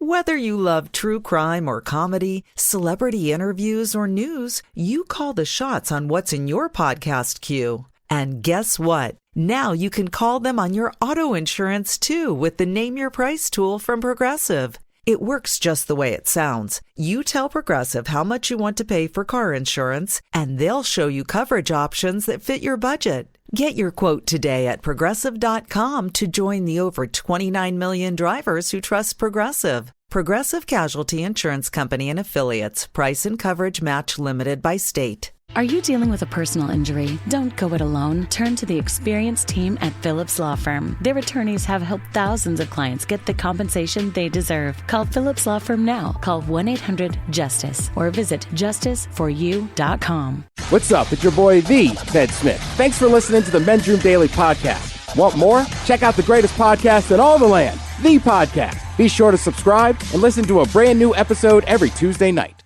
Whether you love true crime or comedy, celebrity interviews or news, you call the shots on what's in your podcast queue. And guess what? Now you can call them on your auto insurance too with the Name Your Price tool from Progressive. It works just the way it sounds. You tell Progressive how much you want to pay for car insurance, and they'll show you coverage options that fit your budget. Get your quote today at Progressive.com to join the over 29 million drivers who trust Progressive. Progressive Casualty Insurance Company and Affiliates. Price and coverage match limited by state. Are you dealing with a personal injury? Don't go it alone. Turn to the experienced team at Phillips Law Firm. Their attorneys have helped thousands of clients get the compensation they deserve. Call Phillips Law Firm now. Call 1-800-JUSTICE or visit justiceforyou.com. What's up? It's your boy, The Ted Smith. Thanks for listening to the Men's Room Daily Podcast. Want more? Check out the greatest podcast in all the land, The Podcast. Be sure to subscribe and listen to a brand new episode every Tuesday night.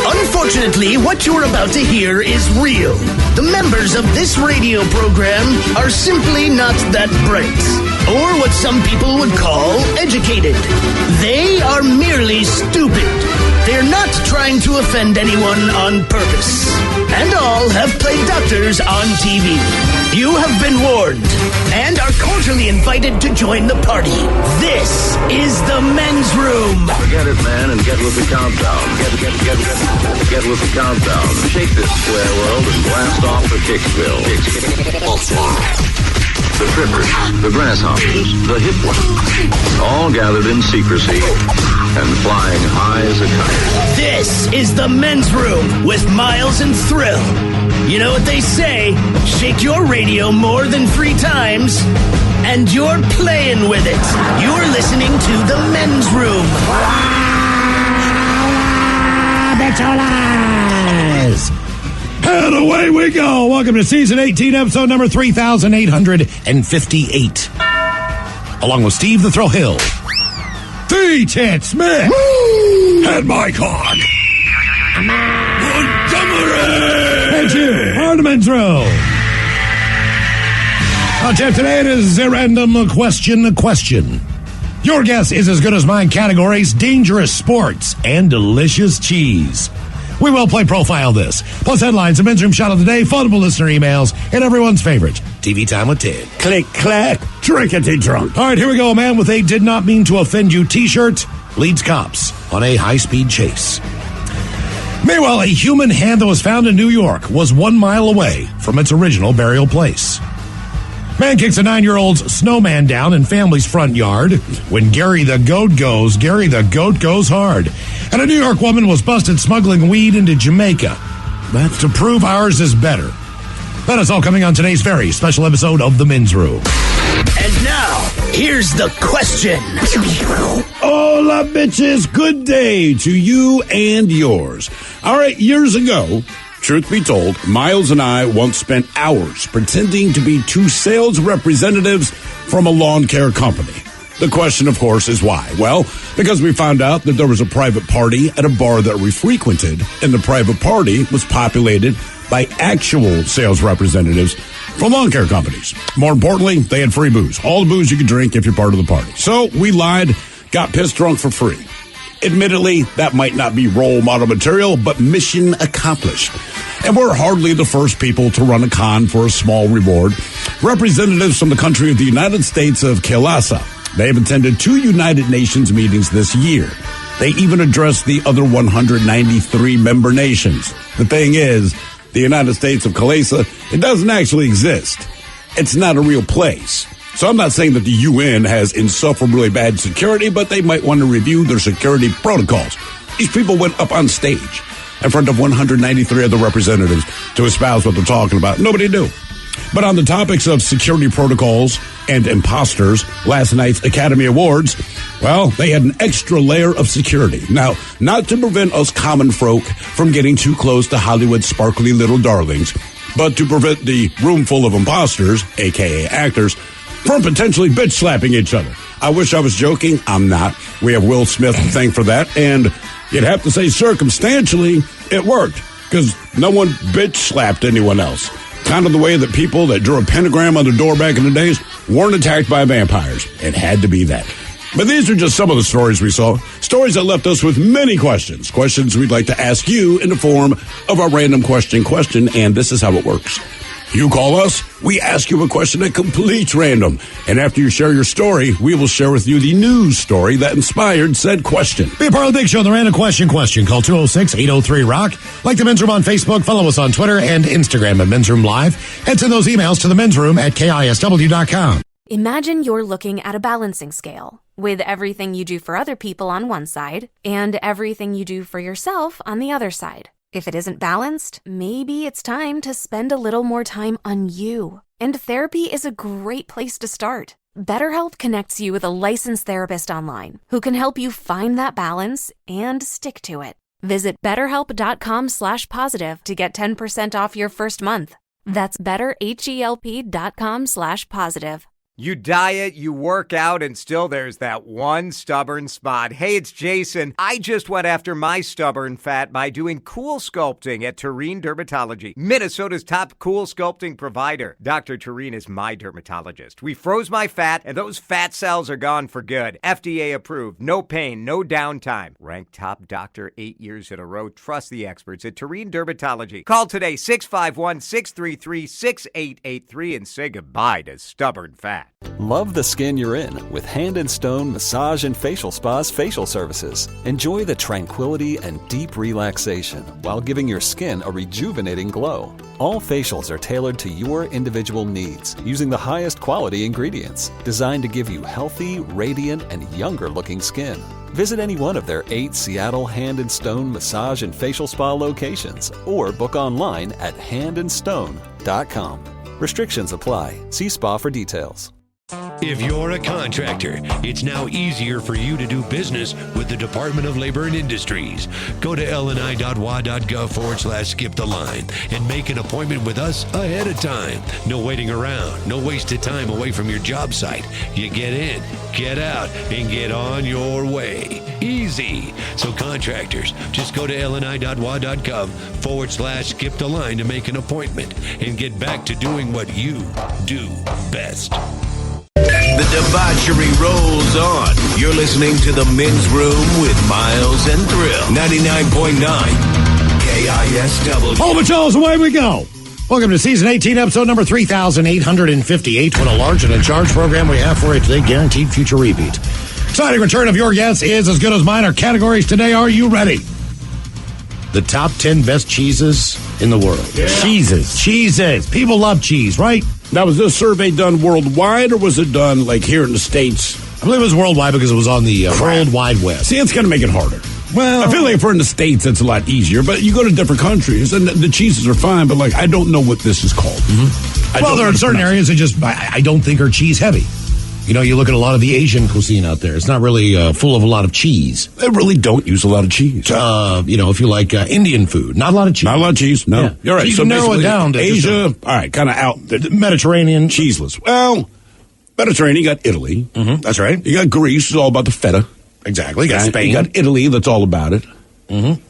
Unfortunately, what you're about to hear is real. The members of this radio program are simply not that bright, or what some people would call educated. They are merely stupid. They're not trying to offend anyone on purpose. And all have played doctors on TV. You have been warned and are cordially invited to join the party. This is the Men's Room. Forget it, man, and get with the countdown. Get with the countdown. Shake this square world and blast off for Kicksville. The trippers, the grasshoppers, the hip ones, all gathered in secrecy and flying high as a kite. This is the Men's Room with Miles and Thrill. You know what they say, shake your radio more than 3 times, and you're playing with it. You're listening to the Men's Room. Bet your lies! And away we go. Welcome to Season 18, Episode number 3858. Along with Steve the Thrill Hill, The Ted Smith, and Mike Hawk. Montgomery! And you, Men's Room. Our tip today is a random question. Your guess is as good as mine. Categories: dangerous sports and delicious cheese. We will play Profile This, plus headlines, a Men's Room shot of the day, funnable listener emails, and everyone's favorite, TV Time with Ted. Click, clack, drinkity drunk. All right, here we go. A man with a did not mean to offend you t-shirt leads cops on a high-speed chase. Meanwhile, a human hand that was found in New York was 1 mile away from its original burial place. Man kicks a 9-year-old's snowman down in family's front yard. When Gary the goat goes hard. And a New York woman was busted smuggling weed into Jamaica. That's to prove ours is better. That is all coming on today's very special episode of The Men's Room. And now, here's the question. Hola, bitches. Good day to you and yours. All right, years ago, truth be told, Miles and I once spent hours pretending to be 2 sales representatives from a lawn care company. The question, of course, is why? Well, because we found out that there was a private party at a bar that we frequented, and the private party was populated by actual sales representatives from lawn care companies. More importantly, they had free booze. All the booze you could drink if you're part of the party. So we lied, got pissed drunk for free. Admittedly, that might not be role model material, but mission accomplished. And we're hardly the first people to run a con for a small reward. Representatives from the country of the United States of KISW, they have attended 2 United Nations meetings this year. They even addressed the other 193 member nations. The thing is, the United States of KISW, it doesn't actually exist. It's not a real place. So I'm not saying that the UN has insufferably bad security, but they might want to review their security protocols. These people went up on stage in front of 193 other representatives to espouse what they're talking about. Nobody knew. But on the topics of security protocols and imposters, last night's Academy Awards, well, they had an extra layer of security. Now, not to prevent us common folk from getting too close to Hollywood's sparkly little darlings, but to prevent the room full of imposters, a.k.a. actors, from potentially bitch slapping each other. I wish I was joking. I'm not. We have Will Smith to thank for that. And you'd have to say circumstantially, it worked because no one bitch slapped anyone else. Kind of the way that people that drew a pentagram on their door back in the days weren't attacked by vampires. It had to be that. But these are just some of the stories we saw. Stories that left us with many questions. Questions we'd like to ask you in the form of a random question. And this is how it works. You call us, we ask you a question that completes random. And after you share your story, we will share with you the news story that inspired said question. Be a part of the big show, the random question. Call 206-803-ROCK. Like the Men's Room on Facebook. Follow us on Twitter and Instagram at Men's Room Live. And send those emails to the Men's Room at KISW.com. Imagine you're looking at a balancing scale with everything you do for other people on one side and everything you do for yourself on the other side. If it isn't balanced, maybe it's time to spend a little more time on you. And therapy is a great place to start. BetterHelp connects you with a licensed therapist online who can help you find that balance and stick to it. Visit BetterHelp.com/positive to get 10% off your first month. That's BetterHelp.com/positive. You diet, you work out, and still there's that one stubborn spot. Hey, it's Jason. I just went after my stubborn fat by doing cool sculpting at Tureen Dermatology, Minnesota's top cool sculpting provider. Dr. Tureen is my dermatologist. We froze my fat, and those fat cells are gone for good. FDA approved. No pain, no downtime. Ranked top doctor 8 years in a row. Trust the experts at Tureen Dermatology. Call today, 651-633-6883, and say goodbye to stubborn fat. Love the skin you're in with Hand and Stone Massage and Facial Spa's facial services. Enjoy the tranquility and deep relaxation while giving your skin a rejuvenating glow. All facials are tailored to your individual needs using the highest quality ingredients designed to give you healthy, radiant, and younger looking skin. Visit any one of their 8 Seattle Hand and Stone Massage and Facial Spa locations or book online at handandstone.com. Restrictions apply. See spa for details. If you're a contractor, it's now easier for you to do business with the Department of Labor and Industries. Go to lni.wa.gov/skip the line and make an appointment with us ahead of time. No waiting around, no wasted time away from your job site. You get in, get out, and get on your way. Easy. So contractors, just go to lni.wa.gov/skip the line to make an appointment and get back to doing what you do best. The debauchery rolls on. You're listening to The Men's Room with Miles and Thrill. 99.9 KISW. Hold the Jones, away we go. Welcome to Season 18, Episode number 3,858. What a large and in charge program we have for you today. Guaranteed future repeat. Exciting return of your guess is as good as mine. Our categories today, are you ready? The top 10 best cheeses in the world. Yeah. Cheeses. People love cheese, right? Now, was this survey done worldwide, or was it done, like, here in the States? I believe it was worldwide because it was on the World Wide Web. See, it's going to make it harder. Well, I feel like if we're in the States, it's a lot easier. But you go to different countries, and the cheeses are fine, but, like, I don't know what this is called. Mm-hmm. Well, there are certain areas that just, I don't think are cheese-heavy. You know, you look at a lot of the Asian cuisine out there. It's not really full of a lot of cheese. They really don't use a lot of cheese. You know, if you like Indian food, not a lot of cheese. Not a lot of cheese, no. Yeah. You're right. So you can narrow it down to Asia, all right, kind of out. Mediterranean. Cheeseless. Well, Mediterranean, you got Italy. Mm-hmm. That's right. You got Greece, it's all about the feta. Exactly. You got Spain. You got Italy, that's all about it. Mm-hmm.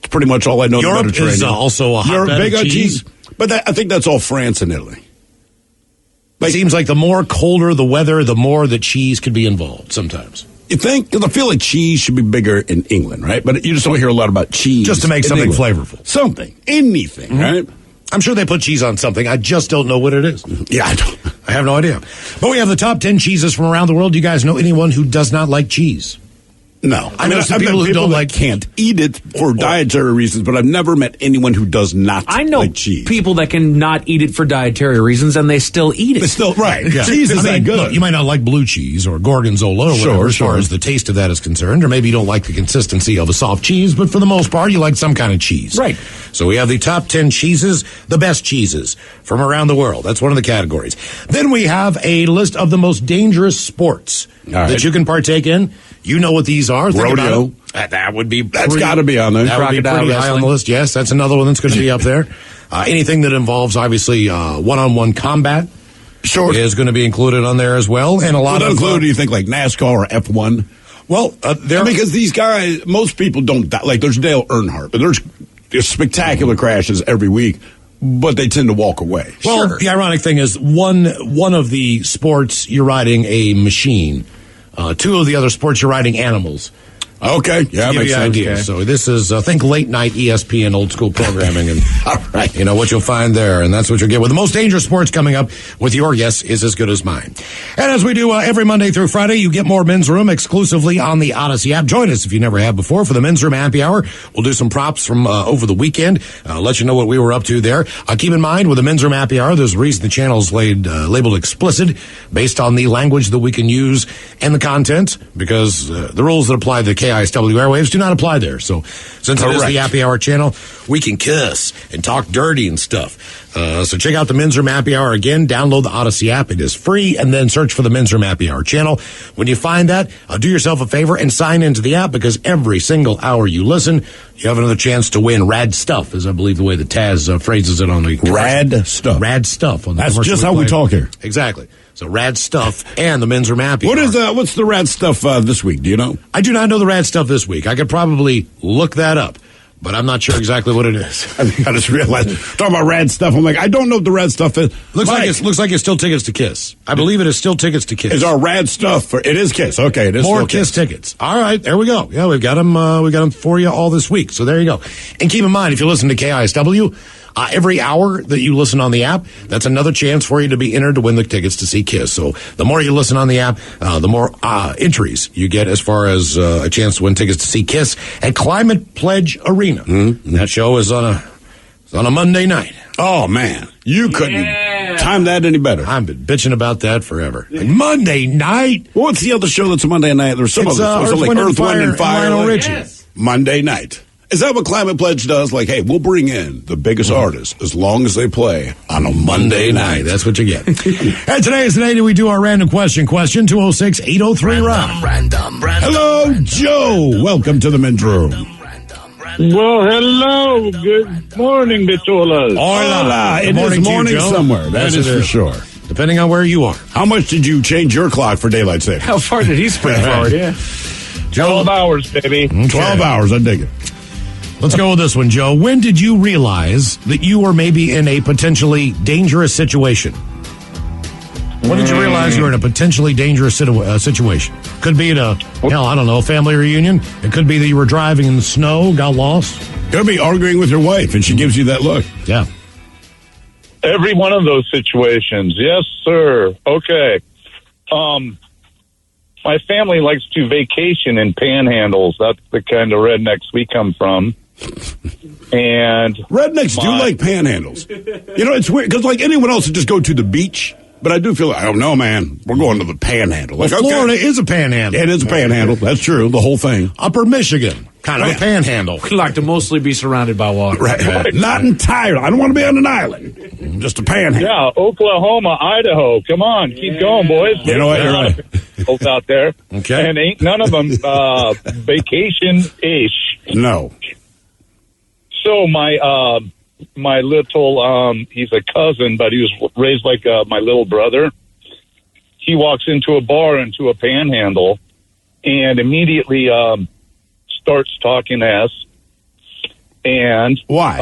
It's pretty much all I know. Europe the Mediterranean is also a hotbed of cheese. But I think that's all France and Italy. It seems like the more colder the weather, the more the cheese could be involved sometimes. You think? Because I feel like cheese should be bigger in England, right? But you just don't hear a lot about cheese. Just to make something flavorful. Something. Anything, right? I'm sure they put cheese on something. I just don't know what it is. Yeah, I don't. I have no idea. But we have the top 10 cheeses from around the world. Do you guys know anyone who does not like cheese? No. I know some people who don't like can't eat it for dietary reasons, but I've never met anyone who does not like cheese. People that can not eat it for dietary reasons and they still eat it. They still, right. Yeah. Cheese is that good. Look, you might not like blue cheese or gorgonzola or whatever as far as the taste of that is concerned, or maybe you don't like the consistency of a soft cheese, but for the most part, you like some kind of cheese. Right. So we have the top 10 cheeses, the best cheeses from around the world. That's one of the categories. Then we have a list of the most dangerous sports that you can partake in. You know what these are. Rodeo. That would be That's got to be on there. That would be pretty high on the list. Yes, that's another one that's going to be up there. Anything that involves, obviously, one-on-one combat is going to be included on there as well. And a lot of... do you think, like NASCAR or F1? Well, because these guys, most people don't die. Like, there's Dale Earnhardt, but there's spectacular crashes every week, but they tend to walk away. Well, the ironic thing is one of the sports, you're riding a machine. two of the other sports you're riding animals. Okay, yeah, Give makes you sense. idea. Okay. So this is, think late night ESPN old school programming, and All right. you know what you'll find there, and that's what you'll get with the most dangerous sports coming up with your guess is as good as mine. And as we do every Monday through Friday, you get more Men's Room exclusively on the Odyssey app. Join us if you never have before for the Men's Room Happy Hour. We'll do some props from over the weekend, let you know what we were up to there. Keep in mind, with the Men's Room Happy Hour, there's a reason the channel is labeled explicit based on the language that we can use and the content, because the rules that apply to the KISW airwaves do not apply there. So since it is the Happy Hour channel, we can cuss and talk dirty and stuff. So check out the Men's Room Happy Hour again. Download the Odyssey app. It is free, and then search for the Men's Room Happy Hour channel. When you find that, do yourself a favor and sign into the app, because every single hour you listen, you have another chance to win rad stuff, is I believe the way that Taz phrases it on the Rad stuff. Rad stuff. On the That's commercial just how we talk here. Exactly. So rad stuff and the Men's Room Happy Hour. What's the rad stuff this week? Do you know? I do not know the rad stuff this week. I could probably look that up, but I'm not sure exactly what it is. I just realized, talking about rad stuff, I'm like, I don't know what the rad stuff is. Looks like it's still tickets to Kiss. I believe it is still tickets to Kiss. Is our rad stuff it is Kiss? Okay, it is more still Kiss tickets. All right, there we go. Yeah, we've got them. We got them for you all this week. So there you go. And keep in mind, if you listen to KISW, every hour that you listen on the app, that's another chance for you to be entered to win the tickets to see Kiss. So the more you listen on the app, the more entries you get as far as a chance to win tickets to see Kiss at Climate Pledge Arena. Mm-hmm. That show is on a Monday night. Oh, man. You couldn't time that any better. I've been bitching about that forever. Like, Monday night? Well, what's the other show that's a Monday night? There's some it's, other like Earth, Wind, and Fire. Lionel Richie. Yes. Monday night. Is that what Climate Pledge does? Like, hey, we'll bring in the biggest artists as long as they play on a Monday night. That's what you get. And today is the day that we do our random question. 206-803-ROCK. Hello, Joe. Welcome to the Men's Room. Well, hello. Good morning, Bitolas. Hola. It morning is morning Joe. somewhere. That is for sure. Depending on where you are. How much did you change your clock for daylight savings? How far did he sprint forward? Yeah. 12 hours, baby. Okay. 12 hours. I dig it. Let's go with this one, Joe. When did you realize that you were maybe in a potentially dangerous situation? When did you realize you were in a potentially dangerous situation? Could be at a family reunion. It could be that you were driving in the snow, got lost. Could be arguing with your wife, and she gives you that look. Yeah. Every one of those situations. Yes, sir. Okay. My family likes to vacation in panhandles. That's the kind of rednecks we come from. And rednecks do like panhandles. You know, it's weird because like anyone else would just go to the beach, but I do feel like, I don't know, man, we're going to the panhandle. Like, Florida is a panhandle. It is a panhandle. That's true. The whole thing. Upper Michigan, kind of a panhandle. We like to mostly be surrounded by water. Right. Not entirely. I don't want to be on an island. Just a panhandle. Yeah, Oklahoma, Idaho. Come on, keep going, boys. You know what? You're right. Both out there. Okay. And ain't none of them vacation-ish. No. So my little, he's a cousin, but he was raised like my little brother. He walks into a bar, into a panhandle, and immediately starts talking to us. And why?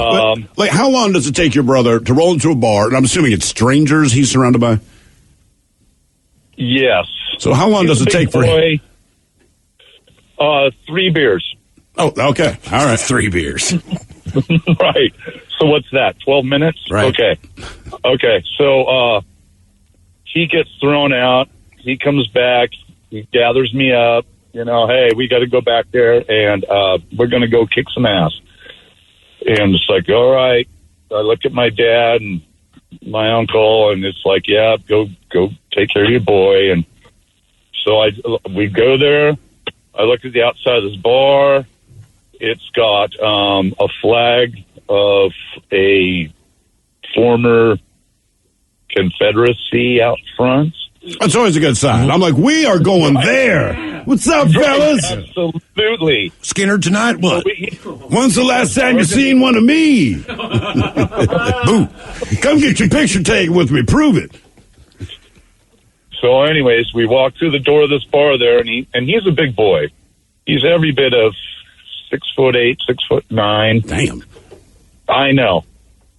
Like, how long does it take your brother to roll into a bar? And I'm assuming it's strangers he's surrounded by. Yes. So how long does it take for him? 3 beers. Oh, okay. All right. 3 beers. Right. So what's that? 12 minutes? Right. Okay. So he gets thrown out. He comes back. He gathers me up. You know, hey, we got to go back there, and we're going to go kick some ass. And it's like, all right. I look at my dad and my uncle, and it's like, yeah, go take care of your boy. And so we go there. I look at the outside of this bar. It's got a flag of a former Confederacy out front. That's always a good sign. I'm like, we are going there. What's up, fellas? Absolutely. Skinner tonight? What? When's the last time you seen one of me? Boo. Come get your picture taken with me. Prove it. So anyways, we walk through the door of this bar there, and he's a big boy. He's every bit of 6'8", 6'9". Damn. I know.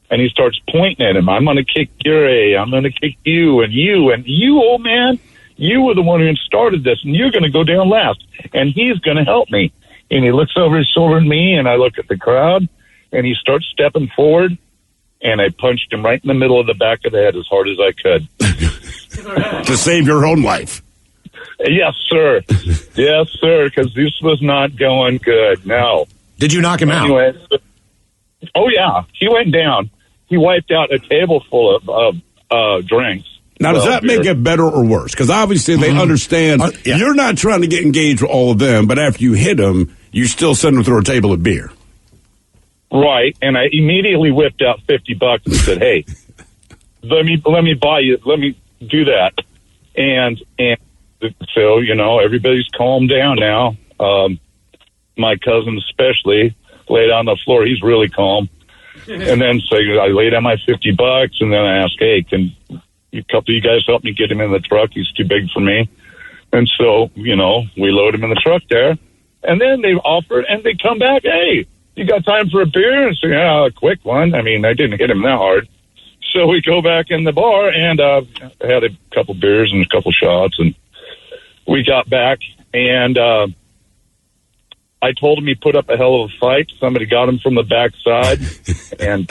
And he starts pointing at him. I'm going to kick your A. I'm going to kick you, and you, old man. you were the one who started this, and you're going to go down last, and he's going to help me. And he looks over his shoulder at me, and I look at the crowd, and he starts stepping forward, and I punched him right in the middle of the back of the head as hard as I could. To save your own life. Yes, sir. Yes, sir, because this was not going good. No. Did you knock him out? Anyway, oh, yeah. He went down. He wiped out a table full of drinks. Now, does that make it better or worse? Because obviously they understand you're not trying to get engaged with all of them, but after you hit them, you still send them through a table of beer. Right, and I immediately whipped out $50 and said, "Hey, let me buy you. Let me do that." And so everybody's calmed down now. My cousin especially laid on the floor. He's really calm. And then so I laid out my $50, and then I asked, "Hey, can a couple of you guys help me get him in the truck? He's too big for me." And so we load him in the truck there, and then they offer, and they come back, "Hey, you got time for a beer?" And so, yeah, a quick one. I mean, I didn't hit him that hard. So we go back in the bar, and I had a couple beers and a couple shots, and we got back, and I told him he put up a hell of a fight. Somebody got him from the backside, and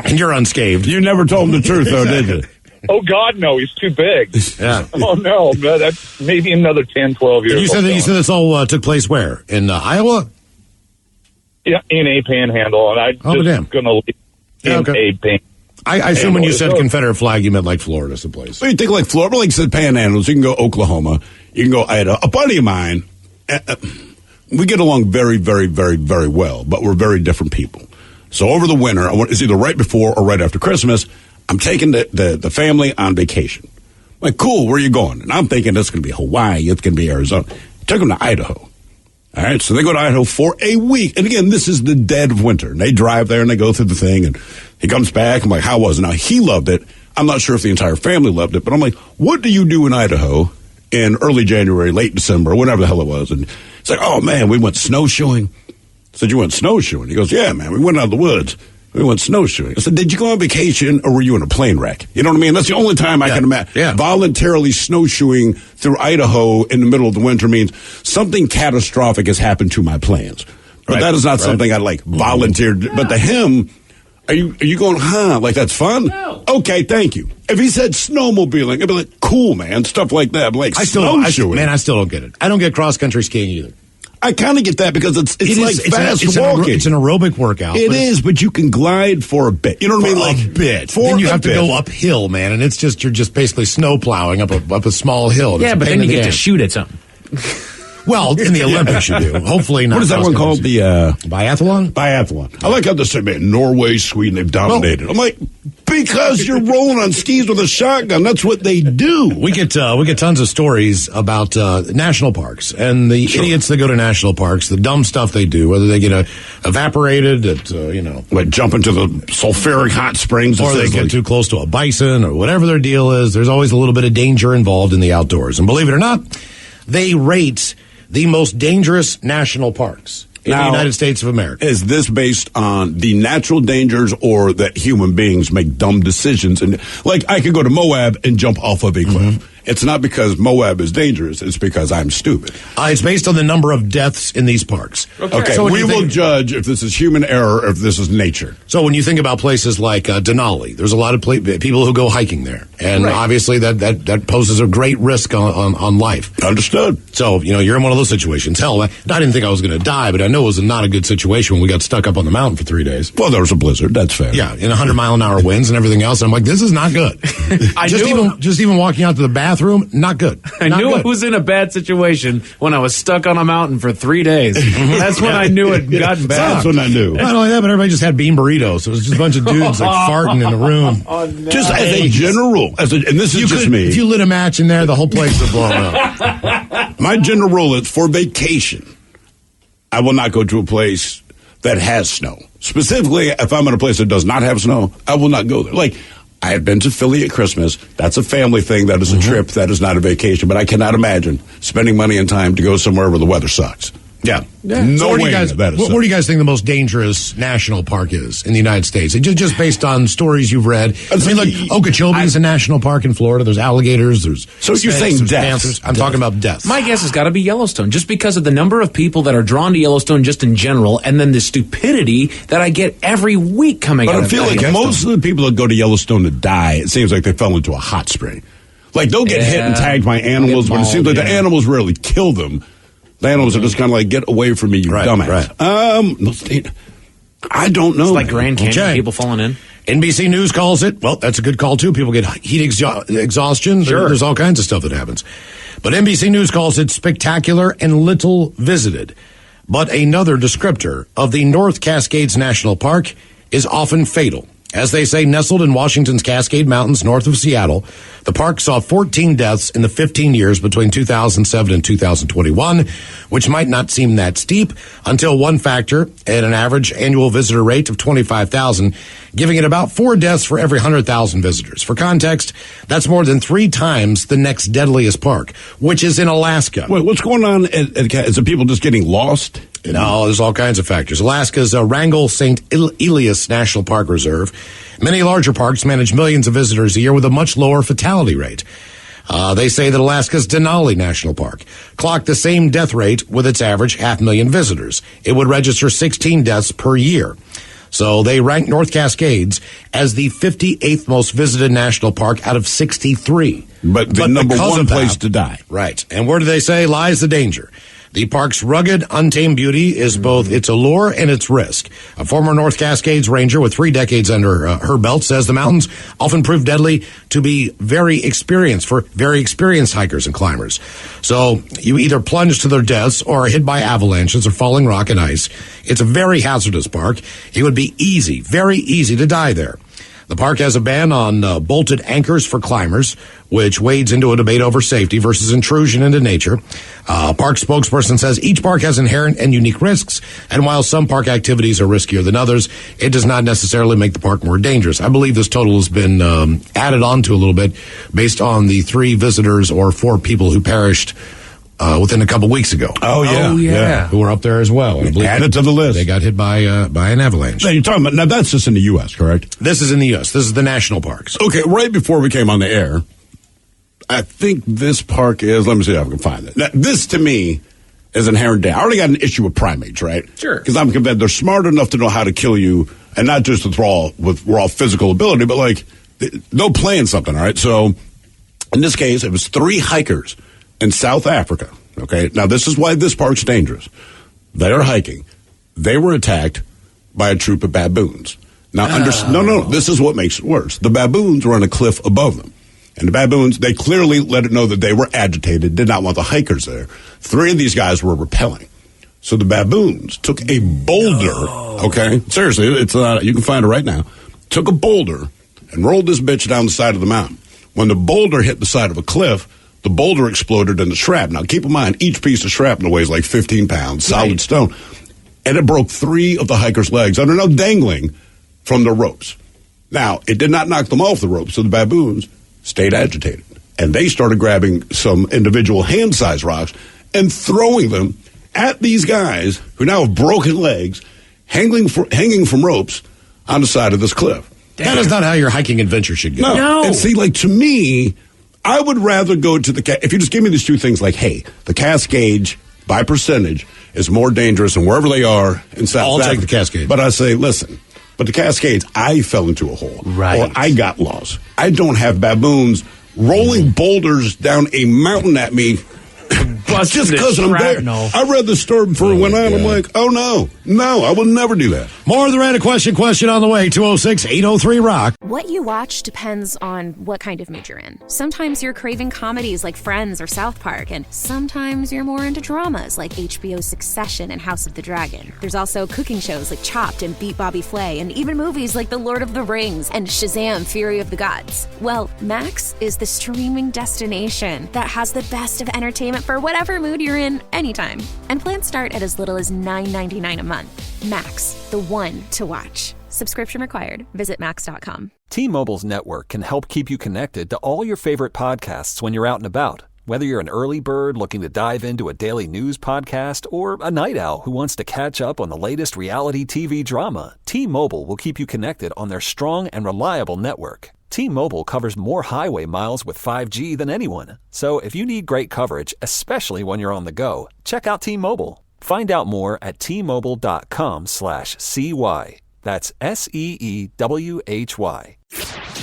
and you're unscathed. You never told him the truth, though, did you? Oh, God, no. He's too big. Yeah. Oh, no. That's maybe another 10, 12 years. You said this all took place where? In Iowa? Yeah, in a panhandle. And I'm just going to leave in a panhandle. I assume when you said Confederate flag, you meant like Florida someplace. Well, you think like Florida, like you said, panhandles. You can go Oklahoma. You can go Idaho. A buddy of mine, we get along very, very, very, very well, but we're very different people. So over the winter, it's either right before or right after Christmas, I'm taking the family on vacation. I'm like, cool, where are you going? And I'm thinking it's going to be Hawaii, it's going to be Arizona. Took them to Idaho. All right, so they go to Idaho for a week. And again, this is the dead of winter. And they drive there and they go through the thing. And he comes back. I'm like, how was it? Now, he loved it. I'm not sure if the entire family loved it. But I'm like, what do you do in Idaho in early January, late December, whatever the hell it was? And it's like, oh, man, we went snowshoeing. I said, you went snowshoeing? He goes, yeah, man, we went out of the woods. We went snowshoeing. I said, did you go on vacation or were you in a plane wreck? You know what I mean? That's the only time I can imagine. Yeah. Voluntarily snowshoeing through Idaho in the middle of the winter means something catastrophic has happened to my plans. But that is not something I volunteered. Yeah. But to him, are you going, like that's fun? No. Okay, thank you. If he said snowmobiling, I'd be like, cool, man, stuff like that. But I still don't get it. I don't get cross-country skiing either. I kind of get that because it's fast walking. It's an aerobic workout. It is, but you can glide for a bit. You know what I mean? Like a bit. Then you have to go uphill, man, and you're just basically snow plowing up a small hill. Yeah, but then you get to shoot at something. Well, in the Olympics you do. Hopefully not. What is that one called? The biathlon? Biathlon. I like how they say, man, Norway, Sweden, they've dominated. I'm like, because you're rolling on skis with a shotgun. That's what they do. We get tons of stories about national parks and the idiots that go to national parks, the dumb stuff they do, whether they get evaporated at, like jump into the sulfuric hot springs, or they get too close to a bison, or whatever their deal is. There's always a little bit of danger involved in the outdoors. And believe it or not, they rate the most dangerous national parks in the United States of America. Is this based on the natural dangers or that human beings make dumb decisions? And like, I could go to Moab and jump off of a cliff. Mm-hmm. It's not because Moab is dangerous. It's because I'm stupid. It's based on the number of deaths in these parks. Okay, so we will judge if this is human error or if this is nature. So when you think about places like Denali, there's a lot of people who go hiking there. And obviously that poses a great risk on life. Understood. So, you're in one of those situations. Hell, I didn't think I was going to die, but I know it was not a good situation when we got stuck up on the mountain for 3 days. Well, there was a blizzard. That's fair. Yeah, in 100-mile-an-hour winds and everything else. I'm like, this is not good. Just even walking out to the bathroom, not good. I knew I was in a bad situation when I was stuck on a mountain for 3 days. That's when I knew it had gotten bad. That's when I knew. Not only that, but everybody just had bean burritos. So it was just a bunch of dudes farting in the room. Oh, no. Just as a general rule, and this is just me. If you lit a match in there, the whole place would blow up. My general rule is for vacation, I will not go to a place that has snow. Specifically, if I'm in a place that does not have snow, I will not go there. Like, I have been to Philly at Christmas. That's a family thing. That is a trip. That is not a vacation. But I cannot imagine spending money and time to go somewhere where the weather sucks. Yeah. So No what do way you guys, that is what do you guys think the most dangerous national park is in the United States? Just based on stories you've read. I mean, like Okeechobee is a national park in Florida. There's alligators. There's So you're snakes, saying there's death. panthers. I'm talking about death. My guess has got to be Yellowstone, just because of the number of people that are drawn to Yellowstone just in general, and then the stupidity that I get every week coming out But I of feel like most of the people that go to Yellowstone to die, it seems like they fell into a hot spring. Like, they'll get hit and tagged by animals, but it seems like the animals rarely kill them. The animals are just kind of like, get away from me, you dumbass. I don't know. It's like Grand Canyon, people falling in. NBC News calls it, well, that's a good call too. People get heat exhaustion. Sure. There's all kinds of stuff that happens. But NBC News calls it spectacular and little visited. But another descriptor of the North Cascades National Park is often fatal. As they say, nestled in Washington's Cascade Mountains north of Seattle, the park saw 14 deaths in the 15 years between 2007 and 2021, which might not seem that steep until one factor at an average annual visitor rate of 25,000, giving it about 4 deaths for every 100,000 visitors. For context, that's more than 3 times the next deadliest park, which is in Alaska. Wait, what's going on? Is the people just getting lost? No, there's all kinds of factors. Alaska's Wrangell St. Elias National Park Reserve. Many larger parks manage millions of visitors a year with a much lower fatality rate. They say that Alaska's Denali National Park clocked the same death rate with its average 500,000 visitors. It would register 16 deaths per year. So they rank North Cascades as the 58th most visited national park out of 63. But the number one place to die. Right. And where do they say lies the danger? The park's rugged, untamed beauty is both its allure and its risk. A former North Cascades ranger with 3 decades under her belt says the mountains often prove deadly to be very experienced hikers and climbers. So you either plunge to their deaths or are hit by avalanches or falling rock and ice. It's a very hazardous park. It would be easy, very easy to die there. The park has a ban on bolted anchors for climbers, which wades into a debate over safety versus intrusion into nature. Park spokesperson says each park has inherent and unique risks, and while some park activities are riskier than others, it does not necessarily make the park more dangerous. I believe this total has been added on to a little bit based on the 3 visitors or 4 people who perished within a couple weeks ago. Oh, yeah. Who were up there as well. I believe added to the list. They got hit by an avalanche. Now, you're talking about, now that's just in the U.S., correct? This is in the U.S. This is the national parks. Okay, right before we came on the air, I think this park is, let me see if I can find it. Now, this, to me, is inherent danger. I already got an issue with primates, right? Sure. Because I'm convinced they're smart enough to know how to kill you, and not just with raw physical ability, but like, they'll plan something, all right? So, in this case, it was 3 hikers in South Africa. Okay, now this is why this park's dangerous. They are hiking. They were attacked by a troop of baboons. Now, this is what makes it worse. The baboons were on a cliff above them. And the baboons, they clearly let it know that they were agitated, did not want the hikers there. 3 of these guys were repelling. So the baboons took a boulder, okay? Seriously, it's you can find it right now. Took a boulder and rolled this bitch down the side of the mountain. When the boulder hit the side of a cliff, the boulder exploded in the shrapnel. Now, keep in mind, each piece of shrapnel weighs like 15 pounds, solid stone. And it broke 3 of the hikers' legs and are now dangling from the ropes. Now, it did not knock them off the ropes, so the baboons stayed agitated. And they started grabbing some individual hand-sized rocks and throwing them at these guys who now have broken legs, hanging from ropes on the side of this cliff. Damn. That is not how your hiking adventure should go. No. And see, like, to me, I would rather go to if you just give me these 2 things, like, hey, the Cascades, by percentage, is more dangerous than wherever they are in South Africa. I'll take the Cascades. But I say, listen, but the Cascades, I fell into a hole. Right. Or I got lost. I don't have baboons rolling boulders down a mountain at me just because I'm there. I read the story before it went on. I'm like, oh, no, I will never do that. More of the random question on the way. 206-803-ROCK. What you watch depends on what kind of mood you're in. Sometimes you're craving comedies like Friends or South Park, and sometimes you're more into dramas like HBO's Succession and House of the Dragon. There's also cooking shows like Chopped and Beat Bobby Flay, and even movies like The Lord of the Rings and Shazam! Fury of the Gods. Well, Max is the streaming destination that has the best of entertainment for whatever mood you're in anytime. And plans start at as little as $9.99 a month. Max, the one to watch. Subscription required. Visit Max.com. T-Mobile's network can help keep you connected to all your favorite podcasts when you're out and about. Whether you're an early bird looking to dive into a daily news podcast or a night owl who wants to catch up on the latest reality TV drama, T-Mobile will keep you connected on their strong and reliable network. T-Mobile covers more highway miles with 5G than anyone. So if you need great coverage, especially when you're on the go, check out T-Mobile. Find out more at T-Mobile.com/CY. That's SEEWHY.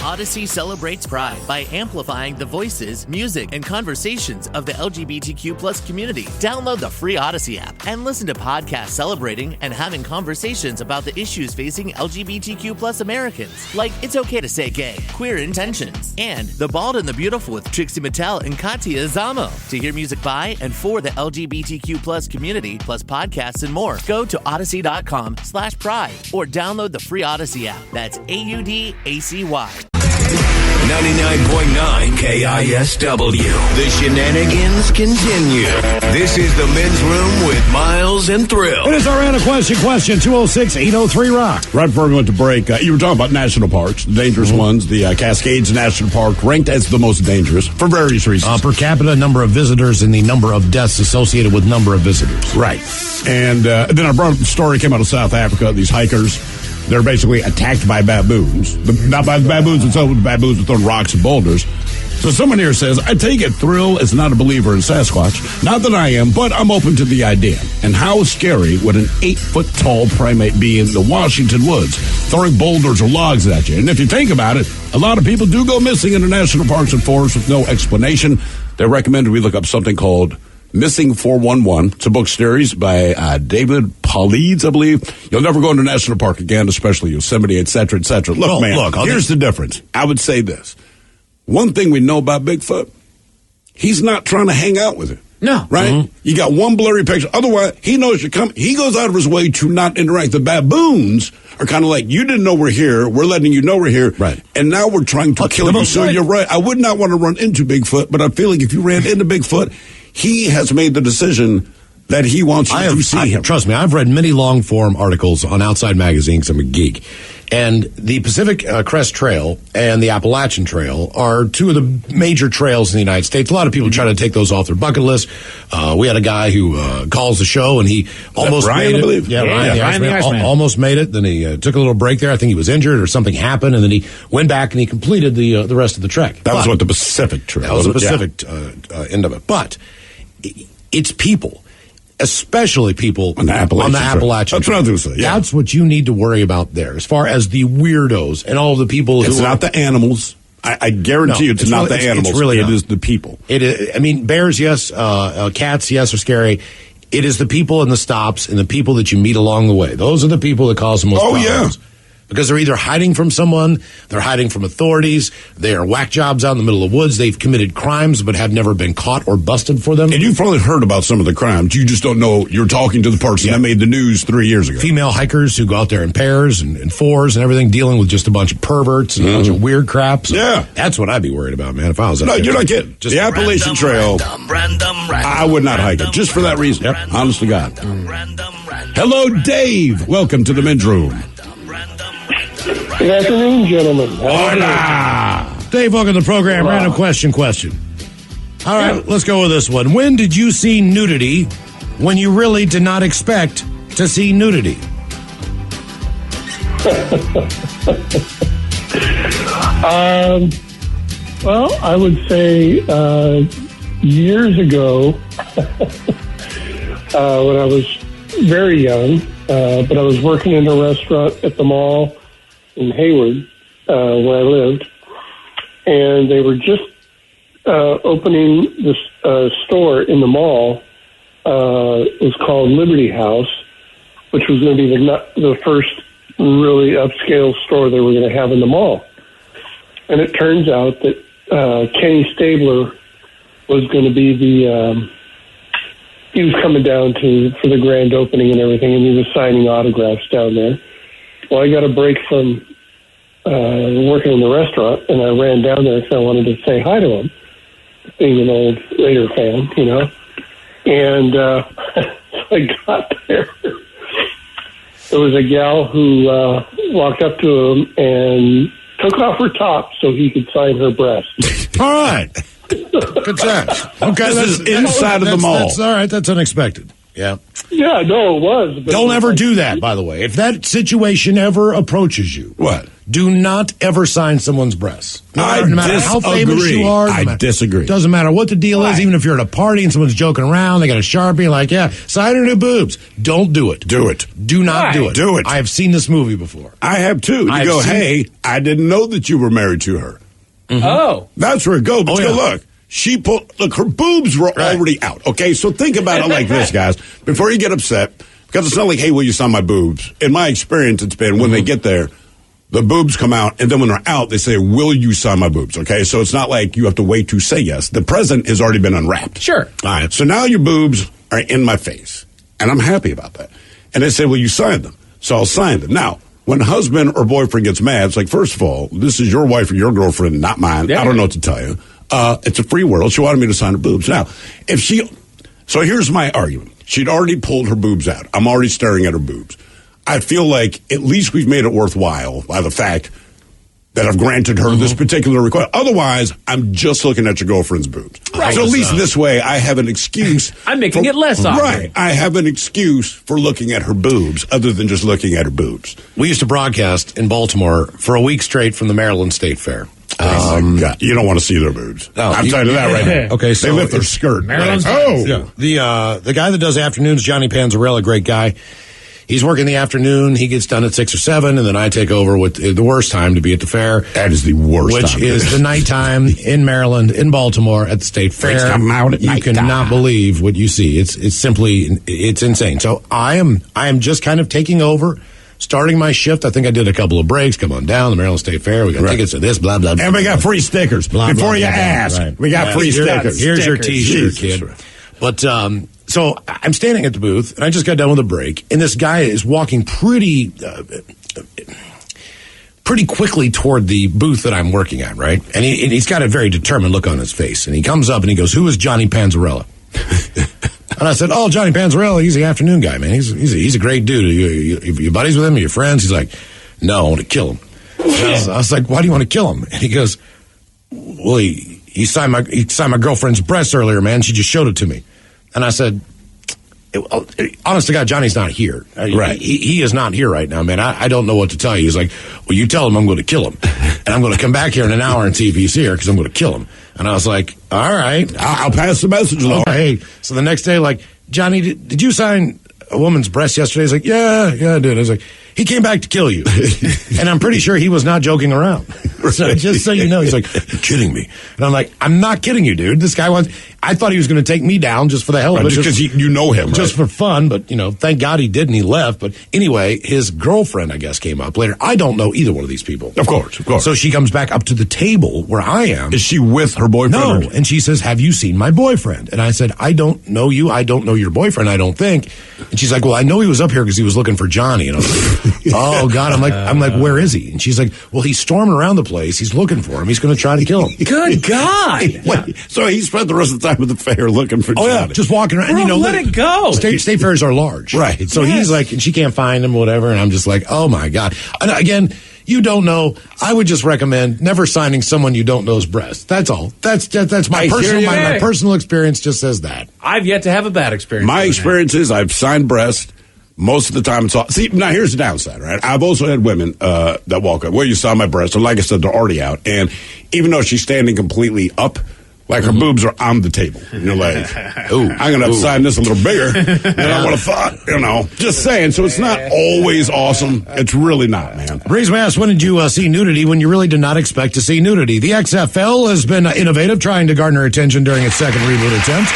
Odyssey celebrates Pride by amplifying the voices, music, and conversations of the LGBTQ plus community. Download the free Odyssey app and listen to podcasts celebrating and having conversations about the issues facing LGBTQ plus Americans, like It's Okay to Say Gay, Queer Intentions, and The Bald and the Beautiful with Trixie Mattel and Katia Zamo. To hear music by and for the LGBTQ plus community, plus podcasts and more, go to odyssey.com/pride or download the free Odyssey app. That's AUDACY. 99.9 KISW. The shenanigans continue. This is the Men's Room with Miles and Thrill. It is our Anna question 206-803-ROCK. Right before we went to break, you were talking about national parks, the dangerous ones. The Cascades National Park ranked as the most dangerous for various reasons. Per capita number of visitors and the number of deaths associated with number of visitors. Right. And then I brought up the story came out of South Africa, these hikers. They're basically attacked by baboons. Not by the baboons themselves, but the baboons are throwing rocks and boulders. So someone here says, I take it Thrill is not a believer in Sasquatch. Not that I am, but I'm open to the idea. And how scary would an 8-foot-tall primate be in the Washington woods, throwing boulders or logs at you? And if you think about it, a lot of people do go missing in the national parks and forests with no explanation. They recommended we look up something called Missing 411. It's a book series by David Paulides, I believe. You'll never go into National Park again, especially Yosemite, et cetera, et cetera. Look, here's the difference. I would say this. One thing we know about Bigfoot, he's not trying to hang out with it. No. Right? Mm-hmm. You got one blurry picture. Otherwise, he knows you're coming. He goes out of his way to not interact. The baboons are kind of like, you didn't know we're here. We're letting you know we're here. Right. And now we're trying to kill you. So you're right. I would not want to run into Bigfoot, but I feel like if you ran into Bigfoot, he has made the decision that he wants you to see him. Trust me, I've read many long-form articles on Outside Magazine because I'm a geek. And the Pacific Crest Trail and the Appalachian Trail are two of the major trails in the United States. A lot of people try to take those off their bucket list. We had a guy who calls the show, and he almost made it. Yeah, Ryan the Iceman. Almost made it. Then he took a little break there. I think he was injured or something happened, and then he went back and he completed the rest of the trek. That was what the Pacific Trail. That was the Pacific end of it. But it's people. Especially people on the Appalachian. That's what I was going to say. Yeah. That's what you need to worry about there. As far as the weirdos and all the people it's not the animals. I guarantee it's not the animals. It's really it is the people. It is. I mean, bears, yes. Cats, yes, are scary. It is the people in the stops and the people that you meet along the way. Those are the people that cause the most problems. Yeah. Because they're either hiding from someone, they're hiding from authorities, they are whack jobs out in the middle of the woods, they've committed crimes but have never been caught or busted for them. And you've probably heard about some of the crimes. You just don't know you're talking to the person that made the news 3 years ago. Female hikers who go out there in pairs and fours and everything, dealing with just a bunch of perverts and a bunch of weird crap. So that's what I'd be worried about, man, if I was out there. No, you're not kidding. Just the Appalachian Trail, I would not hike it, just for that reason. Yep. Honest to God. Hello, Dave. Welcome to the Men's Room. Good afternoon, gentlemen. Dave, welcome to the program. Random question. All right, let's go with this one. When did you see nudity when you really did not expect to see nudity? Well, I would say years ago when I was very young, but I was working in a restaurant at the mall in Hayward, where I lived, and they were just opening this store in the mall. It was called Liberty House, which was going to be the first really upscale store they were going to have in the mall. And it turns out that Kenny Stabler was going to be he was coming down for the grand opening and everything, and he was signing autographs down there. Well, I got a break from working in the restaurant, and I ran down there because I wanted to say hi to him, being an old Raider fan, you know. And I got there. There was a gal who walked up to him and took off her top so he could sign her breast. All right. Good times. Okay, this is inside of the mall. That's all right. That's unexpected. Yeah. Yeah, no, it was. But Don't ever do that, by the way. If that situation ever approaches you, what? Do not ever sign someone's breasts. No matter how famous you are. I disagree. Doesn't matter what the deal is. Even if you're at a party and someone's joking around, they got a Sharpie, like, yeah, sign her new boobs. Don't do it. Do it. Do not do it. Do it. I have seen this movie before. I have too. You go, hey, I didn't know that you were married to her. Mm-hmm. Oh. That's where it goes. But look. She look, her boobs were already out. Okay, so think about it like this, guys. Before you get upset, because it's not like, hey, will you sign my boobs? In my experience, it's been when they get there, the boobs come out, and then when they're out, they say, will you sign my boobs? Okay, so it's not like you have to wait to say yes. The present has already been unwrapped. Sure. All right, so now your boobs are in my face, and I'm happy about that. And they say, well, you signed them. So I'll sign them. Now, when husband or boyfriend gets mad, it's like, first of all, this is your wife or your girlfriend, not mine. Yeah. I don't know what to tell you. It's a free world. She wanted me to sign her boobs. Now, so here's my argument. She'd already pulled her boobs out. I'm already staring at her boobs. I feel like at least we've made it worthwhile by the fact that I've granted her this particular request. Otherwise, I'm just looking at your girlfriend's boobs. Right. So at least this way, I have an excuse. I'm making it less awkward. Right. I have an excuse for looking at her boobs other than just looking at her boobs. We used to broadcast in Baltimore for a week straight from the Maryland State Fair. God, you don't want to see their boobs. I'm telling you that right now. Okay, so they lift their skirt. The guy that does afternoons, Johnny Panzarella, great guy. He's working the afternoon. He gets done at 6 or 7, and then I take over with the worst time to be at the fair. That is the worst which time. Which is the nighttime in Maryland, in Baltimore, at the State Fair. You cannot believe what you see. It's simply, it's insane. So I am just kind of taking over, starting my shift. I think I did a couple of breaks. Come on down, the Maryland State Fair. We got tickets to this, blah, blah, blah. And we got free stickers. Before you ask, we got free stickers. Here's your T-shirt, kid. But, so I'm standing at the booth, and I just got done with a break, and this guy is walking pretty quickly toward the booth that I'm working at, right? And he's got a very determined look on his face, and he comes up and he goes, "Who is Johnny Panzarella?" And I said, "Oh, Johnny Panzarella, he's the afternoon guy, man. He's a great dude. You buddies with him? Are you friends?" He's like, "No, I want to kill him." I was like, "Why do you want to kill him?" And he goes, "Well, he signed my girlfriend's breast earlier, man. She just showed it to me." And I said, honest to God, Johnny's not here. Right. He is not here right now, man. I don't know what to tell you. He's like, "Well, you tell him I'm going to kill him. And I'm going to come back here in an hour and see if he's here because I'm going to kill him." And I was like, "All right. I'll pass the message along." Hey. So the next day, like, "Johnny, did you sign a woman's breast yesterday?" He's like, yeah, I did." I was like, "He came back to kill you." And I'm pretty sure he was not joking around. So just so you know, he's like, "You're kidding me." And I'm like, "I'm not kidding you, dude. This guy I thought he was going to take me down just for the hell of it. Just because you know him. Just for fun. But, thank God he did and he left. But anyway, his girlfriend, I guess, came up later. I don't know either one of these people. Of course. So she comes back up to the table where I am. Is she with her boyfriend? No. And she says, "Have you seen my boyfriend?" And I said, "I don't know you. I don't know your boyfriend, I don't think." And she's like, "Well, I know he was up here because he was looking for Johnny." And I was like, "Oh, God." I'm like, "Where is he?" And she's like, "Well, he's storming around the place. He's looking for him. He's going to try to kill him." Good God. Wait, so he spent the rest of the time at the fair looking for Johnny. Yeah, just walking around. Bro, let it go. State fairs are large. Right. So he's like, and she can't find him, whatever. And I'm just like, oh, my God. And again, you don't know. I would just recommend never signing someone you don't know's breast. That's all. That's my personal experience just says that. I've yet to have a bad experience. My experience is I've signed breast. Most of the time it's all... See, now here's the downside, right? I've also had women that walk up. "Well, you saw my breasts." And like I said, they're already out. And even though she's standing completely up, like her boobs are on the table. And you're like, "Ooh, I'm going to have to sign this a little bigger than I would have thought." Just saying. So it's not always awesome. It's really not, man. Breeze Mass, when did you see nudity when you really did not expect to see nudity? The XFL has been innovative, trying to garner attention during its second reboot attempt.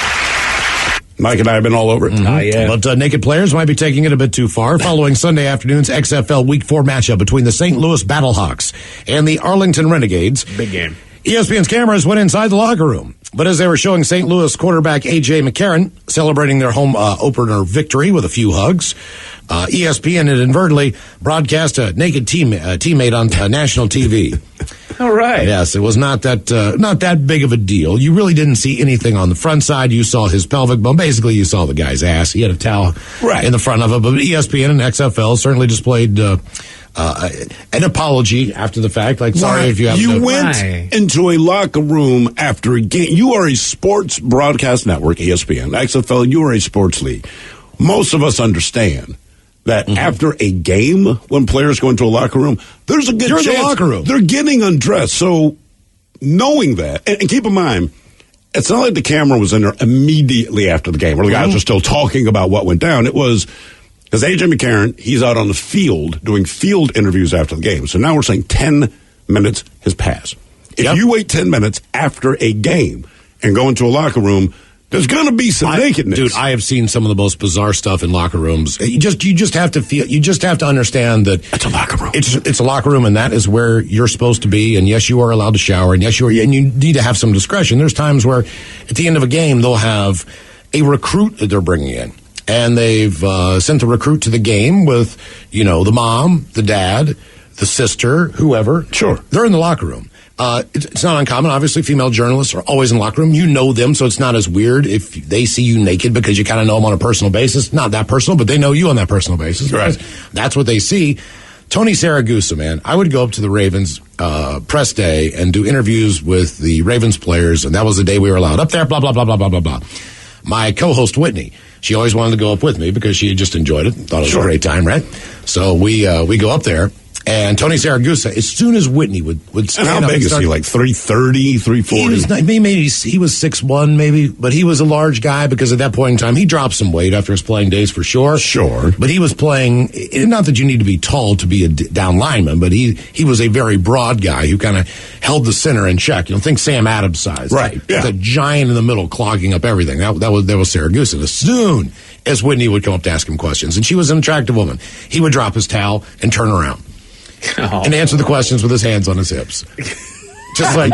Mike and I have been all over it. Yeah. But naked players might be taking it a bit too far following Sunday afternoon's XFL Week 4 matchup between the St. Louis Battlehawks and the Arlington Renegades. Big game. ESPN's cameras went inside the locker room. But as they were showing St. Louis quarterback A.J. McCarron celebrating their home opener victory with a few hugs, ESPN had inadvertently broadcast a naked teammate on national TV. All right. Yes, it was not that big of a deal. You really didn't see anything on the front side. You saw his pelvic bone. Basically, you saw the guy's ass. He had a towel in the front of it. But ESPN and XFL certainly displayed an apology after the fact. Like, sorry if you have You went into a locker room after a game. You are a sports broadcast network, ESPN, XFL. You are a sports league. Most of us understand that after a game, when players go into a locker room, there's a good chance in the locker room. They're getting undressed. So knowing that, and keep in mind, it's not like the camera was in there immediately after the game where the guys are still talking about what went down. It was because A.J. McCarron, he's out on the field doing field interviews after the game. So now we're saying 10 minutes has passed. If you wait 10 minutes after a game and go into a locker room, there's going to be some nakedness. Dude, I have seen some of the most bizarre stuff in locker rooms. You just have to understand that it's a locker room. It's a locker room, and that is where you're supposed to be. And yes, you are allowed to shower, and yes, and you need to have some discretion. There's times where, at the end of a game, they'll have a recruit that they're bringing in, and they've sent the recruit to the game with, the mom, the dad, the sister, whoever. Sure, they're in the locker room. It's not uncommon. Obviously, female journalists are always in the locker room. You know them, so it's not as weird if they see you naked because you kind of know them on a personal basis. Not that personal, but they know you on that personal basis. Right. That's what they see. Tony Saragusa, man, I would go up to the Ravens press day and do interviews with the Ravens players, and that was the day we were allowed up there, blah, blah, blah, blah, blah, blah, blah. My co-host, Whitney, she always wanted to go up with me because she just enjoyed it, thought it was a great time, right? So we go up there. And Tony Saragusa, as soon as Whitney would stand up. And how big is he? Like 330, 340? He was 6'1", maybe, but he was a large guy because at that point in time, he dropped some weight after his playing days for sure. Sure. But he was playing, not that you need to be tall to be a down lineman, but he was a very broad guy who kind of held the center in check. Think Sam Adams size. Right. Yeah. The giant in the middle clogging up everything. That was Saragusa. As soon as Whitney would come up to ask him questions, and she was an attractive woman, he would drop his towel and turn around. And answer the questions with his hands on his hips. Just like,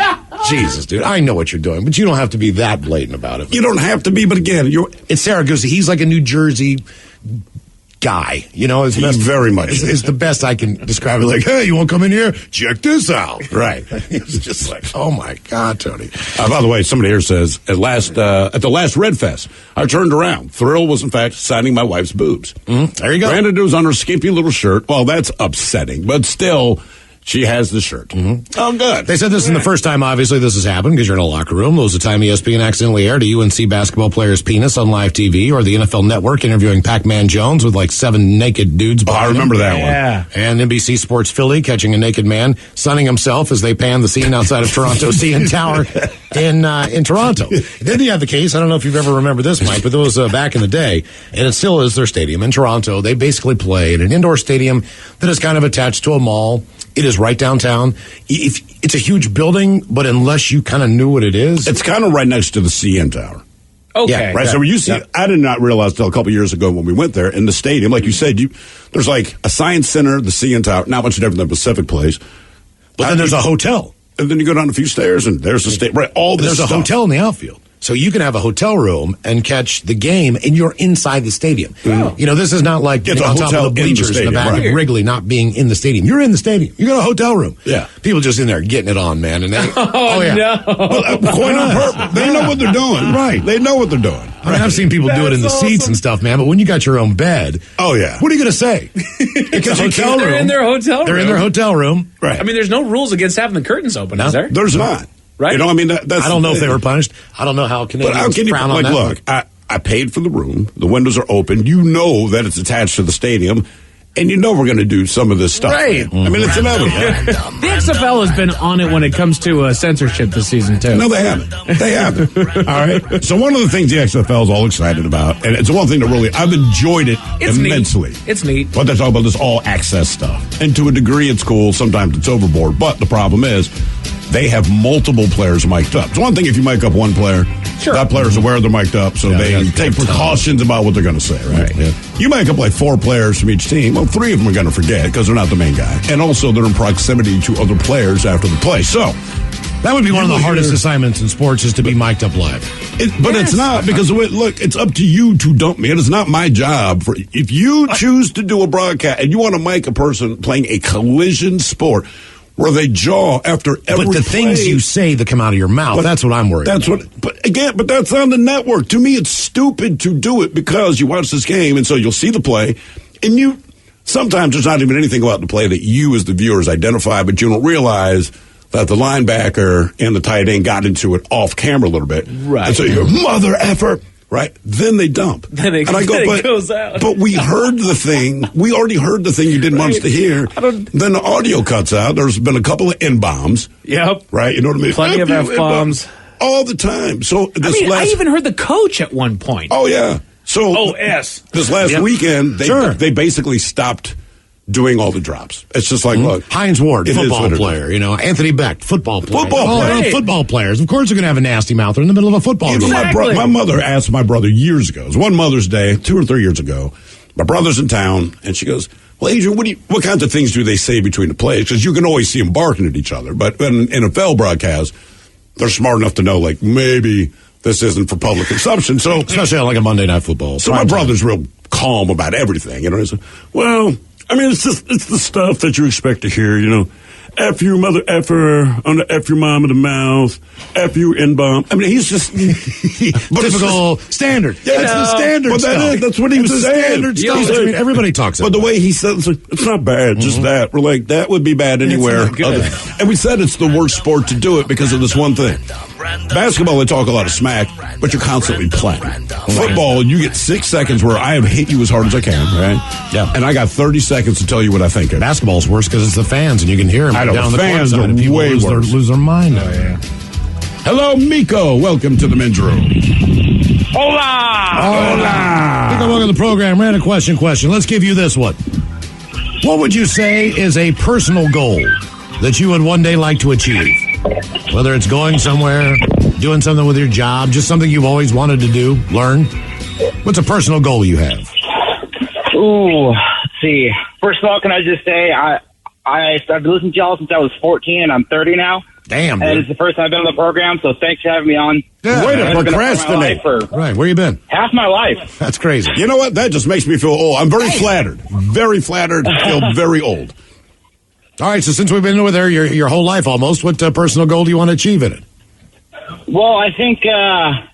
Jesus, dude, I know what you're doing, but you don't have to be that blatant about it. You don't have to be, but again, it's Saragusa. He's like a New Jersey guy, very much is the best I can describe it. Like, hey, you want to come in here? Check this out. Right. It's just like, oh my God, Tony. By the way, somebody here says at the last Red Fest, I turned around. Thrill was in fact signing my wife's boobs. There you go. Granted, it was on her skimpy little shirt. Well, that's upsetting, but still. She has the shirt. Oh, good. They said this is the first time, obviously, this has happened because you're in a locker room. It was the time ESPN accidentally aired a UNC basketball player's penis on live TV, or the NFL Network interviewing Pac-Man Jones with like 7 naked dudes. I remember that one. And NBC Sports Philly catching a naked man sunning himself as they pan the scene outside of Toronto CN Tower in Toronto. Then you have the case, I don't know if you've ever remembered this, Mike, but there was back in the day, and it still is their stadium in Toronto. They basically play in an indoor stadium that is kind of attached to a mall. It is right downtown. It's a huge building, but unless you kind of knew what it is. It's kind of right next to the CN Tower. Okay. Yeah, right. So you see, I did not realize until a couple years ago when we went there in the stadium, like you said, there's like a science center, the CN Tower, not much different than Pacific Place. But then there's a hotel. And then you go down a few stairs and there's the state, right? All this There's a hotel in the outfield. So you can have a hotel room and catch the game, and you're inside the stadium. Oh. This is not like on top of the bleachers in the back of Wrigley, not being in the stadium. You're in the stadium. You got a hotel room. Yeah. People just in there getting it on, man. And they, no. Well, quite on purpose. They know what they're doing. Right. They know what they're doing. I mean, I've seen people do it in the seats and stuff, man, but when you got your own bed. Oh, yeah. What are you going to say? It's a hotel room. They're in their hotel room. They're in their hotel room. Right. I mean, there's no rules against having the curtains open, is there? There's not. Right? I mean, that's I don't know if they were punished. I don't know how Canadians frown on that. Look, I paid for the room. The windows are open. You know that it's attached to the stadium. And you know we're going to do some of this stuff. Right. I mean, it's inevitable. The XFL has been on it when it comes to censorship this season, too. No, they haven't. They haven't. All right. So one of the things the XFL is all excited about, and it's one thing that really, I've enjoyed it immensely. Neat. It's neat. But they're talking about this all-access stuff. And to a degree, it's cool. Sometimes it's overboard. But the problem is, they have multiple players mic'd up. It's one thing if you mic up one player. Sure. That player's aware they're mic'd up, so they take precautions about what they're going to say, right? Yeah. You mic up like 4 players from each team. Well, 3 of them are going to forget because they're not the main guy. And also, they're in proximity to other players after the play. So, that would be one of the hardest assignments in sports is to be mic'd up live. But it's not because, look, it's up to you to dump me. It is not my job. If you choose to do a broadcast and you want to mic a person playing a collision sport, where they jaw after every But the things you say that come out of your mouth, that's what I'm worried about. But that's on the network. To me, it's stupid to do it because you watch this game, and so you'll see the play, and sometimes there's not even anything about the play that you as the viewers identify, but you don't realize that the linebacker and the tight end got into it off camera a little bit. Right. And so you're mother effer, right? Then they dump. Then it goes out. But we heard the thing. We already heard the thing you didn't want us to hear. Then the audio cuts out. There's been a couple of N-bombs. Yep. Right? You know what I mean? Plenty of F-bombs. All the time. So I even heard the coach at one point. Oh, yeah. So this last weekend, they basically stopped doing all the drops. It's just like, look, Hines Ward, it football player. Anthony Beck, football player. Football players. Of course, they're going to have a nasty mouth. They're in the middle of a football game. My mother asked my brother years ago. It was one Mother's Day, 2 or 3 years ago. My brother's in town, and she goes, "Well, Adrian, what kinds of things do they say between the plays? Because you can always see them barking at each other. But in NFL broadcast, they're smart enough to know, like, maybe this isn't for public consumption." So, especially on like a Monday Night Football. So my brother's real calm about everything. He said, "Well, I mean, it's the stuff that you expect to hear, F you mother effer, on the F your mom in the mouth, F you N-bomb." I mean, he's just typical standard. Yeah, it's the standard but stuff. That's what he was saying. Standard stuff. I mean, everybody talks about it. But the way he said it's not bad, just that. We're like, that would be bad anywhere. And we said it's the worst sport to do it because of this one thing. Basketball, they talk a lot of smack, but you're constantly playing. Football, you get 6 seconds where I have hit you as hard as I can, right? Yeah. And I got 30 seconds to tell you what I think. Basketball's worse because it's the fans, and you can hear them down the fans are people way worse. Lose their mind. Oh, yeah. Hello, Miko. Welcome to the men's room. Hola. Miko, welcome to the program. Random question. Let's give you this one. What would you say is a personal goal that you would one day like to achieve? Whether it's going somewhere, doing something with your job, just something you've always wanted to do, learn. What's a personal goal you have? Ooh, let's see. First of all, can I just say I started listening to y'all since I was 14, and I'm 30 now. Damn, and dude. it's the first time I've been on the program, so thanks for having me on. Yeah, way to procrastinate. Right, where you been? Half my life. That's crazy. You know what? That just makes me feel old. I'm very flattered. Very flattered. Feel very old. All right, so since we've been with her your whole life almost, what personal goal do you want to achieve in it? Well, I think I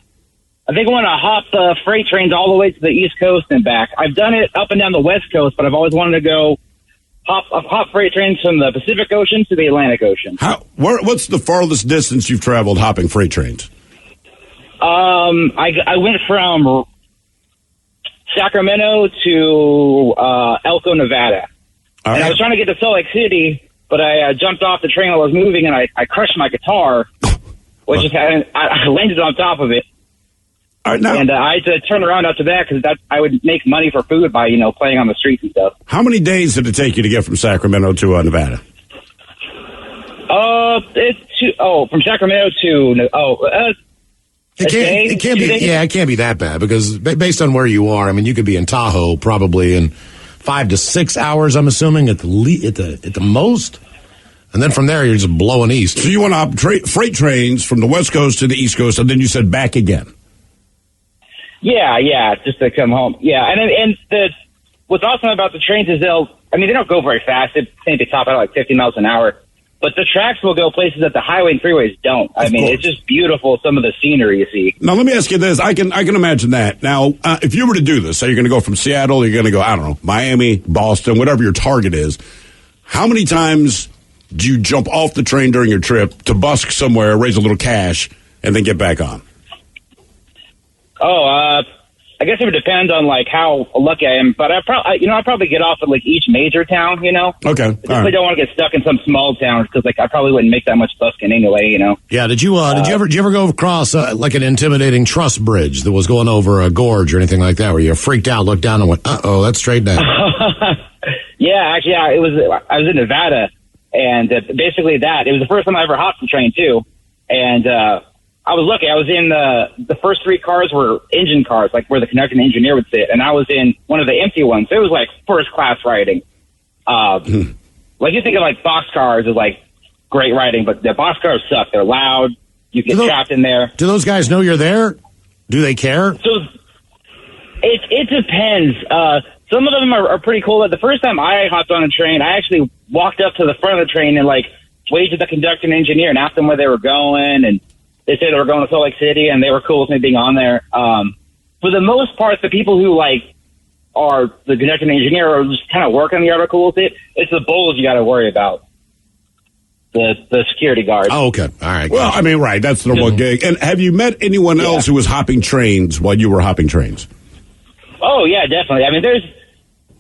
want to hop freight trains all the way to the East Coast and back. I've done it up and down the West Coast, but I've always wanted to go hop freight trains from the Pacific Ocean to the Atlantic Ocean. What's the farthest distance you've traveled hopping freight trains? I went from Sacramento to Elko, Nevada. All right. And I was trying to get to Salt Lake City, but I jumped off the train while I was moving, and I crushed my guitar, which is I landed on top of it. All right, now, and I had to turn around after that because I would make money for food by playing on the streets and stuff. How many days did it take you to get from Sacramento to Nevada? From Sacramento to it can't be that bad because based on where you are, I mean, you could be in Tahoe probably in 5 to 6 hours. I'm assuming at the most, and then from there you're just blowing east. So you want to hop freight trains from the West Coast to the East Coast, and then you said back again. Yeah, just to come home. Yeah, and what's awesome about the trains is they don't go very fast. I think they top out at like 50 miles an hour. But the tracks will go places that the highway and freeways don't. I mean, it's just beautiful, some of the scenery you see. Now, let me ask you this. I can imagine that. Now, if you were to do this, say you're going to go from Seattle, you're going to go, I don't know, Miami, Boston, whatever your target is, how many times do you jump off the train during your trip to busk somewhere, raise a little cash, and then get back on? I guess it would depend on like how lucky I am, but I'd probably get off at like each major town, Okay. I definitely don't want to get stuck in some small town because like I probably wouldn't make that much busking anyway, Yeah. Did you ever go across like an intimidating truss bridge that was going over a gorge or anything like that, where you freaked out, looked down, and went, "Uh-oh, that's straight down"? Yeah, actually, I was in Nevada, and basically it was the first time I ever hopped the train too, and I was lucky. I was in the first 3 cars were engine cars, like where the conductor and engineer would sit, and I was in one of the empty ones. So it was like first class riding. Like you think of like box cars as like great riding, but the box cars suck. They're loud. You get trapped in there. Do those guys know you're there? Do they care? So it depends. Some of them are pretty cool. The first time I hopped on a train, I actually walked up to the front of the train and like waved to the conductor and engineer and asked them where they were going, and they said they were going to Salt Lake City, and they were cool with me being on there. For the most part, the people who like or the conducting engineer or just kind of work on the article with it, it's the bulls you got to worry about. The security guard. Oh, okay. All right. Well, I mean, right. That's the normal gig. And have you met anyone else who was hopping trains while you were hopping trains? Oh, yeah, definitely. I mean, there's,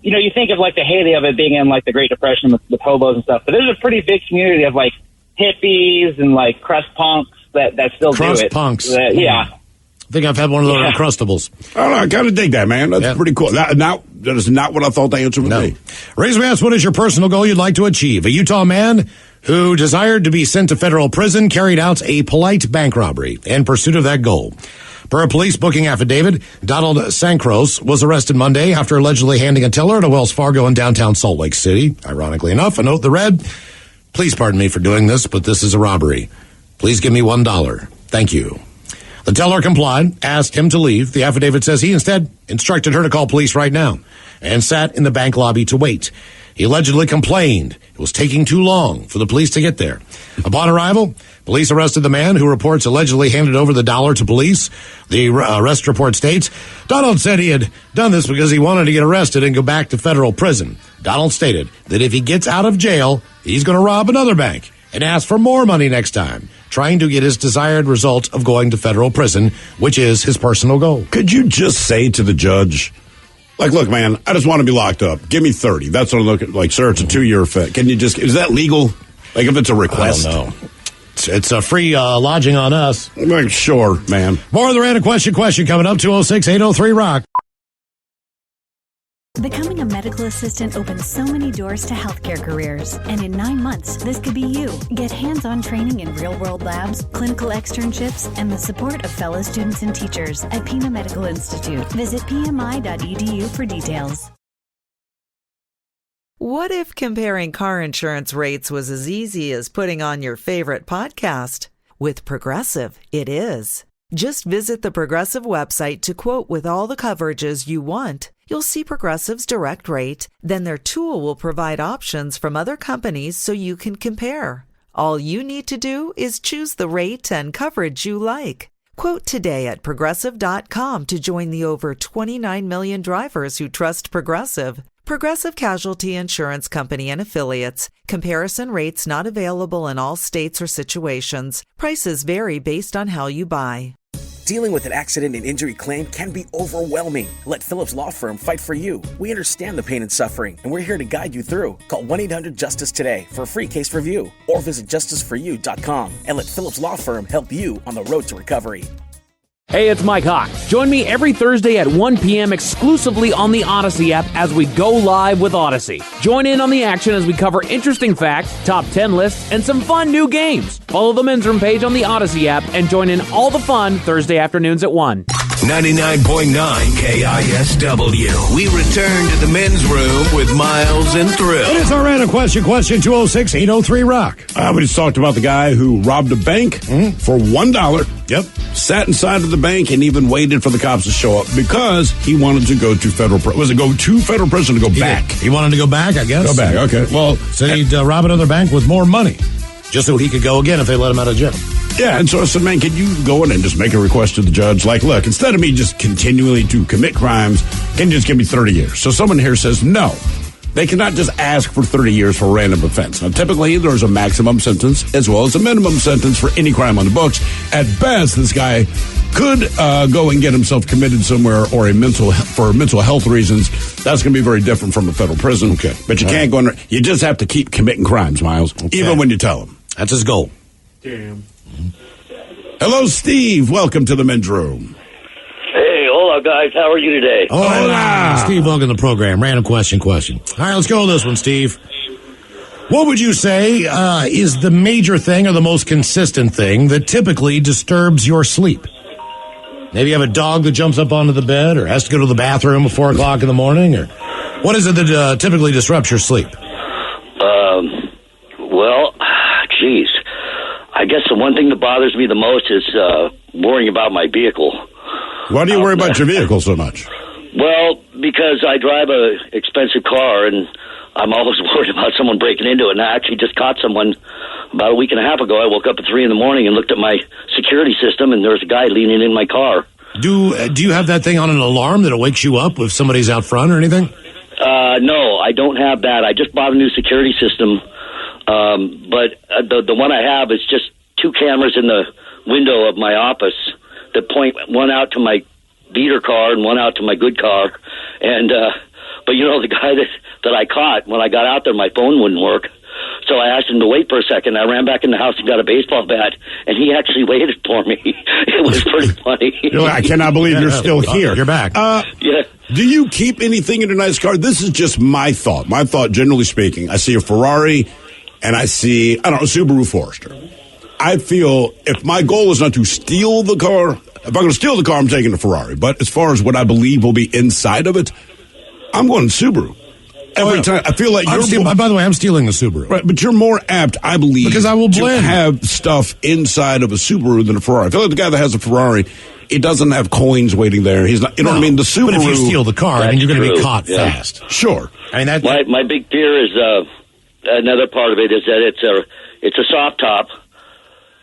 you think of like the heyday of it being in like the Great Depression with hobos and stuff, but there's a pretty big community of like hippies and like crust punks that still do it. Crust punks. Yeah. I think I've had one of those Uncrustables. I don't know. I kind of dig that, man. That's pretty cool. That is not what I thought the answer would be. Razor asks, what is your personal goal you'd like to achieve? A Utah man who desired to be sent to federal prison carried out a polite bank robbery in pursuit of that goal. Per a police booking affidavit, Donald Sankros was arrested Monday after allegedly handing a teller at a Wells Fargo in downtown Salt Lake City. Ironically enough, a note that read, "Please pardon me for doing this, but this is a robbery. Please give me $1. Thank you." The teller complied, asked him to leave. The affidavit says he instead instructed her to call police right now and sat in the bank lobby to wait. He allegedly complained it was taking too long for the police to get there. Upon arrival, police arrested the man who reports allegedly handed over the dollar to police. The arrest report states, Donald said he had done this because he wanted to get arrested and go back to federal prison. Donald stated that if he gets out of jail, he's going to rob another bank and ask for more money next time, trying to get his desired result of going to federal prison, which is his personal goal. Could you just say to the judge, like, look, man, I just want to be locked up. Give me 30. That's what I'm looking like, sir, it's a 2-year fit. Can you just, is that legal? Like, if it's a request? I don't know. It's a free lodging on us. Like, sure, man. More of the random question coming up, 206-803-ROCK. Becoming a medical assistant opens so many doors to healthcare careers. And in 9 months, this could be you. Get hands-on training in real-world labs, clinical externships, and the support of fellow students and teachers at Pima Medical Institute. Visit pmi.edu for details. What if comparing car insurance rates was as easy as putting on your favorite podcast? With Progressive, it is. Just visit the Progressive website to quote with all the coverages you want. You'll see Progressive's direct rate, then their tool will provide options from other companies so you can compare. All you need to do is choose the rate and coverage you like. Quote today at Progressive.com to join the over 29 million drivers who trust Progressive. Progressive Casualty Insurance Company and Affiliates. Comparison rates not available in all states or situations. Prices vary based on how you buy. Dealing with an accident and injury claim can be overwhelming. Let Phillips Law Firm fight for you. We understand the pain and suffering, and we're here to guide you through. Call 1-800-JUSTICE today for a free case review, or visit justiceforyou.com and let Phillips Law Firm help you on the road to recovery. Hey, it's Mike Hawk. Join me every Thursday at 1 p.m. exclusively on the Odyssey app as we go live with Odyssey. Join in on the action as we cover interesting facts, top 10 lists, and some fun new games. Follow the Men's Room page on the Odyssey app and join in all the fun Thursday afternoons at 1. 99.9 KISW. We return to the Men's Room with Miles and Thrill. It is our random question 206-803-ROCK. We just talked about the guy who robbed a bank for $1. Yep. Sat inside of the bank and even waited for the cops to show up because he wanted to go to federal prison. Was it go to federal prison to go back? He wanted to go back, I guess. Go back, okay. Well, so he'd rob another bank with more money, just so he could go again if they let him out of jail. Yeah, and so I said, man, can you go in and just make a request to the judge? Like, look, instead of me just continually to commit crimes, can you just give me 30 years? So someone here says, no. They cannot just ask for 30 years for a random offense. Now, typically, there's a maximum sentence as well as a minimum sentence for any crime on the books. At best, this guy could go and get himself committed somewhere or for mental health reasons. That's going to be very different from a federal prison. Okay. But you can't go in there. You just have to keep committing crimes, Miles, even when you tell them. That's his goal. Damn. Hello, Steve. Welcome to the Men's Room. Hey, hola, guys. How are you today? Hola. Steve, welcome to the program. Random question. All right, let's go with this one, Steve. What would you say is the major thing or the most consistent thing that typically disturbs your sleep? Maybe you have a dog that jumps up onto the bed or has to go to the bathroom at 4 o'clock in the morning? Or what is it that typically disrupts your sleep? Well, geez. I guess the one thing that bothers me the most is worrying about my vehicle. Why do you worry about your vehicle so much? Well, because I drive a expensive car, and I'm always worried about someone breaking into it. And I actually just caught someone about a week and a half ago. I woke up at 3 in the morning and looked at my security system, and there was a guy leaning in my car. Do you have that thing on an alarm that it wakes you up if somebody's out front or anything? No, I don't have that. I just bought a new security system, but the one I have is just 2 cameras in the window of my office that point one out to my beater car and one out to my good car. And but the guy that I caught, when I got out there, my phone wouldn't work. So I asked him to wait for a second. I ran back in the house and got a baseball bat, and he actually waited for me. It was pretty funny. I cannot believe you're still here. You're back. Yeah. Do you keep anything in your nice car? This is just my thought. My thought, generally speaking, I see a Ferrari and I see, a Subaru Forester. I feel if my goal is not to steal the car, if I'm going to steal the car, I'm taking the Ferrari. But as far as what I believe will be inside of it, I'm going Subaru. Every time, I feel like by the way, I'm stealing the Subaru. Right, but you're more apt, I believe, because I will blend. To have stuff inside of a Subaru than a Ferrari. I feel like the guy that has a Ferrari, it doesn't have coins waiting there. He's not, what I mean? The Subaru. But if you steal the car, then you're going to be caught fast. Sure. I mean, my big fear is another part of it is that it's a soft top.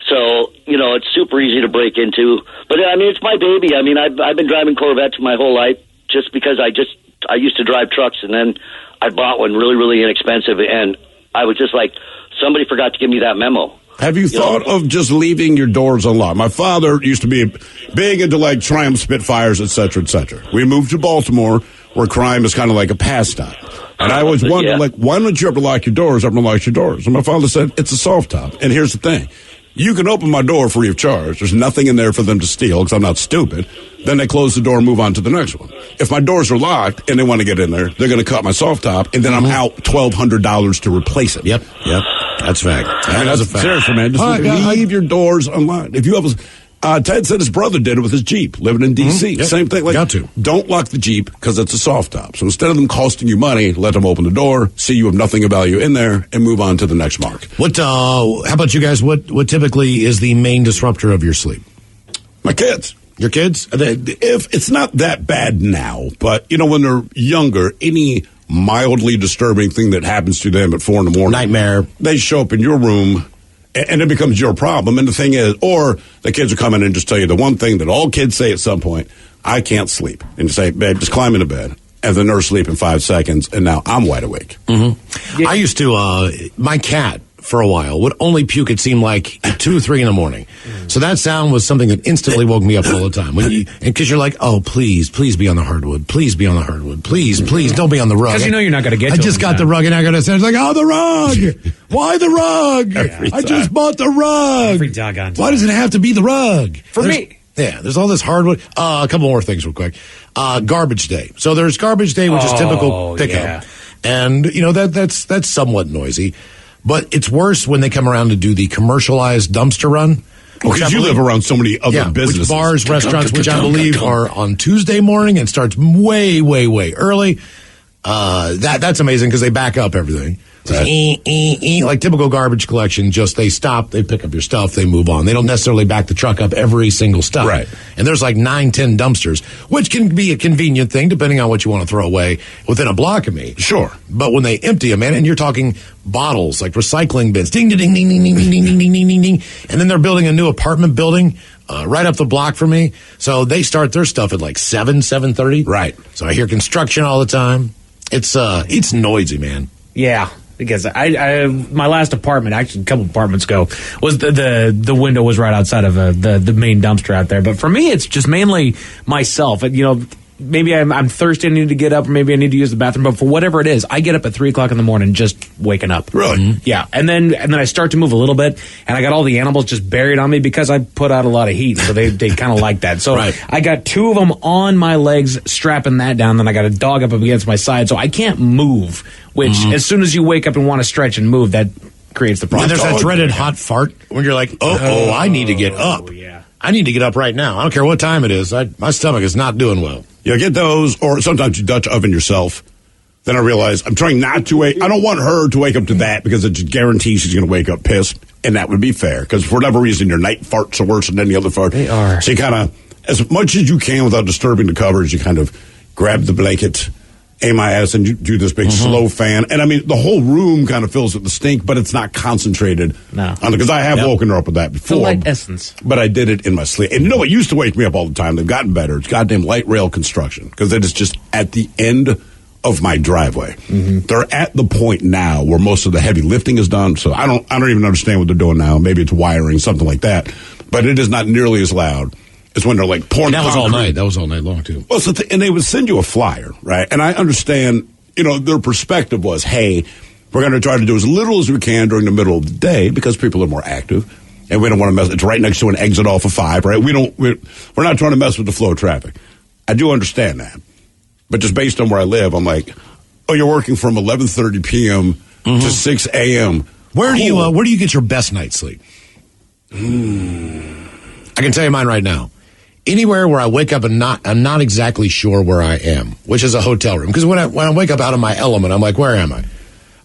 So, it's super easy to break into. But, I mean, it's my baby. I mean, I've been driving Corvettes my whole life just because I used to drive trucks, and then I bought one really, really inexpensive, and I was just like, somebody forgot to give me that memo. Have you thought of just leaving your doors unlocked? My father used to be big into like Triumph Spitfires, et cetera, et cetera. We moved to Baltimore, where crime is kind of like a pastime. And I always wondered, why don't you ever lock your doors? Ever lock your doors? And my father said, it's a soft top. And here's the thing. You can open my door free of charge. There's nothing in there for them to steal because I'm not stupid. Then they close the door and move on to the next one. If my doors are locked and they want to get in there, they're going to cut my soft top, and then I'm out $1,200 to replace it. Yep. That's fact. That's a fact. Seriously, man. Just leave your doors unlocked. If you have Ted said his brother did it with his Jeep, living in D.C. Yep. Same thing. Got to. Don't lock the Jeep because it's a soft top. So instead of them costing you money, let them open the door, see you have nothing of value in there, and move on to the next mark. How about you guys? What typically is the main disruptor of your sleep? My kids. Your kids? If it's not that bad now, but when they're younger, any mildly disturbing thing that happens to them at 4 a.m, nightmare, they show up in your room. And it becomes your problem. And the thing is, or the kids will come in and just tell you the one thing that all kids say at some point, I can't sleep. And you say, babe, just climb into bed. And then they're asleep in 5 seconds. And now I'm wide awake. Mm-hmm. Yeah. I used to, my cat for a while would only puke, it seemed like, at 2 or 3 in the morning. So that sound was something that instantly woke me up all the time. Because you're like, oh, please be on the hardwood. Please be on the hardwood. Please don't be on the rug. Because you're not going to get to I just got the rug and I got to say, it's like, oh, the rug. Why the rug? I just bought the rug. Every doggone time. Why does it have to be the rug? For me. Yeah, there's all this hardwood. A couple more things real quick. Garbage day. So there's garbage day, which is typical pickup. Yeah. And, that's somewhat noisy. But it's worse when they come around to do the commercialized dumpster run. Because you live around so many other businesses. Which bars, restaurants, which I believe are on Tuesday morning and starts way, way, way early. That's amazing because they back up everything. Like typical garbage collection, they stop, they pick up your stuff, they move on. They don't necessarily back the truck up every single stuff. Right. And there's like 9-10 dumpsters, which can be a convenient thing depending on what you want to throw away within a block of me. Sure. But when they empty them, man, and you're talking bottles, like recycling bins, ding, ding, ding, ding, ding, ding, ding, ding, ding, ding, ding, and then they're building a new apartment building right up the block from me. So they start their stuff at like 7:30. Right. So I hear construction all the time. It's noisy, man. Yeah. Because my last apartment, actually a couple apartments ago, was the window was right outside of the main dumpster out there. But for me, it's just mainly myself. Maybe I'm thirsty, I need to get up, or maybe I need to use the bathroom. But for whatever it is, I get up at 3 o'clock in the morning just waking up. Really? Mm-hmm. Yeah. And then I start to move a little bit, and I got all the animals just buried on me because I put out a lot of heat. So they kind of like that. So I got 2 of them on my legs, strapping that down. Then I got a dog up against my side, so I can't move. Which, as soon as you wake up and want to stretch and move, that creates the problem. And there's that dreaded hot fart when you're like, I need to get up. Yeah. I need to get up right now. I don't care what time it is. My stomach is not doing well. You get those, or sometimes you Dutch oven yourself. Then I realize I'm trying not to wake. I don't want her to wake up to that because it just guarantees she's going to wake up pissed. And that would be fair because for whatever reason, your night farts are worse than any other fart. They are. So you kind of, as much as you can without disturbing the covers, you kind of grab the blanket aim my ass and you do this big slow fan. And I mean, the whole room kind of fills with the stink, but it's not concentrated. No. Because I have woken her up with that before. The light essence. But I did it in my sleep. And you know what used to wake me up all the time? They've gotten better. It's goddamn light rail construction. Because it is just at the end of my driveway. They're at the point now where most of the heavy lifting is done. So I don't even understand what they're doing now. Maybe it's wiring, something like that. But it is not nearly as loud. Is when they're like pouring. And that was all night. That was all night long too. Well, and they would send you a flyer, right? And I understand, their perspective was, hey, we're going to try to do as little as we can during the middle of the day because people are more active, and we don't want to mess. It's right next to an exit off of 5, right? We're not trying to mess with the flow of traffic. I do understand that, but just based on where I live, I'm like, oh, you're working from 11:30 p.m. to 6 a.m. Where do you get your best night's sleep? I can tell you mine right now. Anywhere where I wake up and I'm not exactly sure where I am, which is a hotel room. Because when I wake up out of my element, I'm like, where am I?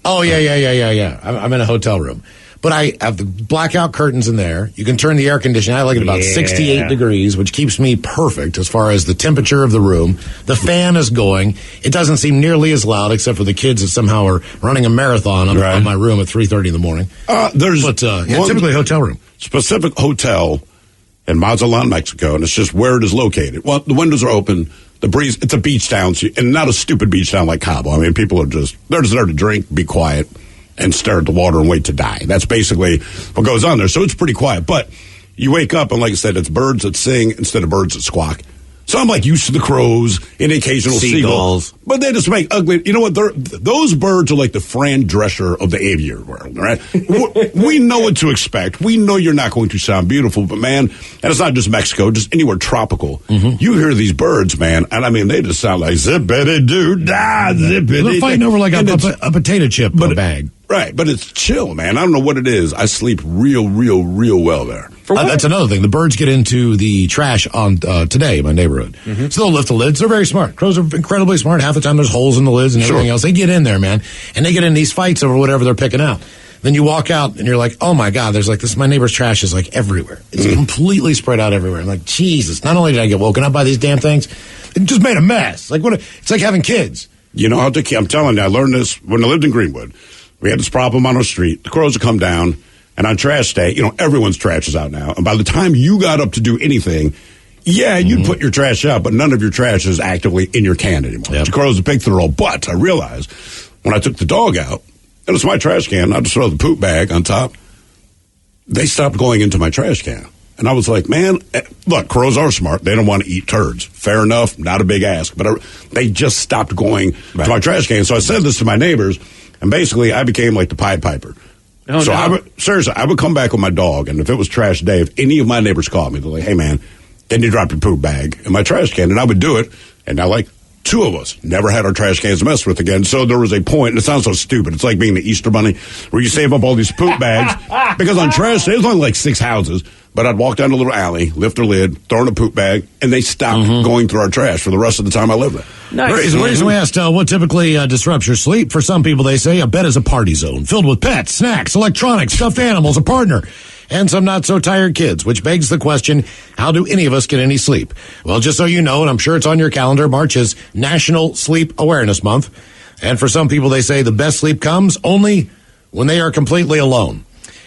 Oh, yeah. I'm in a hotel room. But I have the blackout curtains in there. You can turn the air conditioning. I like it about 68 degrees, which keeps me perfect as far as the temperature of the room. The fan is going. It doesn't seem nearly as loud, except for the kids that somehow are running a marathon on my room at 3:30 in the morning. Typically a hotel room. Specific hotel in Mazatlan, Mexico, and it's just where it is located. Well, the windows are open, the breeze, it's a beach town, and not a stupid beach town like Cabo. I mean, people are they're just there to drink, be quiet, and stare at the water and wait to die. That's basically what goes on there. So it's pretty quiet. But you wake up, and like I said, it's birds that sing instead of birds that squawk. So I'm like used to the crows and the occasional seagulls. But they just make ugly. You know what? Those birds are like the Fran Drescher of the aviary world, right? We know what to expect. We know you're not going to sound beautiful, but man, and it's not just Mexico, just anywhere tropical. You hear these birds, man, and I mean, they just sound like zippity-doo-dah, zippity. They're fighting over like a potato chip bag. Right, but it's chill, man. I don't know what it is. I sleep real well there. That's another thing. The birds get into the trash on today in my neighborhood. So they'll lift the lids. They're very smart. Crows are incredibly smart. Half the time there's holes in the lids and everything else. They get in there, man. And they get in these fights over whatever they're picking out. Then you walk out and you're like, oh my God, there's like this. My neighbor's trash is like everywhere. It's completely spread out everywhere. I'm like, Jesus, not only did I get woken up by these damn things, it just made a mess. Like it's like having kids. You know, I'm telling you, I learned this when I lived in Greenwood. We had this problem on our street. The crows would come down, and on trash day, everyone's trash is out now. And by the time you got up to do anything, you'd put your trash out, but none of your trash is actively in your can anymore. The crows would pick through it all. But I realized when I took the dog out, and it's my trash can, I just throw the poop bag on top, they stopped going into my trash can. And I was like, man, look, crows are smart. They don't want to eat turds. Fair enough, not a big ask. But they just stopped going to my trash can. So I said this to my neighbors. And basically, I became like the Pied Piper. I would come back with my dog, and if it was trash day, if any of my neighbors called me, they're like, hey, man, then you drop your poop bag in my trash can, and I would do it. And now, like, 2 of us never had our trash cans messed with again. So there was a point, and it sounds so stupid. It's like being the Easter Bunny, where you save up all these poop bags. Because on trash day, there's only like 6 houses. But I'd walk down a little alley, lift her lid, throw in a poop bag, and they stopped going through our trash for the rest of the time I lived there. Nice. The reason we asked what typically disrupts your sleep, for some people they say a bed is a party zone filled with pets, snacks, electronics, stuffed animals, a partner, and some not so tired kids, which begs the question, how do any of us get any sleep? Well, just so you know, and I'm sure it's on your calendar, March is National Sleep Awareness Month. And for some people they say the best sleep comes only when they are completely alone.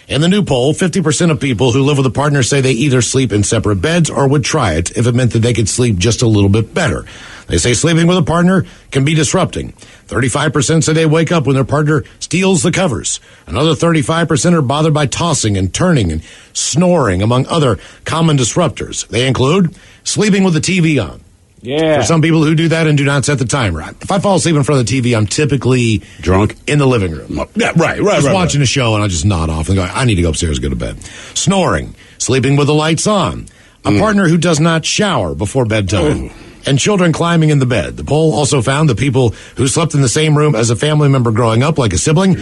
In the new poll, 50% of people who live with a partner say they either sleep in separate beds or would try it if it meant that they could sleep just a little bit better. They say sleeping with a partner can be disrupting. 35% say they wake up when their partner steals the covers. Another 35% are bothered by tossing and turning and snoring, among other common disruptors. They include sleeping with the TV on. Yeah. For some people who do that and do not set the timer. If I fall asleep in front of the TV, I'm typically drunk in the living room. Yeah, right. Just watching a show and I just nod off and go, I need to go upstairs and go to bed. Snoring, sleeping with the lights on, a partner who does not shower before bedtime, and children climbing in the bed. The poll also found that people who slept in the same room as a family member growing up, like a sibling,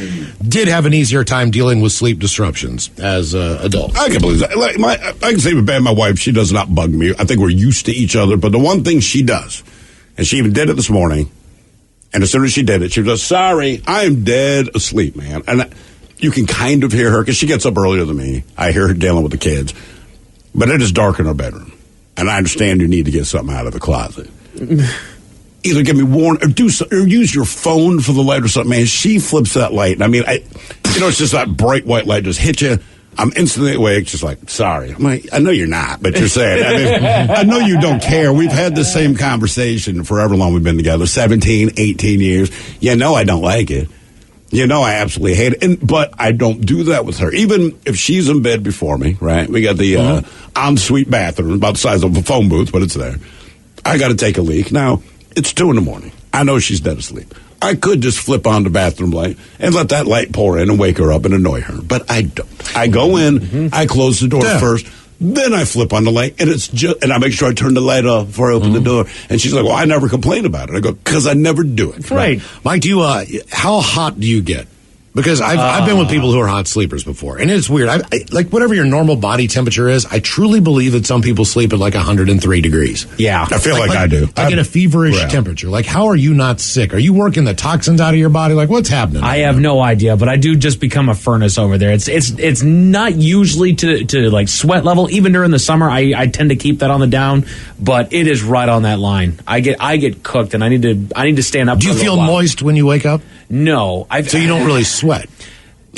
did have an easier time dealing with sleep disruptions as adults. I can believe that. I can say with bad, my wife, she does not bug me. I think we're used to each other, but the one thing she does, and she even did it this morning, and as soon as she did it, she was like, sorry, I am dead asleep, man. And you can kind of hear her, because she gets up earlier than me. I hear her dealing with the kids. But it is dark in our bedroom. And I understand you need to get something out of the closet. either get me warned or or use your phone for the light or something, man. She flips that light. I mean, it's just that bright white light just hit you. I'm instantly awake, just like, sorry. I'm like, I know you're not, but you're saying. I mean, I know you don't care. We've had the same conversation for however long we've been together, 17, 18 years. You know I don't like it. You know I absolutely hate it. But I don't do that with her. Even if she's in bed before me, right? We got the ensuite bathroom, about the size of a phone booth, but it's there. I got to take a leak. Now, it's 2 a.m. I know she's dead asleep. I could just flip on the bathroom light and let that light pour in and wake her up and annoy her. But I don't. I go in, I close the door first, then I flip on the light, and I make sure I turn the light off before I open the door. And she's like, well, I never complain about it. I go, because I never do it. Right. Mike, do you, how hot do you get? Because I've been with people who are hot sleepers before, and it's weird. I like whatever your normal body temperature is. I truly believe that some people sleep at like 103 degrees. Yeah, I feel like I do. I get a feverish temperature. Like, how are you not sick? Are you working the toxins out of your body? Like, what's happening? I have no idea, but I do just become a furnace over there. It's not usually to like sweat level. Even during the summer, I tend to keep that on the down, but it is right on that line. I get cooked, and I need to stand up. Do you feel moist when you wake up? No, so you don't really sweat.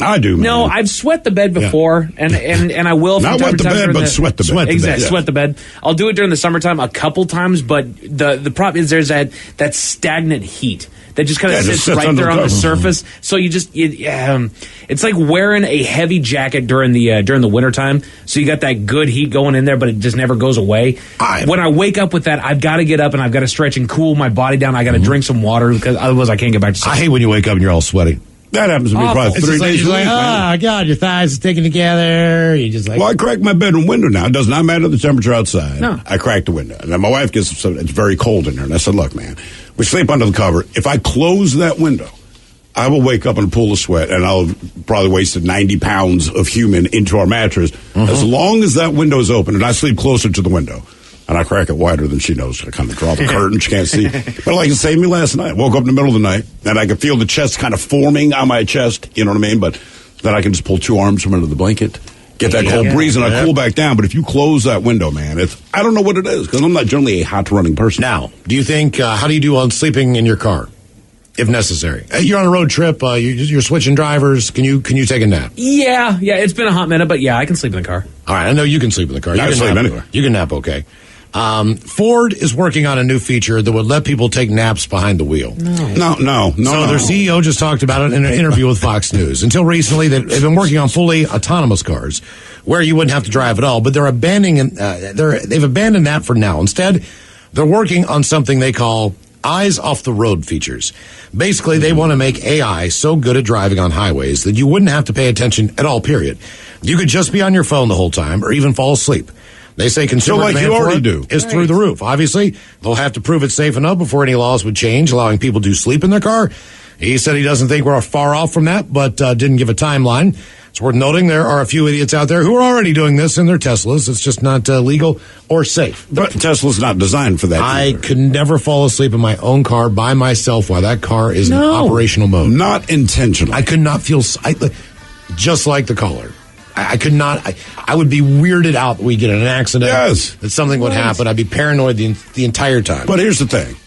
I do, man. No, I've sweat the bed before, and I will. Not wet the bed, but sweat the bed. Exactly, sweat the bed. I'll do it during the summertime a couple times, but the problem is there's that stagnant heat that just kind of sits right there on the surface. So it's like wearing a heavy jacket during the wintertime. So you got that good heat going in there, but it just never goes away. When I wake up with that, I've got to get up and I've got to stretch and cool my body down. I got to drink some water because otherwise I can't get back to sleep. I hate when you wake up and you're all sweaty. That happens to me probably 3 days a week. Oh, God, your thighs are sticking together. You just like... Well, I crack my bedroom window now. It does not matter the temperature outside. No. I crack the window. And then my wife it's very cold in there. And I said, look, man, we sleep under the cover. If I close that window, I will wake up in a pool of sweat, and I'll probably wasted 90 pounds of human into our mattress. As long as that window is open, and I sleep closer to the window. And I crack it wider than she knows. I kind of draw the curtain. She can't see. But like it saved me last night. Woke up in the middle of the night, and I could feel the chest kind of forming on my chest. You know what I mean? But then I can just pull 2 arms from under the blanket, get that cold breeze, and I cool back down. But if you close that window, man, I don't know what it is, because I'm not generally a hot-running person. Now, do you think, how do you do on sleeping in your car, if necessary? You're on a road trip. You're switching drivers. Can you take a nap? Yeah. It's been a hot minute, but yeah, I can sleep in the car. All right, I know you can sleep in the car. I can sleep anywhere. You can nap okay. Ford is working on a new feature that would let people take naps behind the wheel. No. So their CEO just talked about it in an interview with Fox News. Until recently, they've been working on fully autonomous cars where you wouldn't have to drive at all. But they've abandoned that for now. Instead, they're working on something they call eyes off the road features. Basically, they want to make AI so good at driving on highways that you wouldn't have to pay attention at all, period. You could just be on your phone the whole time or even fall asleep. They say consumer demand for it is through the roof. Obviously, they'll have to prove it's safe enough before any laws would change, allowing people to sleep in their car. He said he doesn't think we're far off from that, but didn't give a timeline. It's worth noting there are a few idiots out there who are already doing this in their Teslas. It's just not legal or safe. But Tesla's not designed for that. I could never fall asleep in my own car by myself while that car is in operational mode. Not intentional. I could not feel... just like the caller. I could not. I would be weirded out that we get in an accident. Yes. That something would happen. I'd be paranoid the entire time. But here's the thing.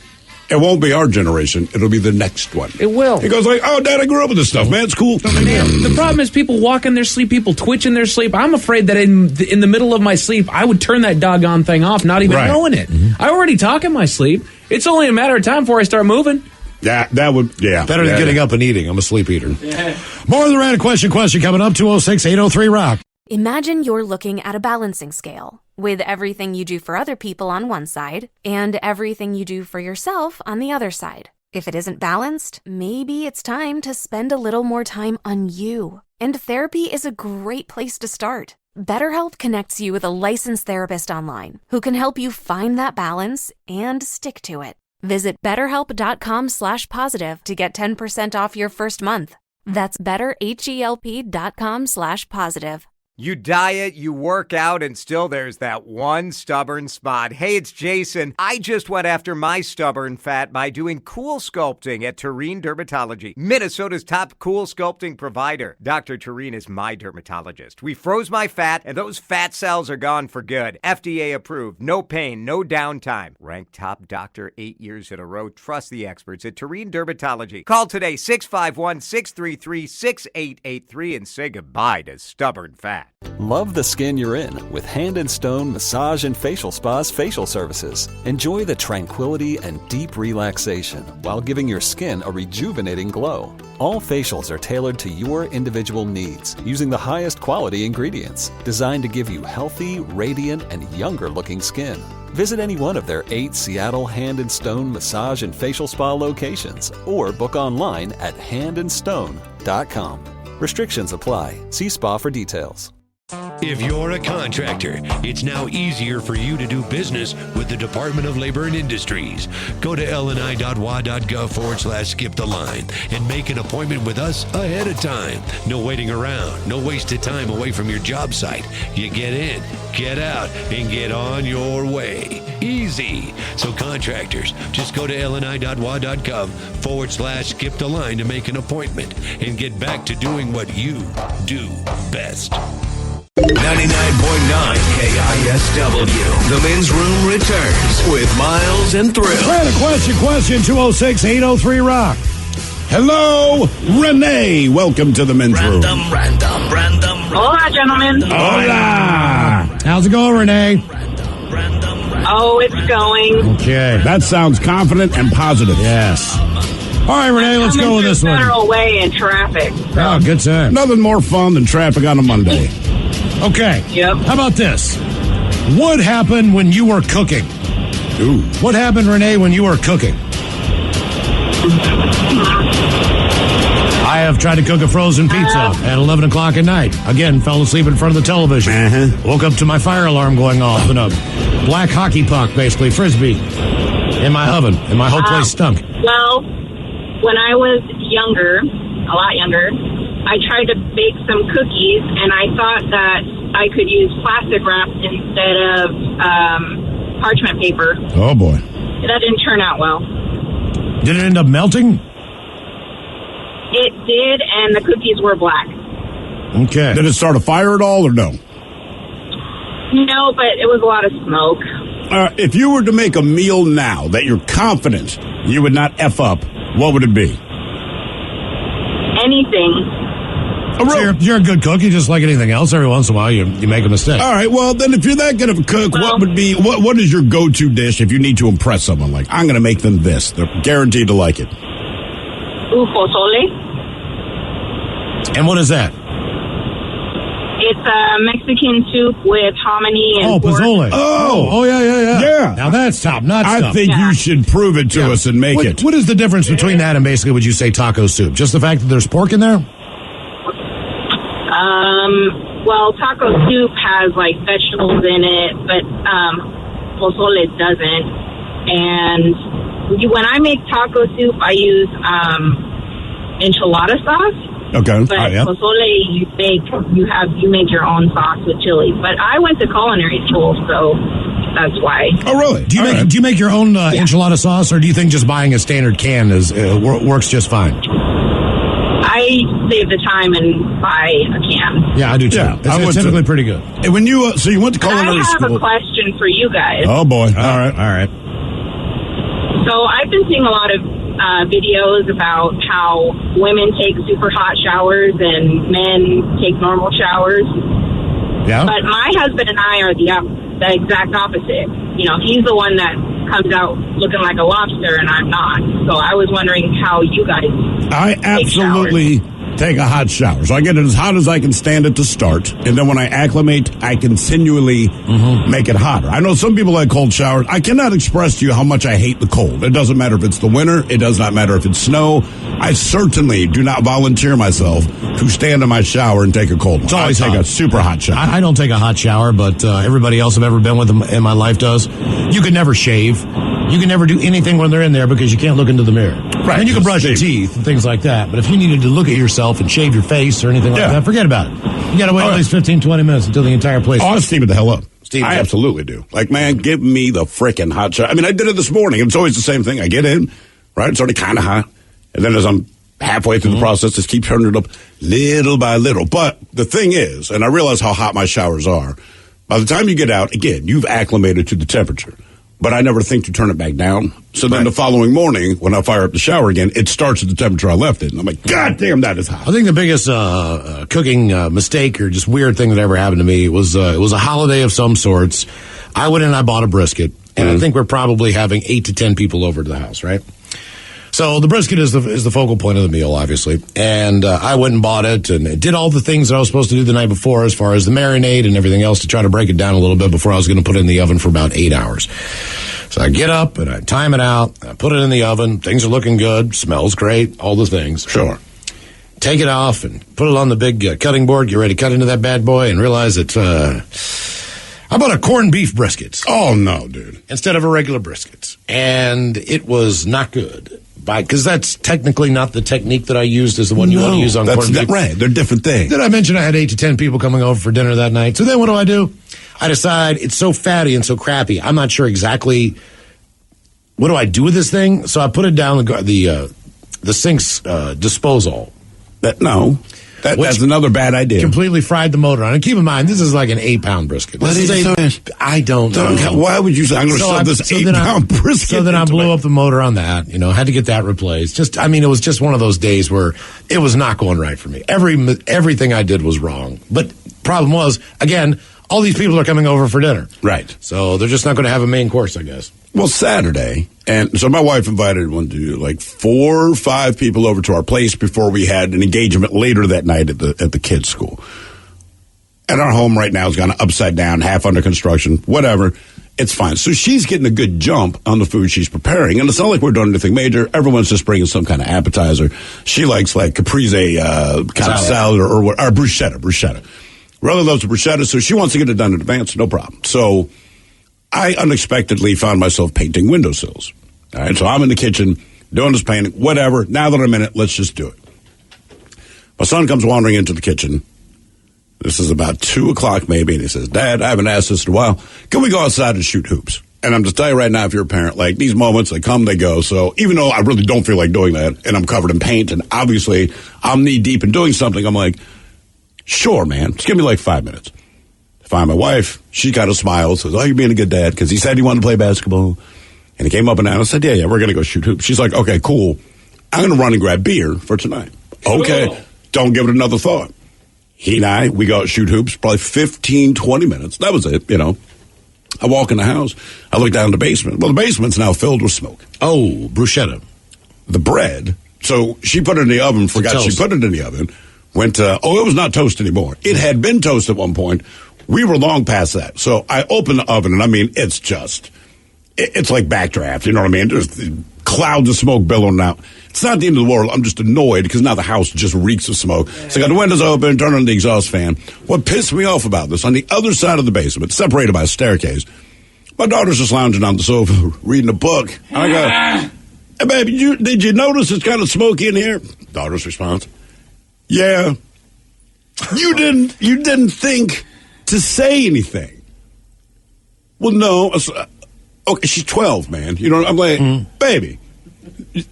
It won't be our generation. It'll be the next one. It will. He goes like, oh, Dad, I grew up with this stuff, man. It's cool. Man, the problem is people walk in their sleep, people twitch in their sleep. I'm afraid that in the middle of my sleep, I would turn that doggone thing off, not even knowing it. I already talk in my sleep. It's only a matter of time before I start moving. That would, Better than getting up and eating. I'm a sleep eater. More of the random question coming up, 206-803-ROCK. Imagine you're looking at a balancing scale with everything you do for other people on one side and everything you do for yourself on the other side. If it isn't balanced, maybe it's time to spend a little more time on you. And therapy is a great place to start. BetterHelp connects you with a licensed therapist online who can help you find that balance and stick to it. Visit BetterHelp.com/positive to get 10% off your first month. That's BetterHelp.com/positive. You diet, you work out, and still there's that one stubborn spot. Hey, it's Jason. I just went after my stubborn fat by doing cool sculpting at Tureen Dermatology, Minnesota's top cool sculpting provider. Dr. Tureen is my dermatologist. We froze my fat, and those fat cells are gone for good. FDA approved. No pain, no downtime. Ranked top doctor 8 years in a row. Trust the experts at Tureen Dermatology. Call today, 651-633-6883, and say goodbye to stubborn fat. Love the skin you're in with Hand & Stone Massage and Facial Spa's facial services. Enjoy the tranquility and deep relaxation while giving your skin a rejuvenating glow. All facials are tailored to your individual needs using the highest quality ingredients designed to give you healthy, radiant, and younger-looking skin. Visit any one of their 8 Seattle Hand & Stone Massage and Facial Spa locations or book online at handandstone.com. Restrictions apply. See spa for details. If you're a contractor, it's now easier for you to do business with the Department of Labor and Industries. Go to lni.wa.gov/skip the line and make an appointment with us ahead of time. No waiting around, no wasted time away from your job site. You get in, get out, and get on your way. Easy. So contractors, just go to lni.wa.gov/skip the line to make an appointment and get back to doing what you do best. 99.9 KISW. The Men's Room returns with Miles and Thrill. Random question, 206-803-ROCK. Hello, Renee. Welcome to the Men's Room. Random. Hola, gentlemen. Hola. How's it going, Renee? Oh, it's going. Okay. That sounds confident and positive. Yes. All right, Renee, let's go with this one. Federal Way in traffic. Oh, good time. Nothing more fun than traffic on a Monday. Okay. Yep. How about this? What happened when you were cooking? Ooh. What happened, Renee, when you were cooking? I have tried to cook a frozen pizza at 11 o'clock at night. Again, fell asleep in front of the television. Woke up to my fire alarm going off and a black hockey puck, basically, Frisbee, in my oven. And my whole place stunk. Well, when I was younger, a lot younger, I tried to bake some cookies, and I thought that I could use plastic wrap instead of parchment paper. Oh, boy. That didn't turn out well. Did it end up melting? It did, and the cookies were black. Okay. Did it start a fire at all or no? No, but it was a lot of smoke. If you were to make a meal now that you're confident you would not F up, what would it be? Anything. So you're a good cook. You just like anything else. Every once in a while, you make a mistake. All right. Well, then, if you're that good of a cook, what is your go-to dish if you need to impress someone? Like, I'm going to make them this. They're guaranteed to like it. Pozole. And what is that? It's a Mexican soup with hominy and pork. Pozole. Oh, yeah. Yeah. Now that's top-notch stuff. I think you should prove it to us and make it. What is the difference between that and basically, would you say, taco soup? Just the fact that there's pork in there? Well, taco soup has, like, vegetables in it, but pozole doesn't. And when I make taco soup, I use enchilada sauce. Okay. But pozole, you make your own sauce with chili. But I went to culinary school, so that's why. Oh, really? Do you make your own enchilada sauce, or do you think just buying a standard can works just fine? I save the time and buy a can. Yeah, I do too. Yeah, it's typically pretty good. And when you so you went to culinary school. I have a question for you guys. Oh boy! All right. So I've been seeing a lot of videos about how women take super hot showers and men take normal showers. Yeah. But my husband and I are the exact opposite. You know, he's the one that comes out looking like a lobster, and I'm not. So I was wondering how you guys. I absolutely take a hot shower. So I get it as hot as I can stand it to start. And then when I acclimate, I continually make it hotter. I know some people like cold showers. I cannot express to you how much I hate the cold. It doesn't matter if it's the winter. It does not matter if it's snow. I certainly do not volunteer myself to stand in my shower and take a cold one. I take a super hot shower. I don't take a hot shower, but everybody else I've ever been with in my life does. You can never shave. You can never do anything when they're in there because you can't look into the mirror. Right. And you can brush your teeth and things like that. But if you needed to look at yourself and shave your face or anything like that, forget about it. You got to wait at least 15, 20 minutes until the entire place. I steam it the hell up. I absolutely do. Like, man, give me the frickin' hot shower. I mean, I did it this morning. It's always the same thing. I get in, right? It's already kind of hot. And then as I'm halfway through the process, just keep turning it up little by little. But the thing is, and I realize how hot my showers are, by the time you get out, again, you've acclimated to the temperature. But I never think to turn it back down. So then the following morning, when I fire up the shower again, it starts at the temperature I left it. And I'm like, God damn, that is hot. I think the biggest cooking mistake or just weird thing that ever happened to me was it was a holiday of some sorts. I went in and I bought a brisket. And I think we're probably having 8 to 10 people over to the house, right? So the brisket is the focal point of the meal, obviously. And I went and bought it and did all the things that I was supposed to do the night before as far as the marinade and everything else to try to break it down a little bit before I was going to put it in the oven for about 8 hours. So I get up and I time it out. I put it in the oven. Things are looking good. Smells great. All the things. Sure. Take it off and put it on the big cutting board. Get ready to cut into that bad boy and realize that I bought a corned beef brisket. Oh, no, dude. Instead of a regular brisket. And it was not good. Because that's technically not the technique that I used as the one you want to use on corned beef. Right. They're different things. Did I mention I had 8 to 10 people coming over for dinner that night? So then what do? I decide it's so fatty and so crappy. I'm not sure exactly what do I do with this thing. So I put it down the sink's disposal. That's another bad idea. Completely fried the motor on it. Keep in mind, this is like an 8-pound brisket. I don't know. Why would you say, I'm going to shove this 8-pound brisket? So then I blew up the motor on that, had to get that replaced. It was just one of those days where it was not going right for me. Everything I did was wrong. But problem was, again, all these people are coming over for dinner. Right. So they're just not going to have a main course, I guess. Well, Saturday, and so my wife invited 4 or 5 people over to our place before we had an engagement later that night at the kids' school. And our home right now has gone upside down, half under construction, whatever. It's fine. So she's getting a good jump on the food she's preparing. And it's not like we're doing anything major. Everyone's just bringing some kind of appetizer. She likes like caprese kind of salad or bruschetta. Brother loves the bruschetta, so she wants to get it done in advance, no problem. So I unexpectedly found myself painting windowsills. All right, so I'm in the kitchen doing this painting, whatever. Now that I'm in it, let's just do it. My son comes wandering into the kitchen. This is about 2 o'clock maybe, and he says, Dad, I haven't asked this in a while. Can we go outside and shoot hoops? And I'm just telling you right now, if you're a parent, like these moments, they come, they go. So even though I really don't feel like doing that, and I'm covered in paint, and obviously I'm knee deep in doing something, I'm like, sure, man, just give me like 5 minutes. Find my wife. She kind of smiles, says, oh, you're being a good dad, because he said he wanted to play basketball. And he came up and down and said, yeah, we're going to go shoot hoops. She's like, okay, cool. I'm going to run and grab beer for tonight. Okay, cool. Don't give it another thought. He and I, we go out shoot hoops, probably 15, 20 minutes. That was it, I walk in the house. I look down the basement. Well, the basement's now filled with smoke. Oh, bruschetta. The bread. So she put it in the oven, forgot she put it in the oven. It was not toast anymore. It had been toast at one point. We were long past that. So I opened the oven, and it's just, it's like backdraft, you know what I mean? Just clouds of smoke billowing out. It's not the end of the world. I'm just annoyed because now the house just reeks of smoke. So I got the windows open, turn on the exhaust fan. What pissed me off about this, on the other side of the basement, separated by a staircase, my daughter's just lounging on the sofa reading a book. And I go, hey, baby, did you notice it's kind of smoky in here? Daughter's response, yeah. You didn't think to say anything. Well, no. Okay, she's 12, man. I'm like, baby,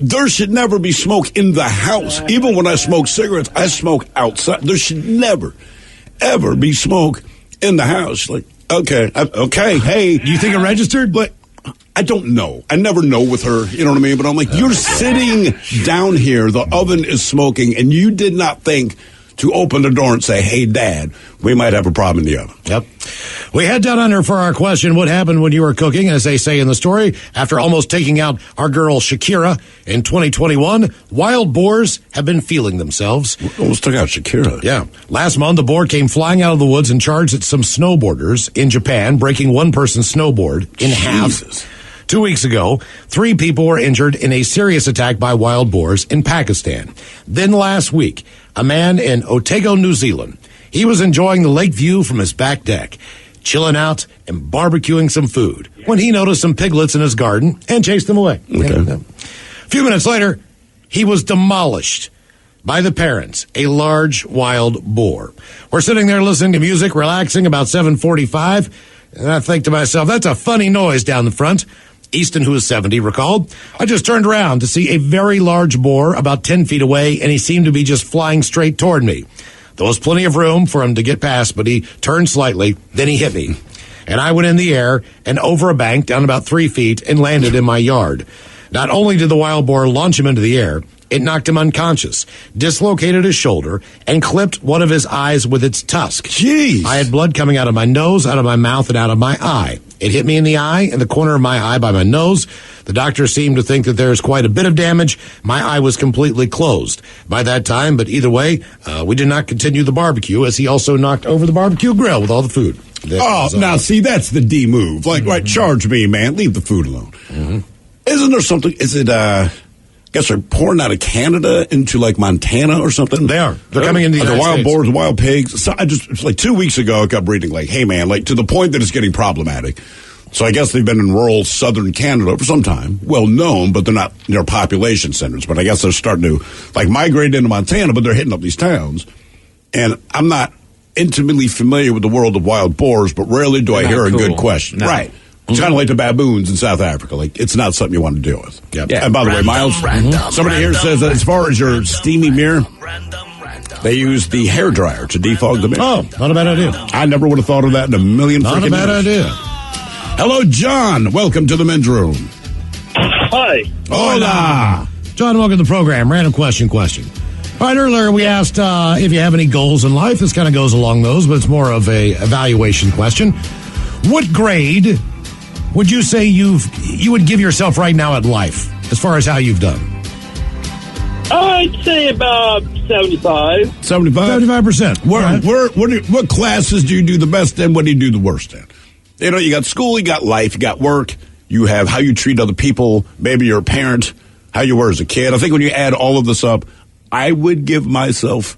there should never be smoke in the house. Even when I smoke cigarettes, I smoke outside. There should never, ever be smoke in the house. She's like, okay, hey. Do you think it registered? But I don't know. I never know with her, you know what I mean? But I'm like, you're sitting down here, the oven is smoking, and you did not think to open the door and say, hey, Dad, we might have a problem in the oven. Yep. We head down under for our question, what happened when you were cooking? As they say in the story, after almost taking out our girl Shakira in 2021, wild boars have been feeling themselves. Almost took out Shakira. Yeah. Last month, the boar came flying out of the woods and charged at some snowboarders in Japan, breaking one person's snowboard in half. 2 weeks ago, 3 people were injured in a serious attack by wild boars in Pakistan. Then last week, a man in Otago, New Zealand, he was enjoying the lake view from his back deck. chilling out and barbecuing some food when he noticed some piglets in his garden and chased them away. Okay. A few minutes later, he was demolished by the parents, a large wild boar. We're sitting there listening to music, relaxing about 7:45, and I think to myself, that's a funny noise down the front. Easton, who is 70, recalled, I just turned around to see a very large boar about 10 feet away, and he seemed to be just flying straight toward me. There was plenty of room for him to get past, but he turned slightly, then he hit me. And I went in the air and over a bank down about 3 feet and landed in my yard. Not only did the wild boar launch him into the air, it knocked him unconscious, dislocated his shoulder, and clipped one of his eyes with its tusk. Jeez. I had blood coming out of my nose, out of my mouth, and out of my eye. It hit me in the eye, in the corner of my eye by my nose. The doctor seemed to think that there is quite a bit of damage. My eye was completely closed by that time, but either way, we did not continue the barbecue, as he also knocked over the barbecue grill with all the food. Now see, that's the D move. Like, right, charge me, man. Leave the food alone. Mm-hmm. Isn't there something, I guess they're pouring out of Canada into like Montana or something. They are. They're coming into the United wild States. boars, wild pigs. So it's like 2 weeks ago, I kept reading like, hey man, like to the point that it's getting problematic. So I guess they've been in rural southern Canada for some time, well known, but they're not near population centers. But I guess they're starting to like migrate into Montana, but they're hitting up these towns. And I'm not intimately familiar with the world of wild boars, but rarely do I hear a good question. No. Right. It's kind of like the baboons in South Africa. Like, it's not something you want to deal with. Yep. And by the way, Miles, somebody here says that as far as your steamy mirror, they use the hair dryer to defog the mirror. Oh, not a bad idea. I never would have thought of that in a million freaking years. Not a bad idea. Hello, John. Welcome to the men's room. Hi. Hola. John, welcome to the program. Random question. All right, earlier we asked if you have any goals in life. This kind of goes along those, but it's more of a evaluation question. What grade would you say you would give yourself right now at life, as far as how you've done? I'd say about 75. 75%. What classes do you do the best in? What do you do the worst in? You know, you got school, you got life, you got work, you have how you treat other people, maybe you're a parent, how you were as a kid. I think when you add all of this up, I would give myself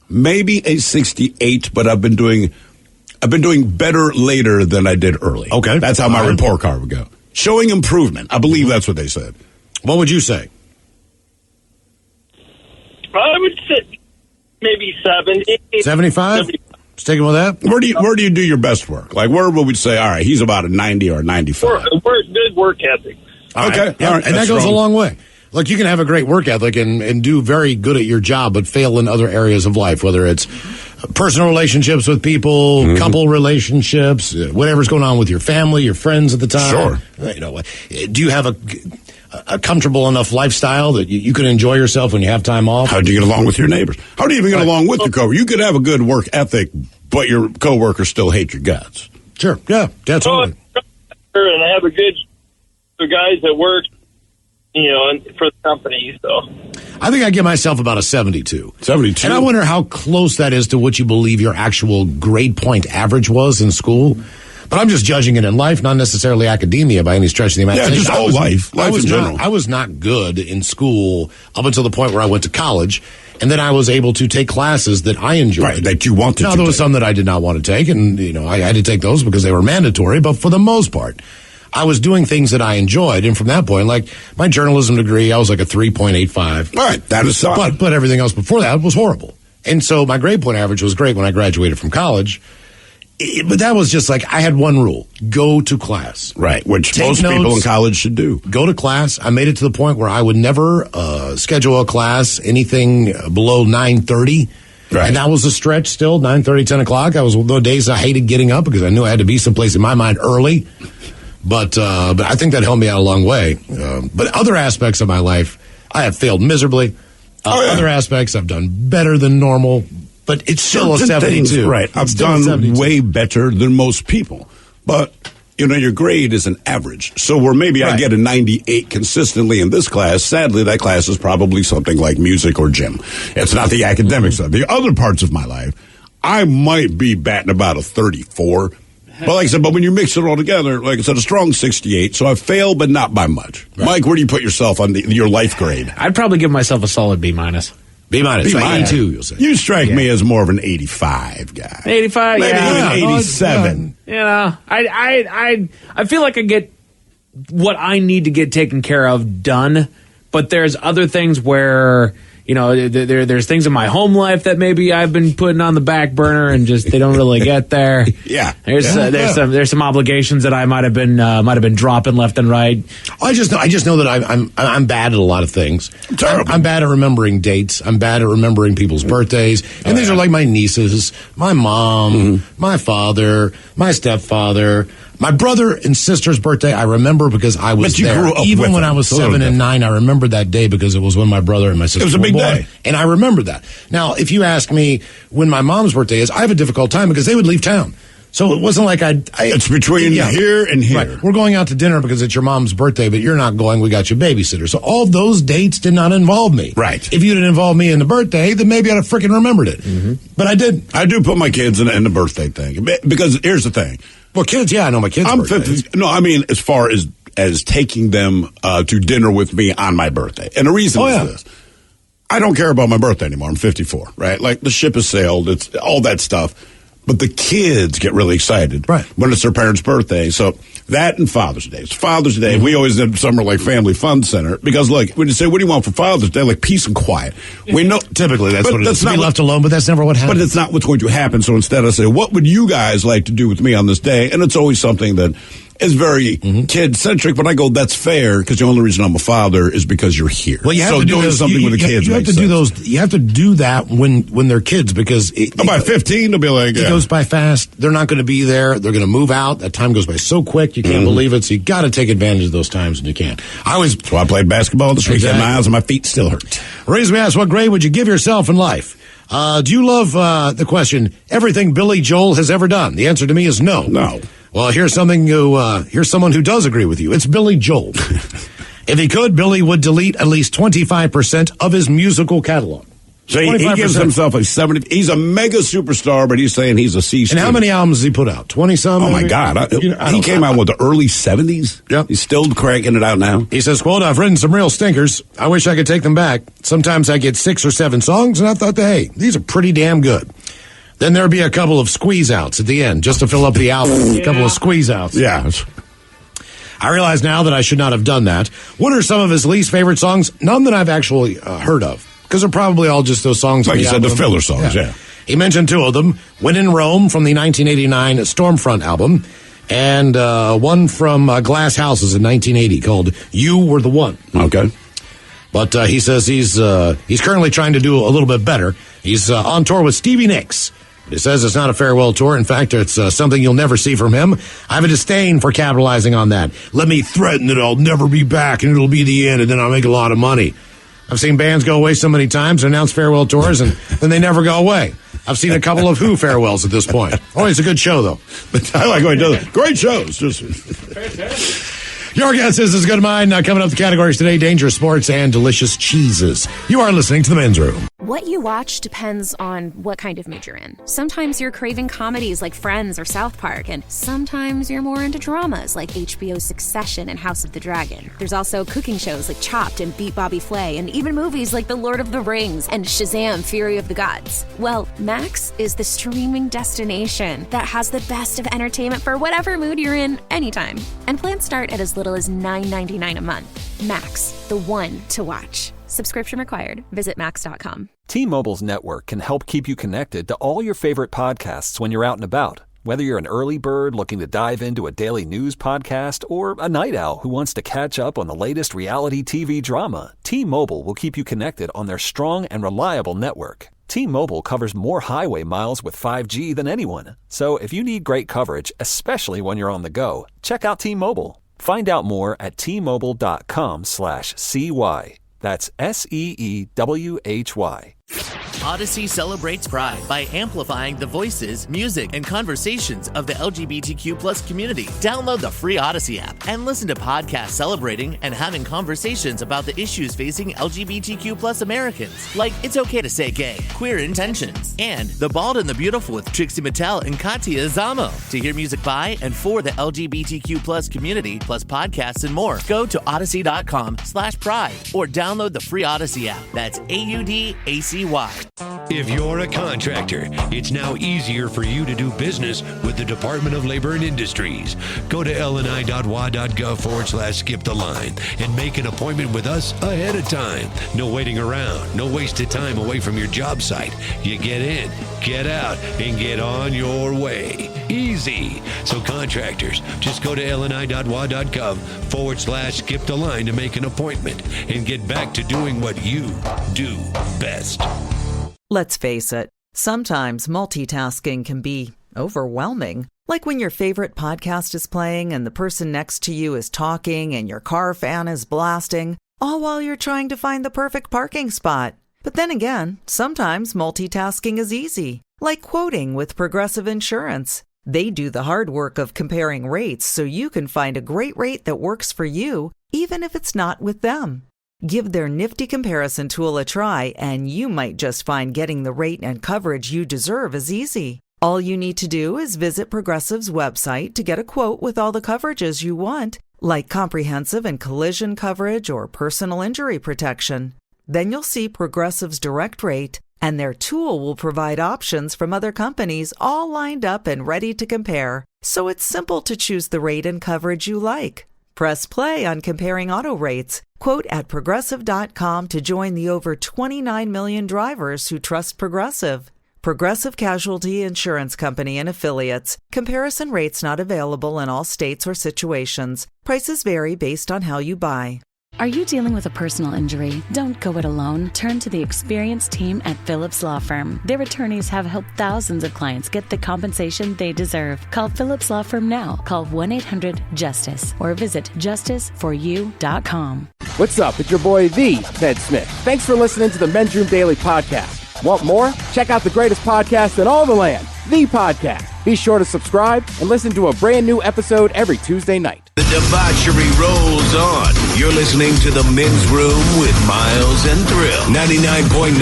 maybe a 68, but I've been doing better later than I did early. Okay. That's how my report card would go. Showing improvement. I believe that's what they said. What would you say? I would say maybe 70. 75? Sticking with that? Where do you do your best work? Like, where would we say, all right, he's about a 90 or a 95? We're good work ethic. Okay. Yeah, All right. and that goes a long way. Look, you can have a great work ethic and do very good at your job, but fail in other areas of life, whether it's personal relationships with people, couple relationships, whatever's going on with your family, your friends at the time. Sure. You know, do you have a comfortable enough lifestyle that you can enjoy yourself when you have time off? How do you get along with your neighbors? How do you even get along with your coworker? You could have a good work ethic, but your coworkers still hate your guts. Sure. Yeah. Absolutely. And I have a good guys that work, you know, for the company. So I think I give myself about a 72. 72. And I wonder how close that is to what you believe your actual grade point average was in school. But I'm just judging it in life, not necessarily academia by any stretch of the imagination. Yeah, just all life in general. I was not good in school up until the point where I went to college, and then I was able to take classes that I enjoyed. Right, that you wanted to Now, there was some that I did not want to take, and, you know, I had to take those because they were mandatory, but for the most part, I was doing things that I enjoyed, and from that point, like my journalism degree, I was like a 3.85. All right, that is solid. But everything else before that was horrible. And so my grade point average was great when I graduated from college. But that was just like, I had one rule: go to class. Right, which most people in college should do. Go to class. I made it to the point where I would never schedule a class anything below 9:30. Right. And that was a stretch still, 9:30, 10 o'clock. I was the days I hated getting up because I knew I had to be someplace in my mind early. But I think that helped me out a long way. But other aspects of my life, I have failed miserably. Other aspects, I've done better than normal. But it's still a 72. Things, right. I've done way better than most people. But, you know, your grade is an average. So where maybe I get a 98 consistently in this class, sadly, that class is probably something like music or gym. It's not the academic stuff. The other parts of my life, I might be batting about a 34. But like I said, but when you mix it all together, like I said, a strong 68. So I failed, but not by much. Right. Mike, where do you put yourself on your life grade? I'd probably give myself a solid B minus. B-minus. B-minus. 82, you'll say. You strike me as more of an 85 guy. 85, Maybe yeah. even 87. You know, I feel like I get what I need to get taken care of done, but there's other things where, you know, there's things in my home life that maybe I've been putting on the back burner and just they don't really get there. Yeah. There's some obligations that I might have been dropping left and right. I just know that I'm bad at a lot of things. I'm bad at remembering dates. I'm bad at remembering people's birthdays. And these are like my nieces, my mom, my father, my stepfather. My brother and sister's birthday, I remember because I was there. Grew up Even with when them. I was 7 and 9, I remember that day because it was when my brother and my sister It was a were big born. day. And I remember that. Now, if you ask me when my mom's birthday is, I have a difficult time because they would leave town. So it wasn't like it's between here and here. Right. We're going out to dinner because it's your mom's birthday, but you're not going. We got your babysitter. So all those dates did not involve me. Right. If you didn't involve me in the birthday, then maybe I'd have freaking remembered it. But I didn't. I do put my kids in the birthday thing because here's the thing. Well, kids, yeah, I know my kids' I'm birthdays. 50. No, I mean as far as taking them to dinner with me on my birthday. And the reason is this. I don't care about my birthday anymore. I'm 54, right? Like the ship has sailed. It's all that stuff. But the kids get really excited when it's their parents' birthday. So that and Father's Day. It's Father's Day. We always did summer like Family Fun Center because, look, when you say, what do you want for Father's Day? Like peace and quiet. We know typically that's what it is. To be not left alone, but that's never what happens. But it's not what's going to happen. So instead I say, what would you guys like to do with me on this day? And it's always something that is very kid-centric, but I go, that's fair, because the only reason I'm a father is because you're here. Well, you have to do doing something with the kids. You have to do those. You have to do that when they're kids, because by 15 they'll be like, it goes by fast. They're not going to be there. They're going to move out. That time goes by so quick. You can't believe it. So you got to take advantage of those times when you can. That's why I played basketball this weekend, Miles, and my feet still hurt. Reason we asked, what grade would you give yourself in life? Do you love the question, everything Billy Joel has ever done? The answer to me is no. No. Well, here's someone who does agree with you. It's Billy Joel. If he could, Billy would delete at least 25% of his musical catalog. So he gives himself a 70. He's a mega superstar, but he's saying he's a C student. And how many albums has he put out? 20-some? Oh, my God. He came out with the early 70s. Yep. He's still cranking it out now. He says, quote, I've written some real stinkers. I wish I could take them back. Sometimes I get 6 or 7 songs, and I thought, hey, these are pretty damn good. Then there'd be a couple of squeeze-outs at the end, just to fill up the album. A couple of squeeze-outs. Yeah. I realize now that I should not have done that. What are some of his least favorite songs? None that I've actually heard of, because they're probably all just those songs. Like you said, the filler songs, yeah. He mentioned 2 of them, When in Rome from the 1989 Stormfront album, and one from Glass Houses in 1980 called You Were the One. Okay. But he says he's currently trying to do a little bit better. He's on tour with Stevie Nicks. He says it's not a farewell tour. In fact, it's something you'll never see from him. I have a disdain for capitalizing on that. Let me threaten that I'll never be back and it'll be the end and then I'll make a lot of money. I've seen bands go away so many times and announce farewell tours and then they never go away. I've seen a couple of Who farewells at this point. Oh, it's a good show, though. But I like what he does. Great shows. Just Your guess is as good as mine. Coming up the categories today, dangerous sports and delicious cheeses. You are listening to The Men's Room. What you watch depends on what kind of mood you're in. Sometimes you're craving comedies like Friends or South Park, and sometimes you're more into dramas like HBO's Succession and House of the Dragon. There's also cooking shows like Chopped and Beat Bobby Flay, and even movies like The Lord of the Rings and Shazam! Fury of the Gods. Well, Max is the streaming destination that has the best of entertainment for whatever mood you're in anytime. And plans start at as little as $9.99 a month. Max, the one to watch. Subscription required. Visit Max.com. T-Mobile's network can help keep you connected to all your favorite podcasts when you're out and about. Whether you're an early bird looking to dive into a daily news podcast or a night owl who wants to catch up on the latest reality TV drama, T-Mobile will keep you connected on their strong and reliable network. T-Mobile covers more highway miles with 5G than anyone. So if you need great coverage, especially when you're on the go, check out T-Mobile. Find out more at T-Mobile.com/CY. That's SEEWHY. Odyssey celebrates Pride by amplifying the voices, music, and conversations of the LGBTQ+ community. Download the free Odyssey app and listen to podcasts celebrating and having conversations about the issues facing LGBTQ+ Americans, like It's Okay to Say Gay, Queer Intentions, and The Bald and the Beautiful with Trixie Mattel and Katia Zamo. To hear music by and for the LGBTQ+ community, plus podcasts and more, go to odyssey.com/pride or download the free Odyssey app. That's AUDACY. If you're a contractor, it's now easier for you to do business with the Department of Labor and Industries. Go to lni.wa.gov/skip the line and make an appointment with us ahead of time. No waiting around, no wasted time away from your job site. You get in, get out, and get on your way. Easy. So contractors, just go to lni.wa.gov/skip the line to make an appointment and get back to doing what you do best. Let's face it, sometimes multitasking can be overwhelming. Like when your favorite podcast is playing and the person next to you is talking and your car fan is blasting, all while you're trying to find the perfect parking spot. But then again, sometimes multitasking is easy, like quoting with Progressive Insurance. They do the hard work of comparing rates so you can find a great rate that works for you, even if it's not with them. Give their nifty comparison tool a try, and you might just find getting the rate and coverage you deserve is easy. All you need to do is visit Progressive's website to get a quote with all the coverages you want, like comprehensive and collision coverage or personal injury protection. Then you'll see Progressive's direct rate, and their tool will provide options from other companies all lined up and ready to compare. So it's simple to choose the rate and coverage you like. Press play on comparing auto rates. Quote at Progressive.com to join the over 29 million drivers who trust Progressive. Progressive Casualty Insurance Company and Affiliates. Comparison rates not available in all states or situations. Prices vary based on how you buy. Are you dealing with a personal injury? Don't go it alone. Turn to the experienced team at Phillips Law Firm. Their attorneys have helped thousands of clients get the compensation they deserve. Call Phillips Law Firm now. Call 1-800-JUSTICE or visit justiceforyou.com. What's up? It's your boy, The Ted Smith. Thanks for listening to the Men's Room Daily Podcast. Want more? Check out the greatest podcast in all the land, The Podcast. Be sure to subscribe and listen to a brand new episode every Tuesday night. The debauchery rolls on. You're listening to The Men's Room with Miles and Thrill. 99.9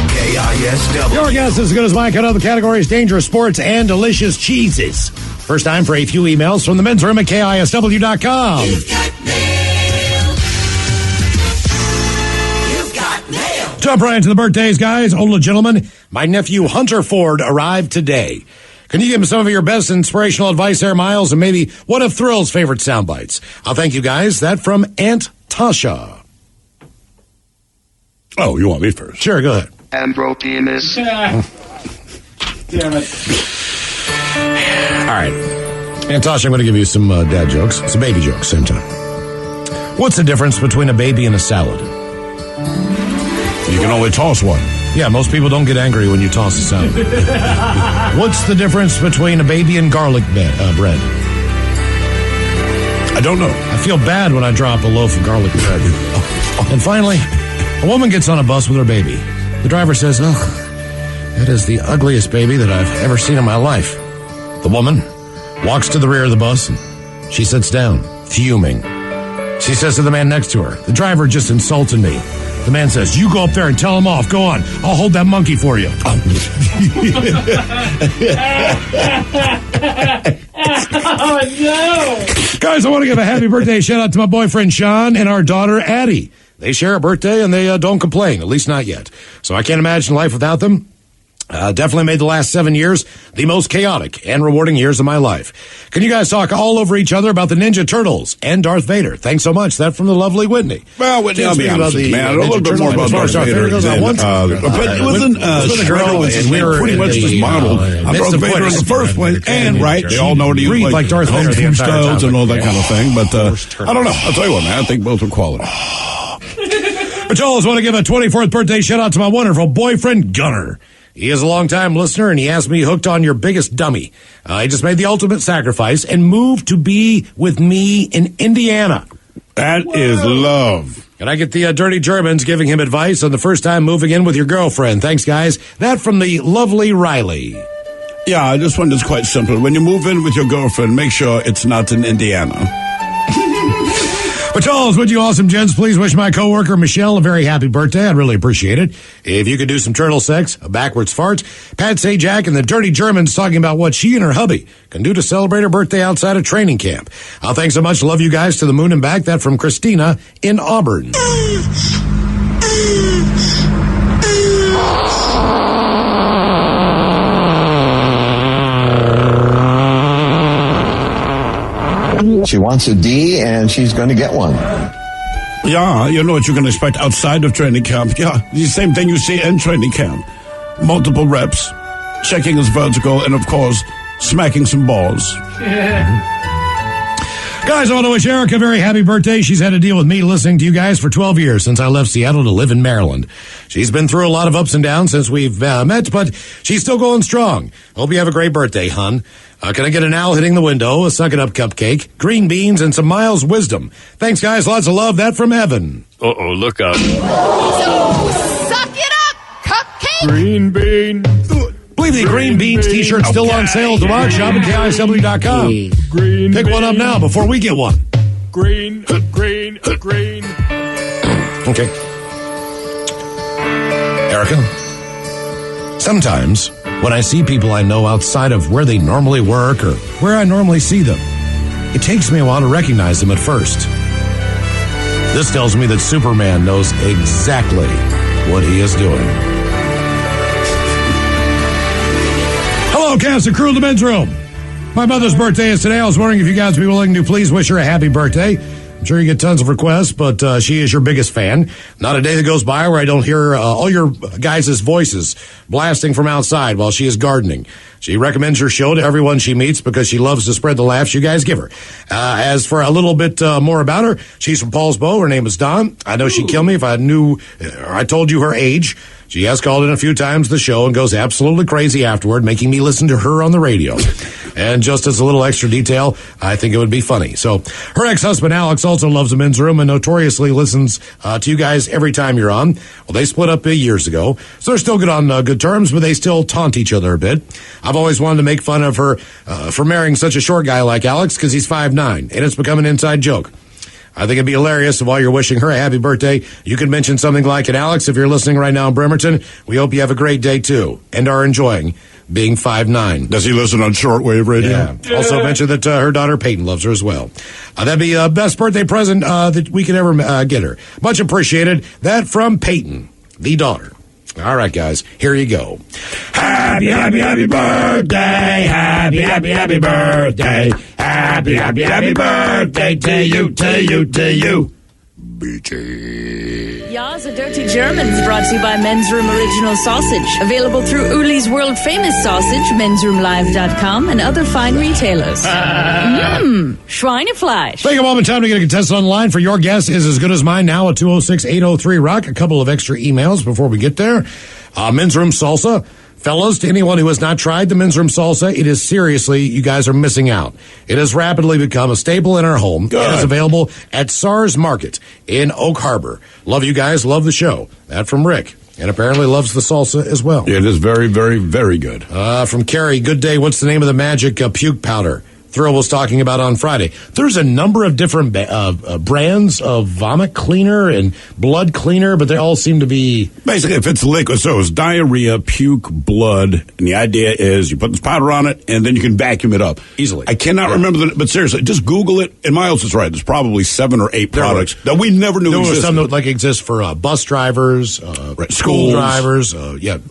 KISW. Your guess is as good as mine. Cut out the categories dangerous sports and delicious cheeses. First time for a few emails from the men's room at KISW.com. You've got mail. You've got mail. Jump right into the birthdays, guys. Older gentlemen, my nephew Hunter Ford arrived today. Can you give him some of your best inspirational advice there, Miles? And maybe one of Thrill's favorite sound bites? I'll thank you guys. That from Aunt Tasha. Oh, you want me first? Sure, go ahead. Andropenis. Damn it. All right. Aunt Tasha, I'm going to give you some dad jokes. It's a baby joke, same time. What's the difference between a baby and a salad? You can only toss one. Yeah, most people don't get angry when you toss a salad. What's the difference between a baby and garlic bread? I don't know. I feel bad when I drop a loaf of garlic bread. And finally, a woman gets on a bus with her baby. The driver says, "Oh, that is the ugliest baby that I've ever seen in my life." The woman walks to the rear of the bus and she sits down, fuming. She says to the man next to her, "The driver just insulted me." The man says, "You go up there and tell him off. Go on. I'll hold that monkey for you." Oh, no. Guys, I want to give a happy birthday shout out to my boyfriend Sean and our daughter Addie. They share a birthday and they don't complain, at least not yet. So I can't imagine life without them. Definitely made the last 7 years the most chaotic and rewarding years of my life. Can you guys talk all over each other about the Ninja Turtles and Darth Vader? Thanks so much. That from the lovely Whitney. Well, Whitney, I'll be honest with you, man. A little bit more about Darth Vader than, but it wasn't Shredder was pretty much just modeled on Darth Vader in the first place. And, right, they all know what he was like Darth Vader the entire styles and all that kind of thing. But I don't know. I'll tell you what, man. I think both are quality. But I always want to give a 24th birthday shout out to my wonderful boyfriend Gunner. He is a long-time listener, and he has me hooked on your biggest dummy. He just made the ultimate sacrifice and moved to be with me in Indiana. That is love. And I get the Dirty Germans giving him advice on the first time moving in with your girlfriend. Thanks, guys. That from the lovely Riley. Yeah, this one is quite simple. When you move in with your girlfriend, make sure it's not in Indiana. But Charles, would you awesome gents please wish my coworker Michelle a very happy birthday? I'd really appreciate it. If you could do some turtle sex, a backwards fart, Pat Sajak and the Dirty Germans talking about what she and her hubby can do to celebrate her birthday outside of training camp. Thanks so much. Love you guys to the moon and back. That from Christina in Auburn. She wants a D, and she's going to get one. Yeah, you know what you can expect outside of training camp. Yeah, the same thing you see in training camp. Multiple reps, checking his vertical, and of course, smacking some balls. Guys, I want to wish Erica a very happy birthday. She's had to deal with me listening to you guys for 12 years since I left Seattle to live in Maryland. She's been through a lot of ups and downs since we've met, but she's still going strong. Hope you have a great birthday, hun. Can I get an owl hitting the window, a suck-it-up cupcake, green beans, and some Miles wisdom? Thanks, guys. Lots of love. That from Evan. Uh-oh, look out. So, suck it up, cupcake! Green bean. Believe the Green Beans t-shirt's still on sale to watch. Shop at KISW.com. Green Pick one up now before we get one. Green. Okay. Erica, sometimes when I see people I know outside of where they normally work or where I normally see them, it takes me a while to recognize them at first. This tells me that Superman knows exactly what he is doing. Hello, cast and crew of the men's room. My mother's birthday is today. I was wondering if you guys would be willing to please wish her a happy birthday. I'm sure you get tons of requests, but she is your biggest fan. Not a day that goes by where I don't hear all your guys' voices blasting from outside while she is gardening. She recommends your show to everyone she meets because she loves to spread the laughs you guys give her. As for a little bit more about her, she's from Paulsbo. Her name is Dawn. I know she'd kill me if I knew or I told you her age. She has called in a few times the show and goes absolutely crazy afterward, making me listen to her on the radio. And just as a little extra detail, I think it would be funny. So her ex-husband, Alex, also loves the men's room and notoriously listens to you guys every time you're on. Well, they split up years ago, so they're still good on good terms, but they still taunt each other a bit. I've always wanted to make fun of her for marrying such a short guy like Alex because he's 5'9", and it's become an inside joke. I think it'd be hilarious if while you're wishing her a happy birthday, you could mention something like it. Alex, if you're listening right now in Bremerton, we hope you have a great day, too, and are enjoying being 5'9". Does he listen on shortwave radio? Yeah. Also mention that her daughter Peyton loves her as well. That'd be best birthday present that we could ever get her. Much appreciated. That from Peyton, the daughter. All right, guys, here you go. Happy, happy, happy birthday. Happy, happy, happy birthday. Happy, happy, happy birthday to you, to you, to you. BJ. Ya's a Dirty Germans brought to you by Men's Room Original Sausage. Available through Uli's World Famous Sausage, mensroomlive.com, and other fine retailers. Schweinefleisch. Take a moment time to get a contestant on the line for your guess is as good as mine now at 206-803-ROCK. A couple of extra emails before we get there. Men's Room Salsa. Fellas, to anyone who has not tried the Men's Room Salsa, it is seriously, you guys are missing out. It has rapidly become a staple in our home. Good. It is available at SARS Market in Oak Harbor. Love you guys, love the show. That from Rick. And apparently loves the salsa as well. It is very, very, very good. From Carrie, good day. What's the name of the magic puke powder Thrill was talking about on Friday? There's a number of different brands of vomit cleaner and blood cleaner, but they all seem to be... Basically, if it's liquid, so it's diarrhea, puke, blood, and the idea is you put this powder on it, and then you can vacuum it up. Easily. I cannot remember, but seriously, just Google it, and Miles is right. There's probably 7 or 8 products that we never knew existed. There were some that exist for bus drivers, school drivers,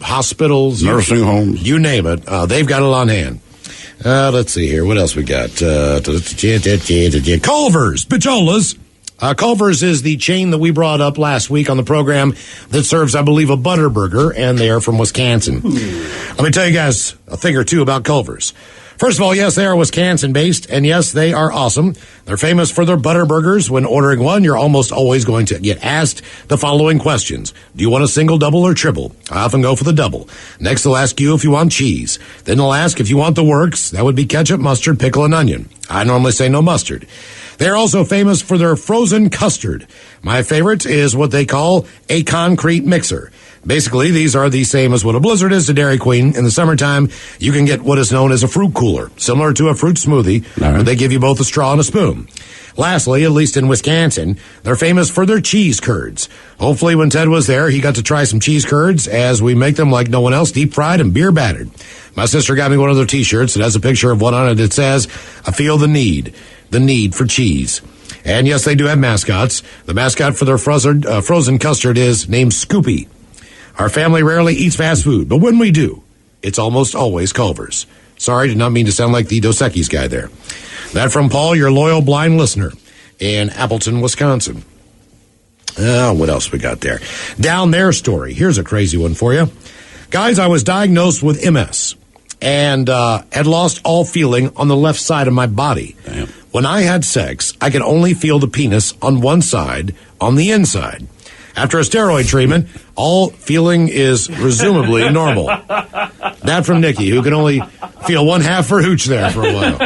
hospitals. Nursing homes. You name it. They've got it on hand. Let's see here. What else we got? Culver's, Picholas. Culver's is the chain that we brought up last week on the program that serves, I believe, a butter burger, and they are from Wisconsin. Let me tell you guys a thing or two about Culver's. First of all, yes, they are Wisconsin-based, and yes, they are awesome. They're famous for their butter burgers. When ordering one, you're almost always going to get asked the following questions. Do you want a single, double, or triple? I often go for the double. Next, they'll ask you if you want cheese. Then they'll ask if you want the works. That would be ketchup, mustard, pickle, and onion. I normally say no mustard. They're also famous for their frozen custard. My favorite is what they call a concrete mixer. Basically, these are the same as what a Blizzard is to Dairy Queen. In the summertime, you can get what is known as a fruit cooler, similar to a fruit smoothie, but they give you both a straw and a spoon. Lastly, at least in Wisconsin, they're famous for their cheese curds. Hopefully, when Ted was there, he got to try some cheese curds, as we make them like no one else, deep-fried and beer-battered. My sister got me one of their T-shirts. It has a picture of one on it that says, I feel the need for cheese. And yes, they do have mascots. The mascot for their frozen custard is named Scoopy. Our family rarely eats fast food, but when we do, it's almost always Culver's. Sorry, did not mean to sound like the Dos Equis guy there. That from Paul, your loyal blind listener in Appleton, Wisconsin. What else we got there? Down there story. Here's a crazy one for you. Guys, I was diagnosed with MS and had lost all feeling on the left side of my body. Damn. When I had sex, I could only feel the penis on one side, on the inside. After a steroid treatment, all feeling is presumably normal. That from Nikki, who can only feel one half her hooch there for a while.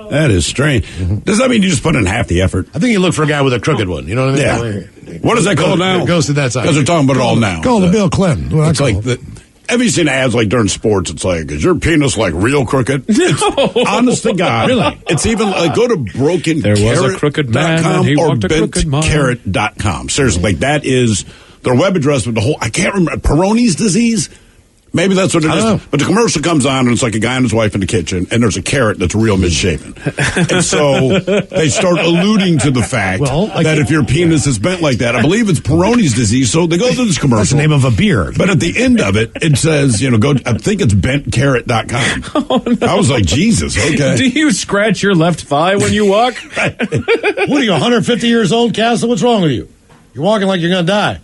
That is strange. Does that mean you just put in half the effort? I think you look for a guy with a crooked one. You know what I mean? Yeah. What is that called now? It goes to that side. Because they're talking about it all now. Call the Bill Clinton. It's like have you seen ads like during sports? It's like, is your penis like real crooked? Honest to God. Really? It's even like go to brokencarrot.com or bentcarrot.com. Seriously, like that is their web address with the whole, I can't remember, Peyronie's disease? Maybe that's what it is. But the commercial comes on, and it's like a guy and his wife in the kitchen, and there's a carrot that's real misshapen. And so they start alluding to the fact that if your penis is bent like that, I believe it's Peyronie's disease, so they go through this commercial. That's the name of a beer. But at the end of it, it says, go, I think it's bentcarrot.com. Oh, no. I was like, Jesus, okay. Do you scratch your left thigh when you walk? What are you, 150 years old, Castle? What's wrong with you? You're walking like you're going to die.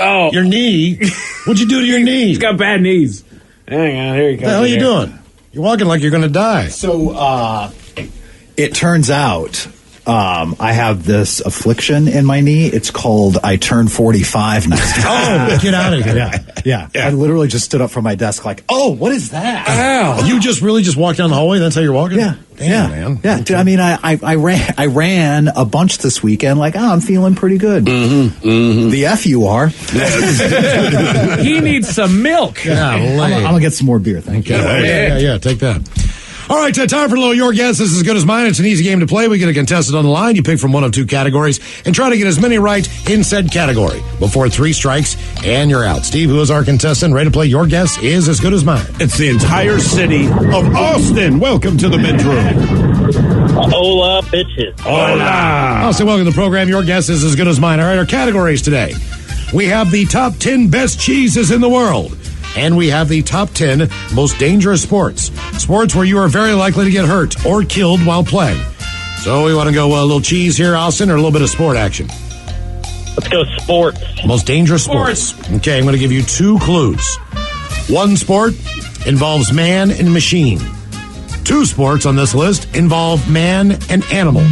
Oh. Your knee? What'd you do to your knee? He's got bad knees. Hang on, here he comes. What the hell are you doing? You're walking like you're going to die. So, it turns out I have this affliction in my knee. It's called I turn 45 next year. Oh, get out of here. Yeah. I literally just stood up from my desk like, oh, what is that? Ow. You just walked down the hallway? That's how you're walking? Yeah. Damn, man. Yeah. Dude, I mean, I ran a bunch this weekend like, I'm feeling pretty good. The F you are. He needs some milk. I'm going to get some more beer. Thank you. Yeah, take that. All right, time for a little Your Guess. This is as good as mine. It's an easy game to play. We get a contestant on the line. You pick from one of two categories and try to get as many right in said category before 3 strikes and you're out. Steve, who is our contestant, ready to play Your Guess is as good as mine. It's the entire city of Austin. Welcome to the men's room. Hola, bitches. Hola. Austin, welcome to the program. Your Guess is as good as mine. All right, our categories today. We have the top 10 best cheeses in the world. And we have the top 10 most dangerous sports. Sports where you are very likely to get hurt or killed while playing. So we want to go a little cheese here, Austin, or a little bit of sport action? Let's go sports. Most dangerous sports. Okay, I'm going to give you 2 clues. 1 sport involves man and machine. 2 sports on this list involve man and animal.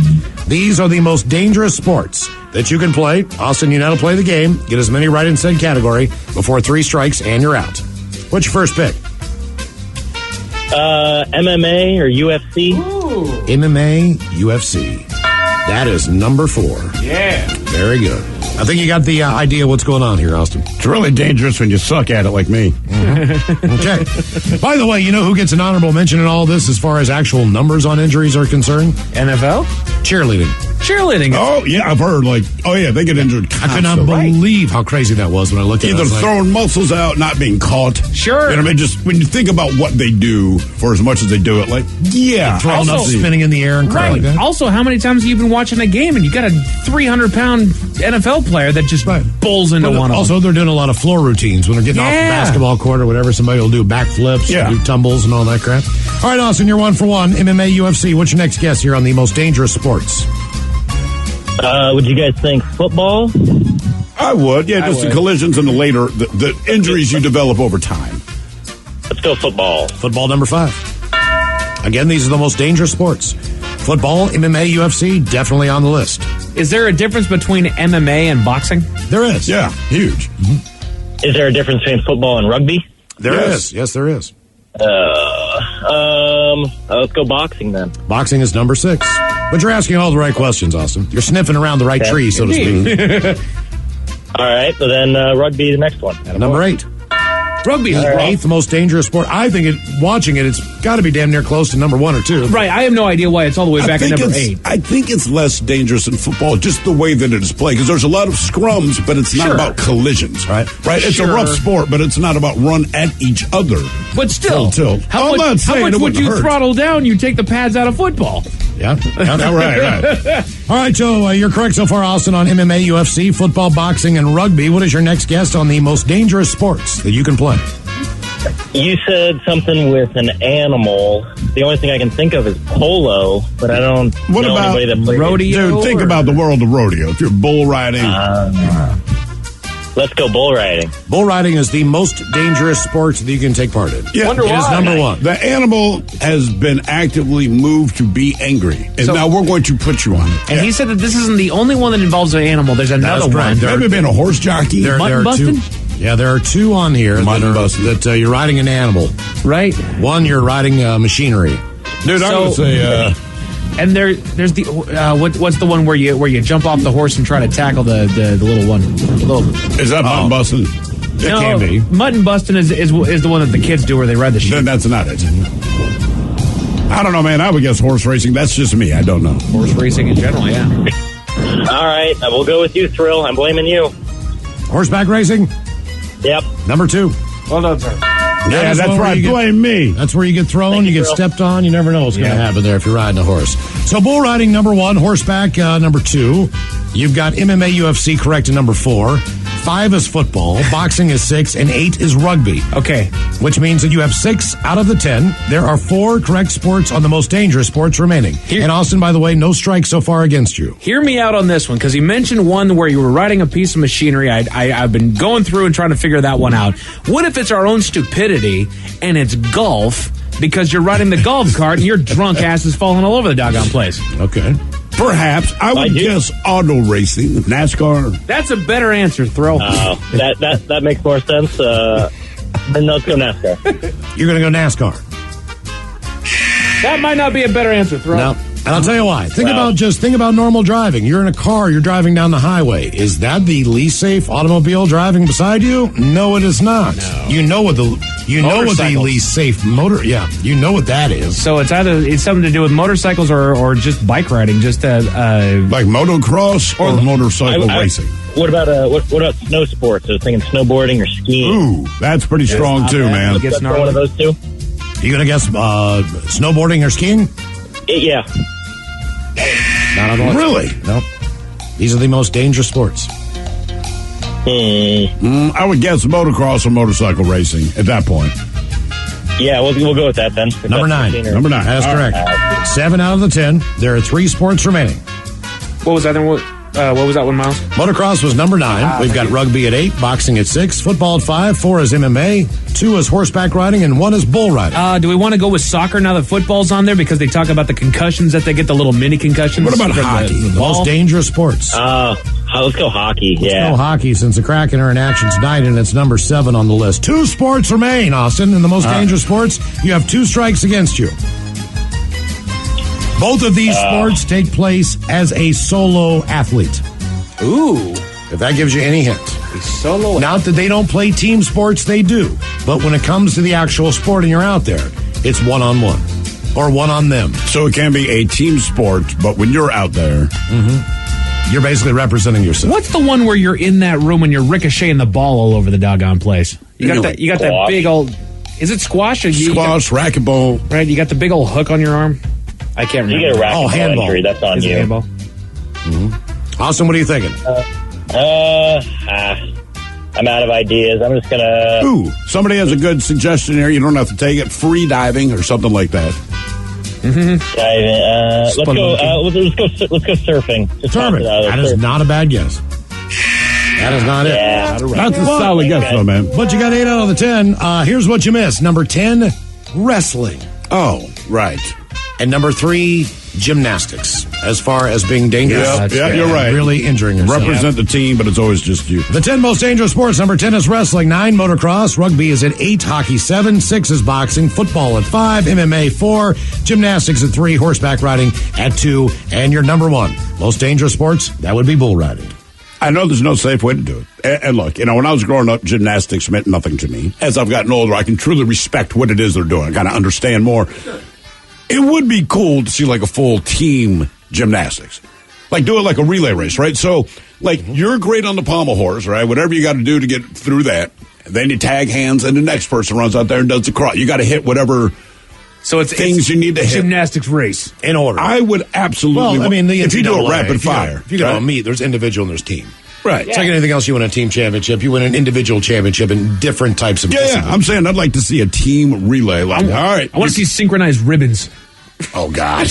These are the most dangerous sports that you can play. Austin, you know how to play the game. Get as many right in said category before 3 strikes and you're out. What's your first pick? MMA or UFC? Ooh. MMA, UFC. That is number 4. Yeah. Very good. I think you got the idea what's going on here, Austin. It's really dangerous when you suck at it like me. Okay. By the way, you know who gets an honorable mention in all this as far as actual numbers on injuries are concerned? NFL? Cheerleading. Oh, yeah, I've heard, they get injured constantly. I could not believe how crazy that was when I looked at it. Either throwing muscles out, not being caught. Sure. You know what I mean? Just when you think about what they do for as much as they do it, throwing up, spinning in the air and crap like that. Also, how many times have you been watching a game and you got a 300-pound NFL player that just bowls into one of them? Also, they're doing a lot of floor routines when they're getting off the basketball court or whatever. Somebody will do backflips, do tumbles and all that crap. All right, Austin, you're 1 for 1. MMA, UFC. What's your next guess here on the most dangerous sports? Would you guys think football? I would, the collisions and the injuries you develop over time. Let's go football. Football number 5. Again, these are the most dangerous sports. Football, MMA, UFC, definitely on the list. Is there a difference between MMA and boxing? There is. Yeah, huge. Is there a difference between football and rugby? There is. Yes, there is. Let's go boxing then. Boxing is number 6. But you're asking all the right questions, Austin. You're sniffing around the right tree, so to speak. All right, so then rugby, the next one. Number 8. Rugby is the 8th most dangerous sport. I think watching it's got to be damn near close to number 1 or 2. Right, I have no idea why it's all the way back at number 8. I think it's less dangerous than football, just the way that it is played, because there's a lot of scrums, but it's not about collisions, right? Right, it's a rough sport, but it's not about run at each other. But still, how much would you throttle down? You take the pads out of football. Yeah, right. All right, so you're correct so far, Austin, on MMA, UFC, football, boxing, and rugby. What is your next guest on the most dangerous sports that you can play? You said something with an animal. The only thing I can think of is polo, but I don't know anybody that plays rodeo. Dude, think about the world of rodeo. If you're bull riding. Let's go bull riding. Bull riding is the most dangerous sport that you can take part in. Yeah, it is number 1. The animal has been actively moved to be angry, and now we're going to put you on it. And he said that this isn't the only one that involves an animal. There's another one. Have you been a horse jockey? Mutton busting? Yeah, there are 2 on here that you're riding an animal. Right. 1, you're riding machinery. Dude, I would say... and there's the what's the one where you jump off the horse and try to tackle the little one? Is that mutton busting? It can be. Mutton busting is the one that the kids do where they ride the sheep. Then that's not it. I don't know, man. I would guess horse racing. That's just me. I don't know. Horse racing in general, yeah. All right, we'll go with you, Thrill. I'm blaming you. Horseback racing? Yep. Number 2. Well done, sir. Yeah, that's right. Blame me. That's where you get thrown, you get stepped on. You never know what's going to happen there if you're riding a horse. So bull riding, number 1. Horseback, number 2. You've got MMA, UFC correct at number 4. 5 is football. Boxing is 6. And 8 is rugby. Okay. Which means that you have 6 out of the 10. There are 4 correct sports on the most dangerous sports remaining. And Austin, by the way, no strikes so far against you. Hear me out on this one, because he mentioned one where you were riding a piece of machinery. I've been going through and trying to figure that one out. What if it's our own stupidity and it's golf because you're riding the golf cart and your drunk ass is falling all over the doggone place? Okay. Perhaps. I would guess auto racing, NASCAR. That's a better answer, Throw. That makes more sense. Then let's go NASCAR. You're going to go NASCAR. That might not be a better answer, Throw. No. And I'll tell you why. Think about normal driving. You're in a car, you're driving down the highway. Is that the least safe automobile driving beside you? No, it is not. No. You know what the least safe motor. Yeah, you know what that is. So it's something to do with motorcycles or just bike riding, just like motocross or motorcycle racing. What about snow sports? I was thinking snowboarding or skiing. Ooh, that's pretty strong too, man. Let's go one of those two. You gonna guess snowboarding or skiing? Yeah. Not at all. Really? Nope. These are the most dangerous sports. I would guess motocross or motorcycle racing at that point. Yeah, we'll go with that then. Number 9. That is correct. 7 out of the 10. There are 3 sports remaining. What was that? What was that one, Miles? Motocross was number 9. We've got rugby at 8, boxing at 6, football at 5, 4 is MMA, 2 is horseback riding, and 1 is bull riding. Do we want to go with soccer now that football's on there because they talk about the concussions that they get, the little mini concussions? What about hockey? The most dangerous sports. Let's go hockey. Let's go hockey since the Kraken are in action tonight, and it's number 7 on the list. 2 sports remain, Austin. In the most dangerous sports, you have 2 strikes against you. Both of these sports take place as a solo athlete. Ooh. If that gives you any hint. A solo. Not that they don't play team sports, they do. But when it comes to the actual sport and you're out there, it's one-on-one. Or one-on-them. So it can be a team sport, but when you're out there... You're basically representing yourself. What's the one where you're in that room and you're ricocheting the ball all over the doggone place? You got that big old... Is it squash? Squash, racquetball. Right, you got the big old hook on your arm? I can't remember. You get a racquetball injury, that's on you. Handball? Austin, what are you thinking? I'm out of ideas. I'm just going to... Ooh, somebody has a good suggestion here. You don't have to take it. Free diving or something like that. Diving. Let's go surfing. Surfing. That is not a bad guess. That is not it. That's a solid guess, though, man. But you got 8 out of the 10. Here's what you missed. Number 10, wrestling. Oh, right. And number 3, gymnastics. As far as being dangerous. Yeah, you're right. Really injuring yourself. Represent the team, but it's always just you. The 10 most dangerous sports. Number 10 is wrestling. 9, motocross. Rugby is at 8. Hockey 7. 6 is boxing. Football at 5. MMA 4. Gymnastics at 3. Horseback riding at 2. And your number 1 most dangerous sports, that would be bull riding. I know there's no safe way to do it. And look, when I was growing up, gymnastics meant nothing to me. As I've gotten older, I can truly respect what it is they're doing. I kind of understand more. It would be cool to see like a full team gymnastics. Like do it like a relay race, right? So like you're great on the pommel horse, right? Whatever you got to do to get through that. Then you tag hands and the next person runs out there and does the cross. You got to hit whatever things you need to hit. Gymnastics race. In order. I would absolutely. Well, I mean, if you do it rapid fire. If you go meet, there's individual and there's team. Right. It's like anything else. You win a team championship. You win an individual championship in different types of Yeah, I'm saying I'd like to see a team relay. Like, all right. I want to see synchronized ribbons. Oh, God.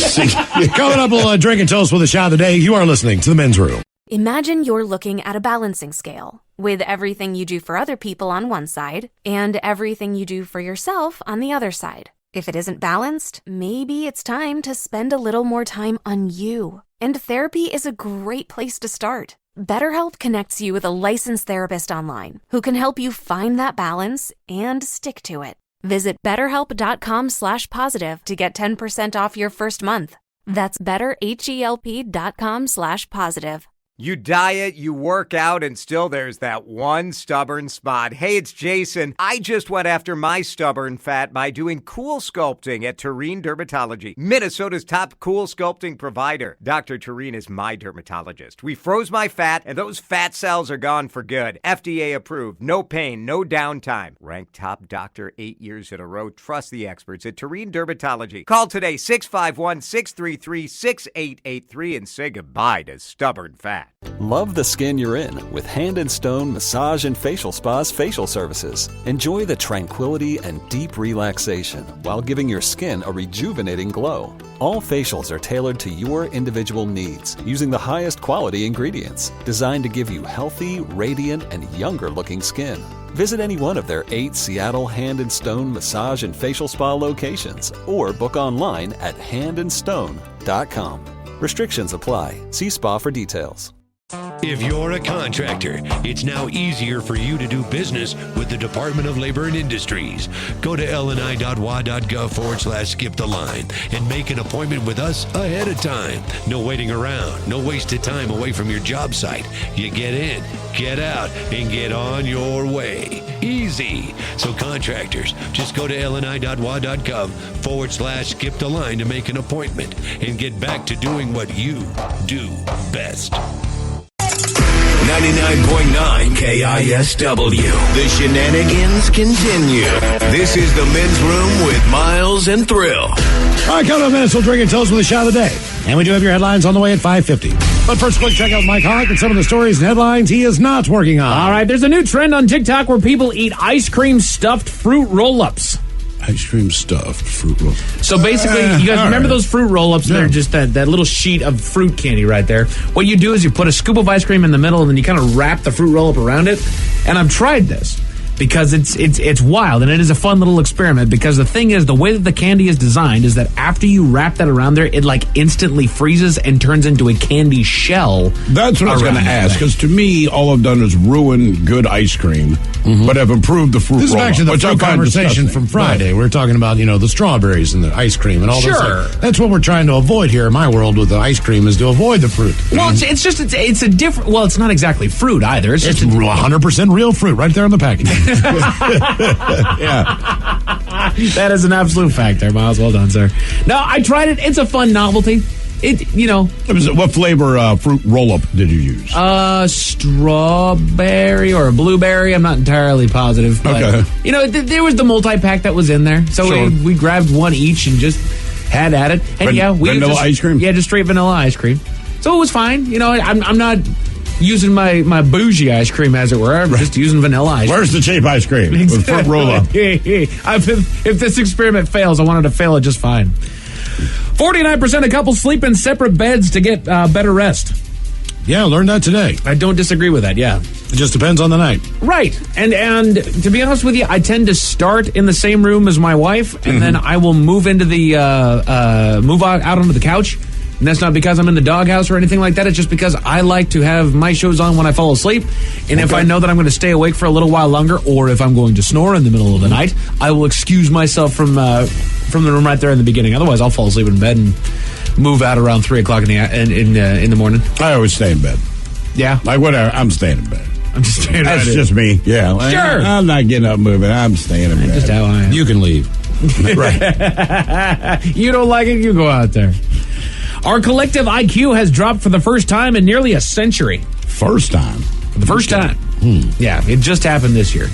Coming up, we'll drink and toast with a shot of the day. You are listening to The Men's Room. Imagine you're looking at a balancing scale with everything you do for other people on one side and everything you do for yourself on the other side. If it isn't balanced, maybe it's time to spend a little more time on you. And therapy is a great place to start. BetterHelp connects you with a licensed therapist online who can help you find that balance and stick to it. Visit BetterHelp.com/positive to get 10% off your first month. That's BetterHelp.com/positive. You diet, you work out, and still there's that one stubborn spot. Hey, it's Jason. I just went after my stubborn fat by doing cool sculpting at Tureen Dermatology, Minnesota's top cool sculpting provider. Dr. Tureen is my dermatologist. We froze my fat, and those fat cells are gone for good. FDA approved. No pain, no downtime. Ranked top doctor 8 years in a row. Trust the experts at Tureen Dermatology. Call today, 651-633-6883, and say goodbye to stubborn fat. Love the skin you're in with Hand & Stone Massage and Facial Spa's facial services. Enjoy the tranquility and deep relaxation while giving your skin a rejuvenating glow. All facials are tailored to your individual needs using the highest quality ingredients designed to give you healthy, radiant, and younger-looking skin. Visit any one of their 8 Seattle Hand & Stone Massage and Facial Spa locations or book online at handandstone.com. Restrictions apply. See spa for details. If you're a contractor, it's now easier for you to do business with the Department of Labor and Industries. Go to lni.wa.gov/skip the line and make an appointment with us ahead of time. No waiting around, no wasted time away from your job site. You get in, get out, and get on your way. Easy. So contractors, just go to lni.wa.gov/skip the line to make an appointment and get back to doing what you do best. 99.9 KISW. The shenanigans continue. This is the Men's Room with Miles and Thrill. All right, couple of minutes, we'll drink and toast with a shot of the day. And we do have your headlines on the way at 5:50. But first, quick check out Mike Hawk and some of the stories and headlines he is not working on. All right, there's a new trend on TikTok where people eat ice cream stuffed fruit roll-ups. Ice cream stuffed fruit roll. So basically, you guys remember those fruit roll-ups? Yeah. They're just that little sheet of fruit candy right there. What you do is you put a scoop of ice cream in the middle, and then you kind of wrap the fruit roll-up around it. And I've tried this because it's wild, and it is a fun little experiment. Because the thing is, the way that the candy is designed is that after you wrap that around there, it like instantly freezes and turns into a candy shell. That's what I was going to ask, because to me, all I've done is ruin good ice cream, but have improved the fruit roll-up. This is back to the fruit conversation from Friday. Right. We were talking about, the strawberries and the ice cream and all those things. That's what we're trying to avoid here in my world with the ice cream, is to avoid the fruit. Well, it's a different, well, it's not exactly fruit either. It's 100% real fruit right there on the package. Yeah. That is an absolute fact there, Miles. Well done, sir. No, I tried it. It's a fun novelty. What flavor fruit roll-up did you use? Strawberry or a blueberry. I'm not entirely positive. But, okay. There was the multi-pack that was in there. So we grabbed one each and just had at it. And vanilla ice cream? Yeah, just straight vanilla ice cream. So it was fine. I'm not using my bougie ice cream, as it were. I'm just using vanilla ice cream. Where's the cheap ice cream? With fruit roll-up. If this experiment fails, I wanted to fail it just fine. 49% of couples sleep in separate beds to get better rest. Yeah, I learned that today. I don't disagree with that, yeah. It just depends on the night. Right. And to be honest with you, I tend to start in the same room as my wife, and then I will move into the move out onto the couch. And that's not because I'm in the doghouse or anything like that. It's just because I like to have my shows on when I fall asleep. And if I know that I'm going to stay awake for a little while longer, or if I'm going to snore in the middle of the night, I will excuse myself from the room right there in the beginning. Otherwise, I'll fall asleep in bed and move out around 3 o'clock in the morning. I always stay in bed. Yeah, like whatever. I'm staying in bed. I'm just staying. That's just me. Yeah, sure. I'm not getting up moving. I'm staying in bed. Just how I am. You can leave. Right. You don't like it, you go out there. Our collective IQ has dropped for the first time in nearly a century. First time? For the first time. Yeah, it just happened this year.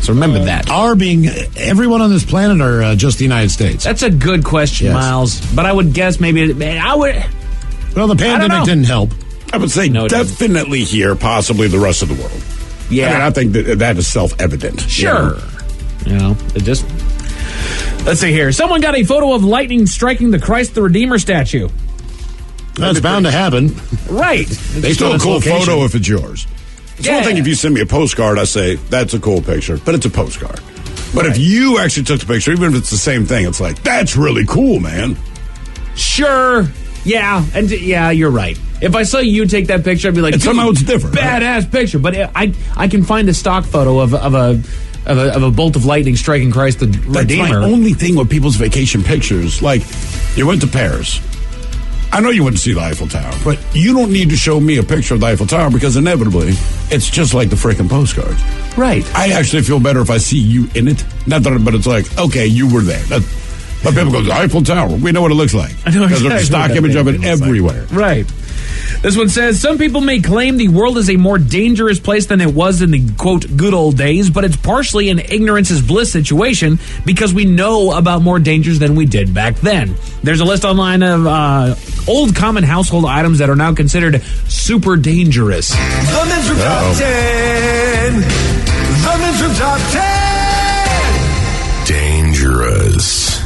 So remember that. Our being everyone on this planet or just the United States? That's a good question, Miles. But I would guess maybe Well, the pandemic didn't help. I would say definitely here, possibly the rest of the world. Yeah. I mean, I think that is self-evident. Sure. You know, it just... Let's see here. Someone got a photo of lightning striking the Christ the Redeemer statue. That's bound to happen. Right. It's still a cool photo if it's yours. It's one thing if you send me a postcard, I say, that's a cool picture, but it's a postcard. But if you actually took the picture, even if it's the same thing, it's like, that's really cool, man. Sure. Yeah. And yeah, you're right. If I saw you take that picture, I'd be like, somehow it's different. Badass picture. But I can find a stock photo of a bolt of lightning striking Christ the Redeemer. That's my only thing with people's vacation pictures. Like, you went to Paris. I know you wouldn't see the Eiffel Tower, but you don't need to show me a picture of the Eiffel Tower because inevitably it's just like the freaking postcards. Right. I actually feel better if I see you in it. Not that, but it's like, okay, you were there. But people go, the Eiffel Tower, we know what it looks like. I know because there's a stock image of it everywhere. Like. Right. This one says, some people may claim the world is a more dangerous place than it was in the, quote, good old days, but it's partially an ignorance is bliss situation because we know about more dangers than we did back then. There's a list online of old common household items that are now considered super dangerous. The Men's Room Top 10. The Men's Room Top 10. Dangerous.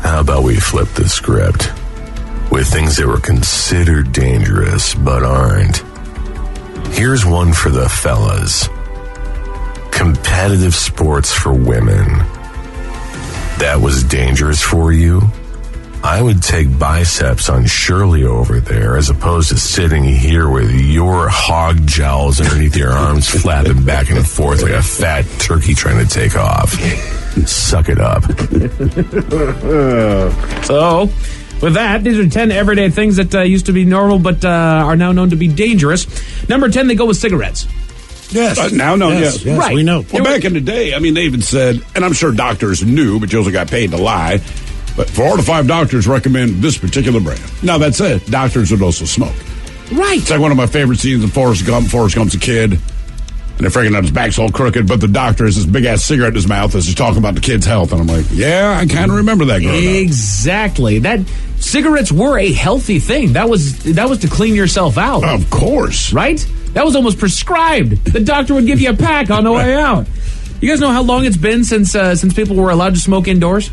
How about we flip the script? With things that were considered dangerous but aren't. Here's one for the fellas. Competitive sports for women. That was dangerous for you? I would take biceps on Shirley over there as opposed to sitting here with your hog jowls underneath your arms flapping back and forth like a fat turkey trying to take off. Suck it up. So... with that, these are 10 everyday things that used to be normal but are now known to be dangerous. Number 10, they go with cigarettes. Yes. Now, yes. Right. We know. Well, back in the day, I mean, they even said, and I'm sure doctors knew, but you also got paid to lie, but 4 to 5 doctors recommend this particular brand. Now, that said, doctors would also smoke. Right. It's like one of my favorite scenes in Forrest Gump. Forrest Gump's a kid, and they're freaking out his back's all crooked, but the doctor has this big-ass cigarette in his mouth as he's talking about the kid's health. And I'm like, yeah, I kind of remember that growing up. Exactly. That cigarettes were a healthy thing. That was to clean yourself out. Of course. Right? That was almost prescribed. The doctor would give you a pack on the way out. You guys know how long it's been since people were allowed to smoke indoors?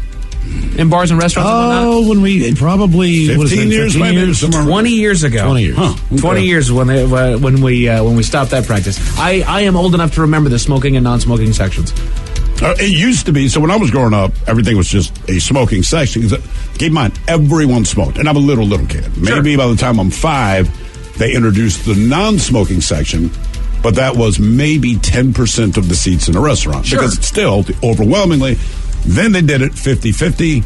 In bars and restaurants and whatnot? Oh, when we probably 15 years, 20 years ago. 20 years. Huh, okay. 20 years when we stopped that practice. I am old enough to remember the smoking and non-smoking sections. It used to be, so when I was growing up, everything was just a smoking section. Keep in mind, everyone smoked, and I'm a little kid. Maybe by the time I'm 5, they introduced the non-smoking section, but that was maybe 10% of the seats in a restaurant. Sure. Because it's still, overwhelmingly, then they did it 50-50.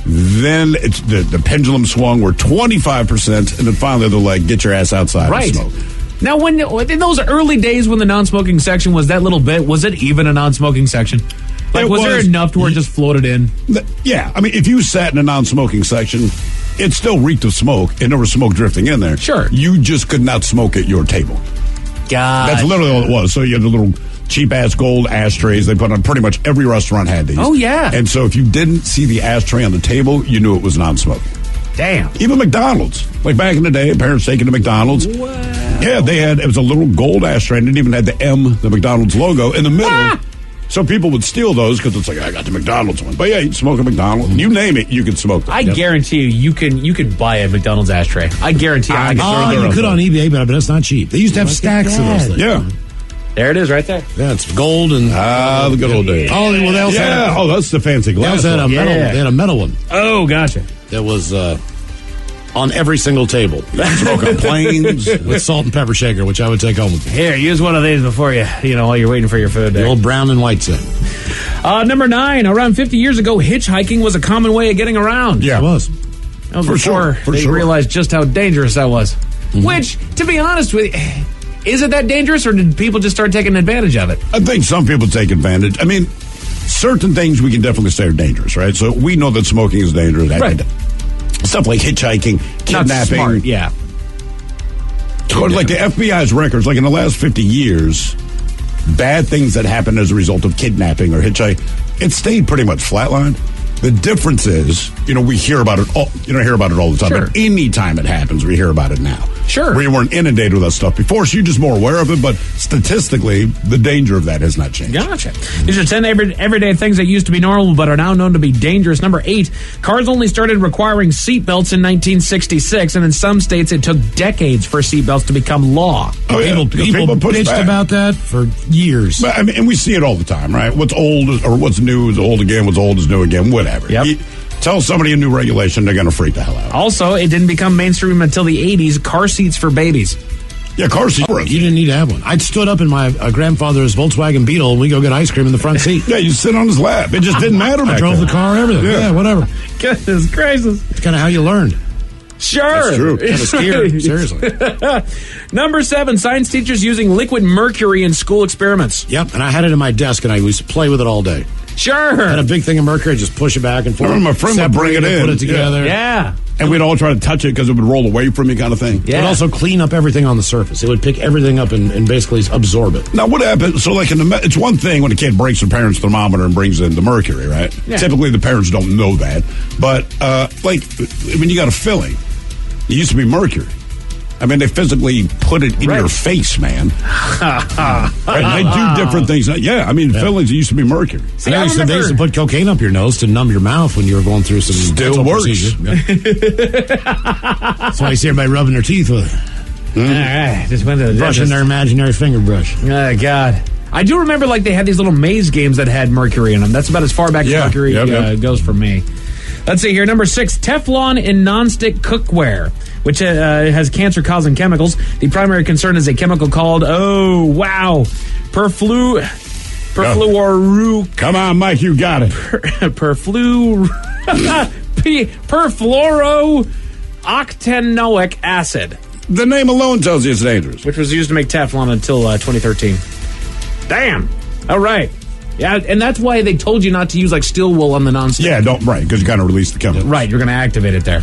Then it's the pendulum swung where 25%, and then finally they're like, get your ass outside and smoke. Now, in those early days when the non-smoking section was that little bit, was it even a non-smoking section? Like, was there enough to where it just floated in? Yeah. I mean, if you sat in a non-smoking section, it still reeked of smoke, and there was smoke drifting in there. Sure. You just could not smoke at your table. God. That's literally all it was. So you had the little cheap-ass gold ashtrays they put on. Pretty much every restaurant had these. Oh, yeah. And so if you didn't see the ashtray on the table, you knew it was non-smoking. Damn. Even McDonald's. Like back in the day, parents taking to McDonald's. Wow. Yeah, it was a little gold ashtray, and it even had the M, the McDonald's logo, in the middle. Ah! So people would steal those because it's like, I got the McDonald's one. But yeah, you'd smoke a McDonald's. You name it, you could smoke them. I guarantee you could buy a McDonald's ashtray. I guarantee you. You could on eBay, but it's not cheap. They used to have stacks of those things. Yeah. There it is, right there. Yeah, it's gold and the good old days. Oh, well, they also had that's the fancy glass. They also had a metal. Yeah. They had a metal one. Oh, gotcha. That was on every single table. Smoke on planes with salt and pepper shaker, which I would take home with me. Here, use one of these before while you're waiting for your food. The old brown and white set. Number 9. Around 50 years ago, hitchhiking was a common way of getting around. Yeah, it was. That was before they realized just how dangerous that was. Mm-hmm. Which, to be honest with you, is it that dangerous, or did people just start taking advantage of it? I think some people take advantage. I mean, certain things we can definitely say are dangerous, right? So we know that smoking is dangerous. Right. Stuff like hitchhiking, kidnapping. Not smart, yeah. Or like the FBI's records, like in the last 50 years, bad things that happened as a result of kidnapping or hitchhiking, it stayed pretty much flatlined. The difference is, we hear about it all. You don't hear about it all the time, Sure. but any time it happens, we hear about it now. Sure. We weren't inundated with that stuff before, so you're just more aware of it, but statistically, the danger of that has not changed. Gotcha. These are 10 everyday things that used to be normal but are now known to be dangerous. Number 8, cars only started requiring seatbelts in 1966, and in some states it took decades for seatbelts to become law. Oh, yeah. People push bitched back about that for years. But, I mean, and we see it all the time, right? What's old or what's new is old again, what's old is new again, whatever. Yep. Tell somebody a new regulation, they're going to freak the hell out. Also, it didn't become mainstream until the 80s, car seats for babies. Yeah, car seats. You didn't need to have one. I'd stood up in my grandfather's Volkswagen Beetle, and we go get ice cream in the front seat. Yeah, you sit on his lap. It just didn't matter back I drove then. the car, everything. Yeah, whatever. Goodness gracious. It's kind of how you learned. Sure. That's true. Kind of scared, seriously. Number 7, science teachers using liquid mercury in school experiments. Yep, and I had it in my desk, and I used to play with it all day. Sure. Had a big thing of mercury, just push it back and forth. I remember my friend would bring it in. Put it together. Yeah. And we'd all try to touch it because it would roll away from you kind of thing. It would also clean up everything on the surface. It would pick everything up and basically absorb it. Now, what happens? So, like, it's one thing when a kid breaks their parents' thermometer and brings in the mercury, right? Yeah. Typically, the parents don't know that. But, when you got a filling, it used to be mercury. I mean, they physically put it in your face, man. They do different things. Yeah, I mean, fillings, it used to be mercury. See, they used to put cocaine up your nose to numb your mouth when you were going through some Still works. procedure. Yeah. That's why you see everybody rubbing their teeth with it. All right. Just went to the Brushing dentist. their imaginary finger brush. Oh, God. I do remember, they had these little maze games that had mercury in them. That's about as far back as mercury goes for me. Let's see here. Number 6, Teflon in nonstick cookware, which has cancer-causing chemicals. The primary concern is a chemical called, perfluoro. Come on, Mike, you got it. Perfluorooctanoic acid. The name alone tells you it's dangerous. Which was used to make Teflon until 2013. Damn. All right. Yeah, and that's why they told you not to use steel wool on the nonstick. Yeah, because you kind of release the chemical. Right, you're going to activate it there.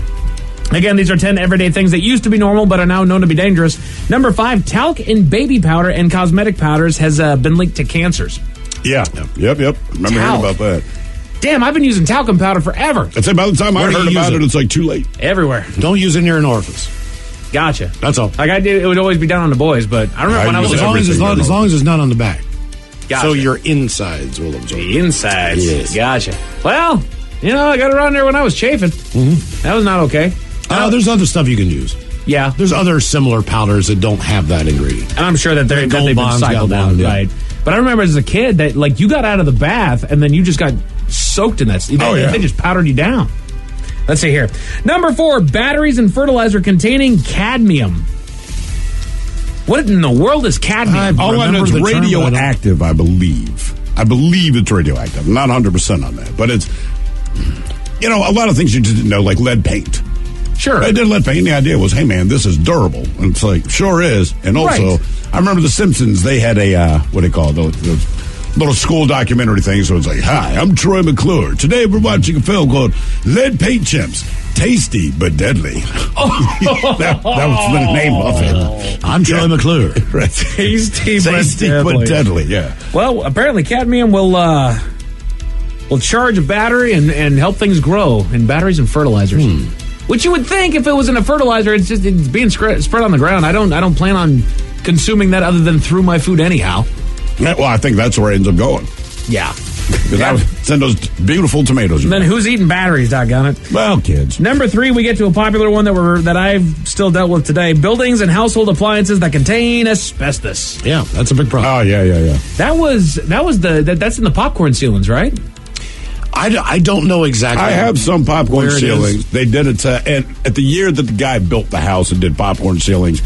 Again, these are 10 everyday things that used to be normal but are now known to be dangerous. Number 5, talc in baby powder and cosmetic powders has been linked to cancers. Yeah. Yep. Remember hearing about that. Damn, I've been using talcum powder forever. I'd say by the time I heard about it, it's too late. Everywhere. Don't use it near an orifice. Gotcha. That's all. I did. It would always be down on the boys, but I remember when I was as long as it's not on the back. Gotcha. So your insides will absorb. The insides. Yes. Gotcha. Well, I got around there when I was chafing. Mm-hmm. That was not okay. There's other stuff you can use. Yeah. There's other similar powders that don't have that ingredient. And I'm sure that they've been cycled out, right? But I remember as a kid that you got out of the bath and then you just got soaked in that. They just powdered you down. Let's see here. Number 4, batteries and fertilizer containing cadmium. What in the world is cadmium? All I know is radioactive, I believe. I believe it's radioactive. I'm not 100% on that. But it's, a lot of things you just didn't know, like lead paint. Sure. I did lead paint, and the idea was, hey, man, this is durable. And it's like, sure is. And also, I remember The Simpsons, they had a, what do you call it, those little school documentary thing. So it's like, hi, I'm Troy McClure. Today we're watching a film called Lead Paint Chimps. Tasty but deadly. that was the name of it. I'm Troy McClure. Right. Tasty but deadly. Yeah. Well, apparently cadmium will charge a battery and help things grow in batteries and fertilizers. Which you would think if it was in a fertilizer, it's being spread on the ground. I don't plan on consuming that other than through my food anyhow. Well, I think that's where it ends up going. Yeah. Because I would send those beautiful tomatoes. And then who's eating batteries, doggone it? Well, kids. Number 3, we get to a popular one that I've still dealt with today. Buildings and household appliances that contain asbestos. Yeah, that's a big problem. Oh, yeah. That's in the popcorn ceilings, right? I don't know exactly. I have some popcorn ceilings. They did it, and at the year that the guy built the house and did popcorn ceilings,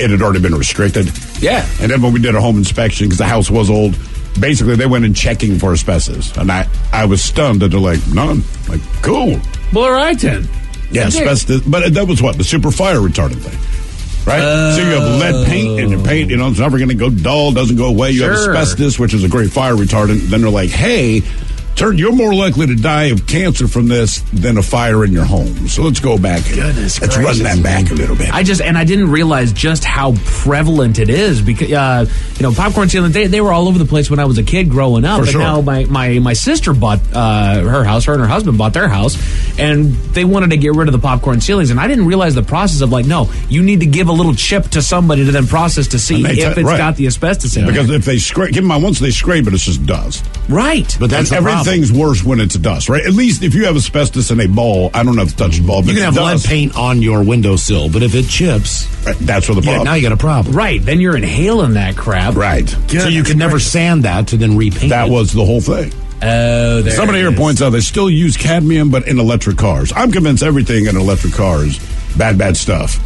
it had already been restricted. Yeah. And then when we did a home inspection, because the house was old, basically they went in checking for asbestos. And I was stunned that they're like, none. Like, cool. Well, all right then. Yeah, asbestos. But that was what? The super fire retardant thing. Right? So you have lead paint in your paint, it's never going to go dull, doesn't go away. You have asbestos, which is a great fire retardant. Then they're like, hey, you're more likely to die of cancer from this than a fire in your home. So let's go back. Goodness Let's run that back a little bit. I didn't realize just how prevalent it is because, popcorn ceilings, they were all over the place when I was a kid growing up. But now my sister bought her house, her and her husband bought their house, and they wanted to get rid of the popcorn ceilings. And I didn't realize the process of no, you need to give a little chip to somebody to then process to see if it's got the asbestos in it. Because if they scrape, give them out once they scrape it, it's just dust. Right. But that's everything's worse when it's dust, right? At least if you have asbestos in a ball, I don't have to touch the ball. But you can have lead paint on your windowsill, but if it chips, that's where the problem. Now you got a problem. Right. Then you're inhaling that crap. Right. So you can never sand that to then repaint. That was the whole thing. Oh, there somebody here points out they still use cadmium, but in electric cars. I'm convinced everything in electric cars, bad stuff.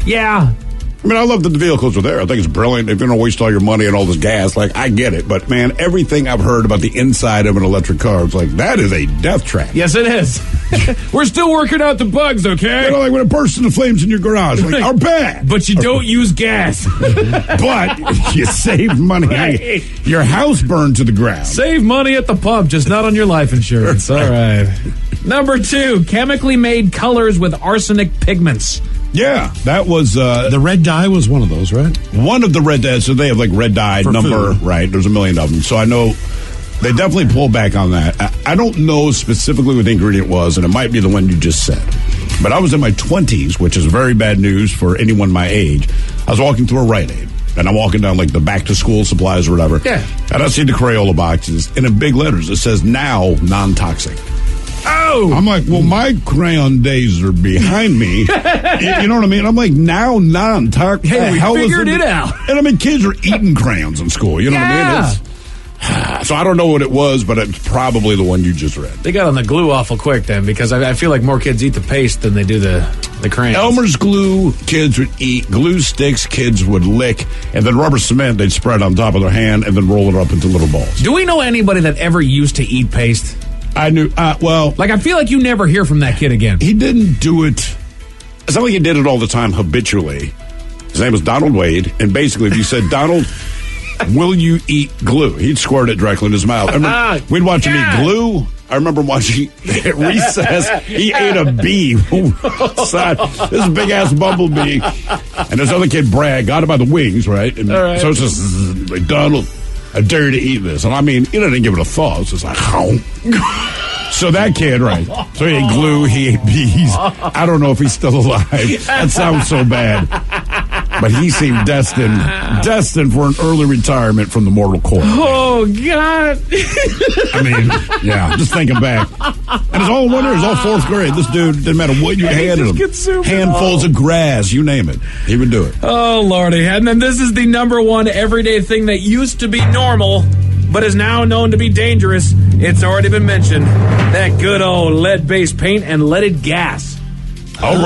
Yeah. I mean, I love that the vehicles are there. I think it's brilliant. If you're going to waste all your money and all this gas, I get it. But, man, everything I've heard about the inside of an electric car, it's like, that is a death trap. Yes, it is. We're still working out the bugs, okay? Like when it bursts into flames in your garage, are bad. But you don't use gas. But you save money. Right. Your house burned to the ground. Save money at the pump, just not on your life insurance. All right. Number 2, chemically made colors with arsenic pigments. Yeah, that was... the red dye was one of those, right? One of the red dyes. So they have red dye for number, food. Right? There's a million of them. So I know they definitely pull back on that. I don't know specifically what the ingredient was, and it might be the one you just said. But I was in my 20s, which is very bad news for anyone my age. I was walking through a Rite Aid, and I'm walking down the back-to-school supplies or whatever. Yeah. And I see the Crayola boxes, and in big letters it says, now non-toxic. Oh! I'm like, well, my crayon days are behind me. You know what I mean? I'm like, now non-toxic. Hey, we figured it out. And I mean, kids are eating crayons in school. You know what I mean? So I don't know what it was, but it's probably the one you just read. They got on the glue awful quick then, because I feel like more kids eat the paste than they do the crayons. Elmer's glue, kids would eat. Glue sticks, kids would lick. And then rubber cement, they'd spread on top of their hand and then roll it up into little balls. Do we know anybody that ever used to eat paste? I knew, I feel like you never hear from that kid again. He didn't do it. It's not like he did it all the time habitually. His name was Donald Wade. And basically, if you said, Donald, will you eat glue? He'd squirt it directly in his mouth. We'd watch him eat glue. I remember watching at recess, he ate a bee. This big-ass bumblebee. And this other kid, Brad, got it by the wings, right? And so it's just like, Donald, I dare you to eat this. And I mean, he didn't give it a thought. It's just like, So that kid, right? So he ate glue, he ate bees. I don't know if he's still alive. That sounds so bad. But he seemed destined for an early retirement from the mortal coil. Oh, God. I mean, yeah, just thinking back. And it's all wonder, it's all fourth grade. This dude, didn't matter what you handed him. Handfuls of grass, you name it. He would do it. Oh, Lordy. And then this is the number one everyday thing that used to be normal, but is now known to be dangerous. It's already been mentioned. That good old lead-based paint and leaded gas. Oh,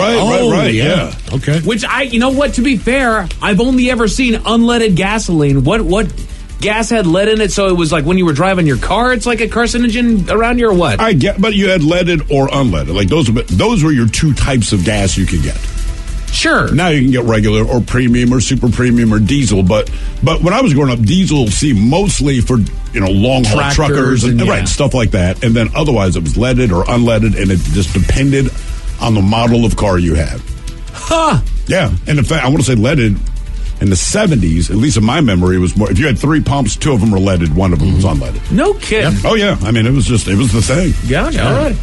right, yeah. Okay. Which you know what, to be fair, I've only ever seen unleaded gasoline. What gas had lead in it, so it was like when you were driving your car, it's like a carcinogen around you or what? I get, but you had leaded or unleaded. Like those were your two types of gas you could get. Sure. Now you can get regular or premium or super premium or diesel, but when I was growing up, diesel mostly for long haul truckers and right, stuff like that, and then otherwise it was leaded or unleaded, and it just depended on the model of car you had. Huh. Yeah, and in fact, I want to say leaded in the 70s, at least in my memory, it was more. If you had 3 pumps, 2 of them were leaded, 1 of them was unleaded. No kidding. Yeah. Oh yeah, I mean it was the thing. Gotcha. All right.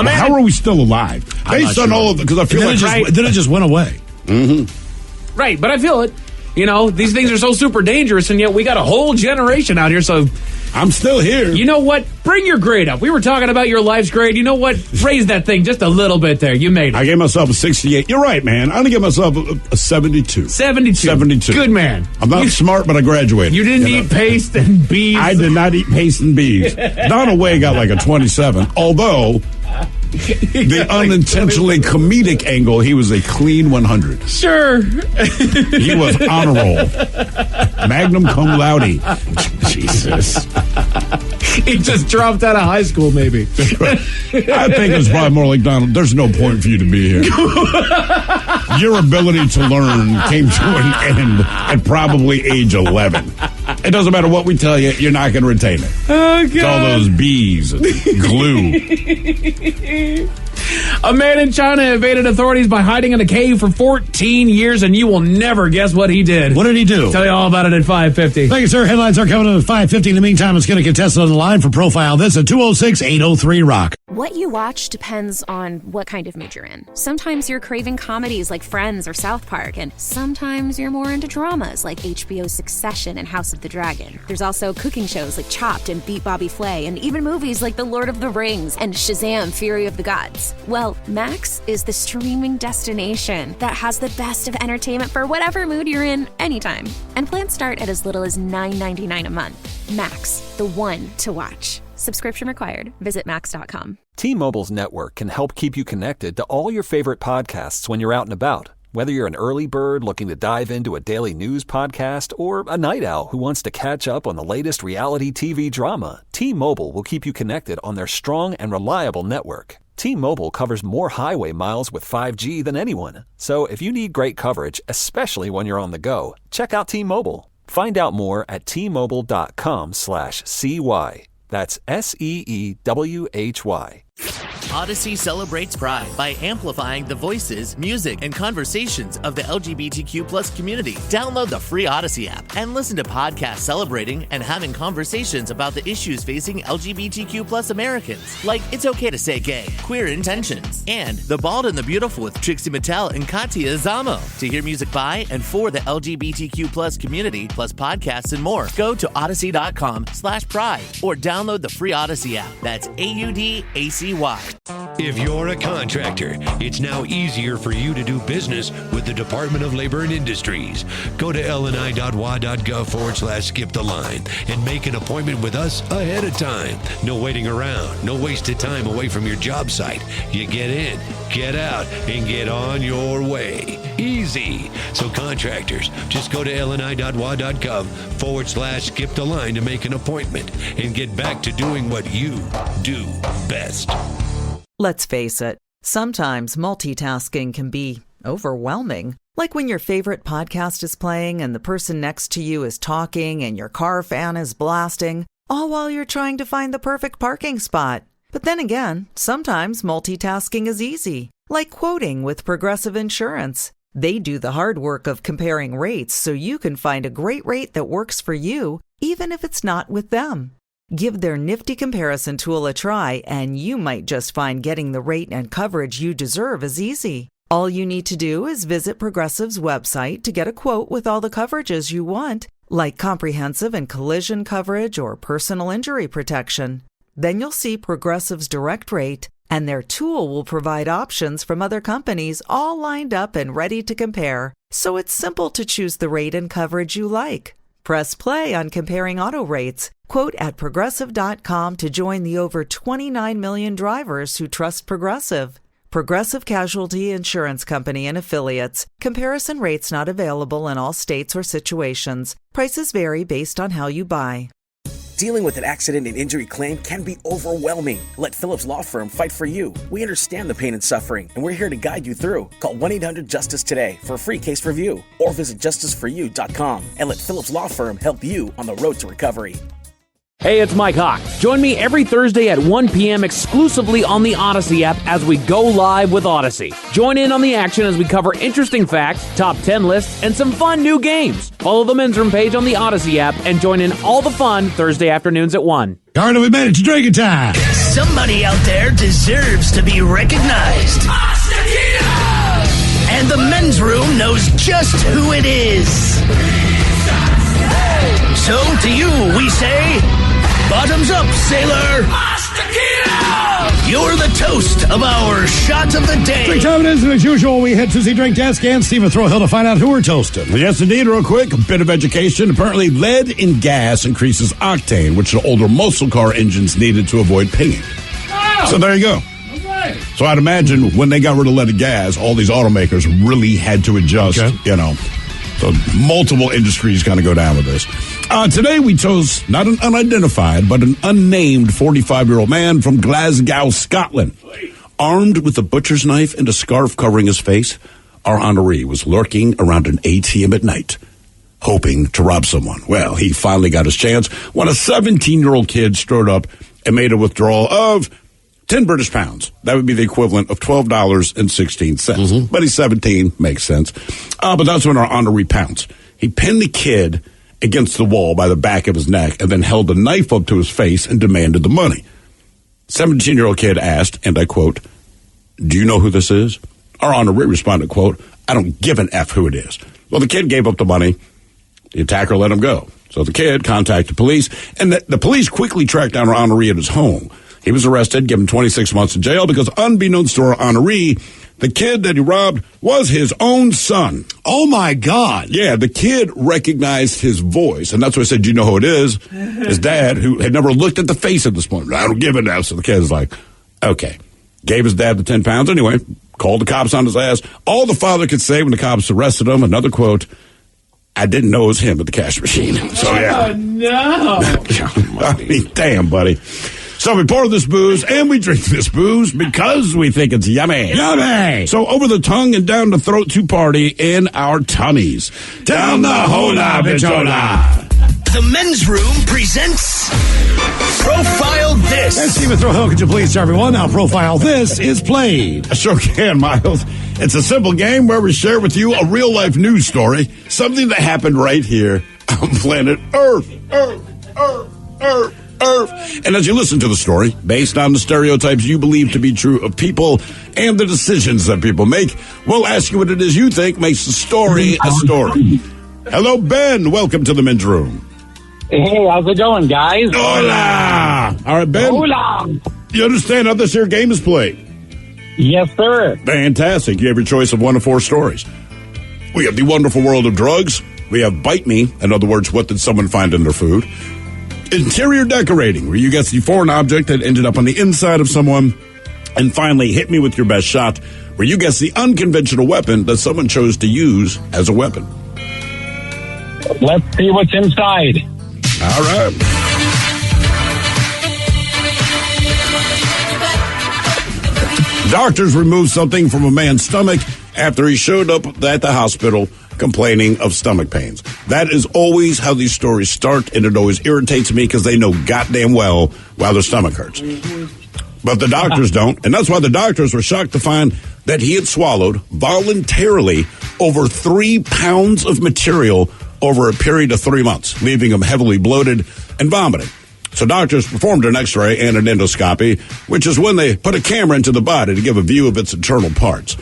How are we still alive? Based on all of it, because I feel then it just went away. Mm-hmm. Right, but I feel it. You know, these things are so super dangerous, and yet we got a whole generation out here, so... I'm still here. You know what? Bring your grade up. We were talking about your life's grade. You know what? Raise that thing just a little bit there. You made it. I gave myself a 68. You're right, man. I'm going to give myself a 72. 72. Good man. I'm not smart, but I graduated. You didn't eat paste and bees. I did not eat paste and bees. Donald Way got like a 27, although... the unintentionally comedic angle, he was a clean 100. Sure. He was on a roll. Magnum cum laude. Jesus. He just dropped out of high school, maybe. I think it's probably more like, Donald, there's no point for you to be here. Your ability to learn came to an end at probably age 11. It doesn't matter what we tell you, you're not going to retain it. Oh, God. It's all those bees and glue. A man in China evaded authorities by hiding in a cave for 14 years, and you will never guess what he did. What did he do? Tell you all about it at 5:50. Thank you, sir. Headlines are coming in at 5:50. In the meantime, let's get a contestant on the line for Profile This at 206-803-ROCK. What you watch depends on what kind of mood you're in. Sometimes you're craving comedies like Friends or South Park, and sometimes you're more into dramas like HBO's Succession and House of the Dragon. There's also cooking shows like Chopped and Beat Bobby Flay, and even movies like The Lord of the Rings and Shazam! Fury of the Gods. Well, Max is the streaming destination that has the best of entertainment for whatever mood you're in anytime. And plans start at as little as $9.99 a month. Max, the one to watch. Subscription required. Visit Max.com. T-Mobile's network can help keep you connected to all your favorite podcasts when you're out and about. Whether you're an early bird looking to dive into a daily news podcast or a night owl who wants to catch up on the latest reality TV drama, T-Mobile will keep you connected on their strong and reliable network. T-Mobile covers more highway miles with 5G than anyone. So if you need great coverage, especially when you're on the go, check out T-Mobile. Find out more at T-Mobile.com/CY. That's SEEWHY. Odyssey celebrates Pride by amplifying the voices, music, and conversations of the LGBTQ+ community. Download the free Odyssey app and listen to podcasts celebrating and having conversations about the issues facing LGBTQ+ Americans, like It's Okay to Say Gay, Queer Intentions, and The Bald and the Beautiful with Trixie Mattel and Katia Zamo. To hear music by and for the LGBTQ+ community, plus podcasts and more, go to Odyssey.com/Pride or download the free Odyssey app. That's AUDACY. If you're a contractor, it's now easier for you to do business with the Department of Labor and Industries. Go to lni.wa.gov/skip the line and make an appointment with us ahead of time. No waiting around, no wasted time away from your job site. You get in, get out, and get on your way. Easy. So contractors, just go to lni.wa.gov/skip the line to make an appointment and get back to doing what you do best. Let's face it, sometimes multitasking can be overwhelming. Like when your favorite podcast is playing and the person next to you is talking and your car fan is blasting, all while you're trying to find the perfect parking spot. But then again, sometimes multitasking is easy, like quoting with Progressive Insurance. They do the hard work of comparing rates so you can find a great rate that works for you, even if it's not with them. Give their nifty comparison tool a try, and you might just find getting the rate and coverage you deserve is easy. All you need to do is visit Progressive's website to get a quote with all the coverages you want, like comprehensive and collision coverage or personal injury protection. Then you'll see Progressive's direct rate, and their tool will provide options from other companies all lined up and ready to compare. So it's simple to choose the rate and coverage you like. Press play on comparing auto rates. Quote at Progressive.com to join the over 29 million drivers who trust Progressive. Progressive Casualty Insurance Company and Affiliates. Comparison rates not available in all states or situations. Prices vary based on how you buy. Dealing with an accident and injury claim can be overwhelming. Let Phillips Law Firm fight for you. We understand the pain and suffering, and we're here to guide you through. Call 1-800-JUSTICE today for a free case review, or visit justiceforyou.com and let Phillips Law Firm help you on the road to recovery. Hey, it's Mike Hawk. Join me every Thursday at 1 p.m. exclusively on the Odyssey app as we go live with Odyssey. Join in on the action as we cover interesting facts, top 10 lists, and some fun new games. Follow the Men's Room page on the Odyssey app and join in all the fun Thursday afternoons at 1. Darn, we made it to drinking time. Somebody out there deserves to be recognized. and the men's room knows just who it is. So to you, we say, bottoms up, sailor. You're the toast of our shot of the day. Drink time it is, and as usual, we head to the drink desk and Stephen Throwhill to find out who we're toasting. Yes, indeed. Real quick, a bit of education. Apparently, lead in gas increases octane, which the older muscle car engines needed to avoid pinging. Oh. So there you go. Okay. So I'd imagine when they got rid of lead in gas, all these automakers really had to adjust, So multiple industries kind of go down with this. Today we chose not an unidentified, but an unnamed 45-year-old man from Glasgow, Scotland. Armed with a butcher's knife and a scarf covering his face, our honoree was lurking around an ATM at night, hoping to rob someone. Well, he finally got his chance when a 17-year-old kid strode up and made a withdrawal of 10 British pounds. That would be the equivalent of $12.16. Mm-hmm. But he's 17, makes sense. But that's when our honoree pounced. He pinned the kid against the wall by the back of his neck and then held the knife up to his face and demanded the money. 17-year-old kid asked, and I quote, "Do you know who this is?" Our honoree responded, quote, "I don't give an F who it is." Well, the kid gave up the money. The attacker let him go. So the kid contacted police, and the police quickly tracked down our honoree at his home. He was arrested, given 26 months in jail because unbeknownst to our honoree, the kid that he robbed was his own son. Oh, my God. Yeah, the kid recognized his voice, and that's why I said, "Do you know who it is?" His dad, who had never looked at the face at this point. "I don't give a F." So the kid was like, okay. Gave his dad the 10 pounds anyway, called the cops on his ass. All the father could say when the cops arrested him, another quote, "I didn't know it was him at the cash machine." So, yeah. Oh, no. I mean, damn, buddy. So we pour this booze, and we drink this booze because we think it's yummy. Yummy! So over the tongue and down the throat to party in our tummies. Down the hola bichola. The men's room presents Profile This. And Stephen Throwhill, could you please tell everyone how Profile This is played? I sure can, Miles. It's a simple game where we share with you a real-life news story, something that happened right here on planet Earth. And as you listen to the story, based on the stereotypes you believe to be true of people and the decisions that people make, we'll ask you what it is you think makes the story a story. Hello, Ben. Welcome to the men's room. Hey, how's it going, guys? Hola! All right, Ben. Hola! You understand how this here game is played? Yes, sir. Fantastic. You have your choice of 1 to 4 stories. We have the wonderful world of drugs. We have Bite Me. In other words, what did someone find in their food? Interior decorating, where you guess the foreign object that ended up on the inside of someone. And finally, Hit Me With Your Best Shot, where you guess the unconventional weapon that someone chose to use as a weapon. Let's see what's inside. All right. Doctors removed something from a man's stomach after he showed up at the hospital complaining of stomach pains. That is always how these stories start, and it always irritates me because they know goddamn well why their stomach hurts. But the doctors don't, and that's why the doctors were shocked to find that he had swallowed voluntarily over 3 pounds of material over a period of 3 months, leaving him heavily bloated and vomiting. So doctors performed an x-ray and an endoscopy, which is when they put a camera into the body to give a view of its internal parts.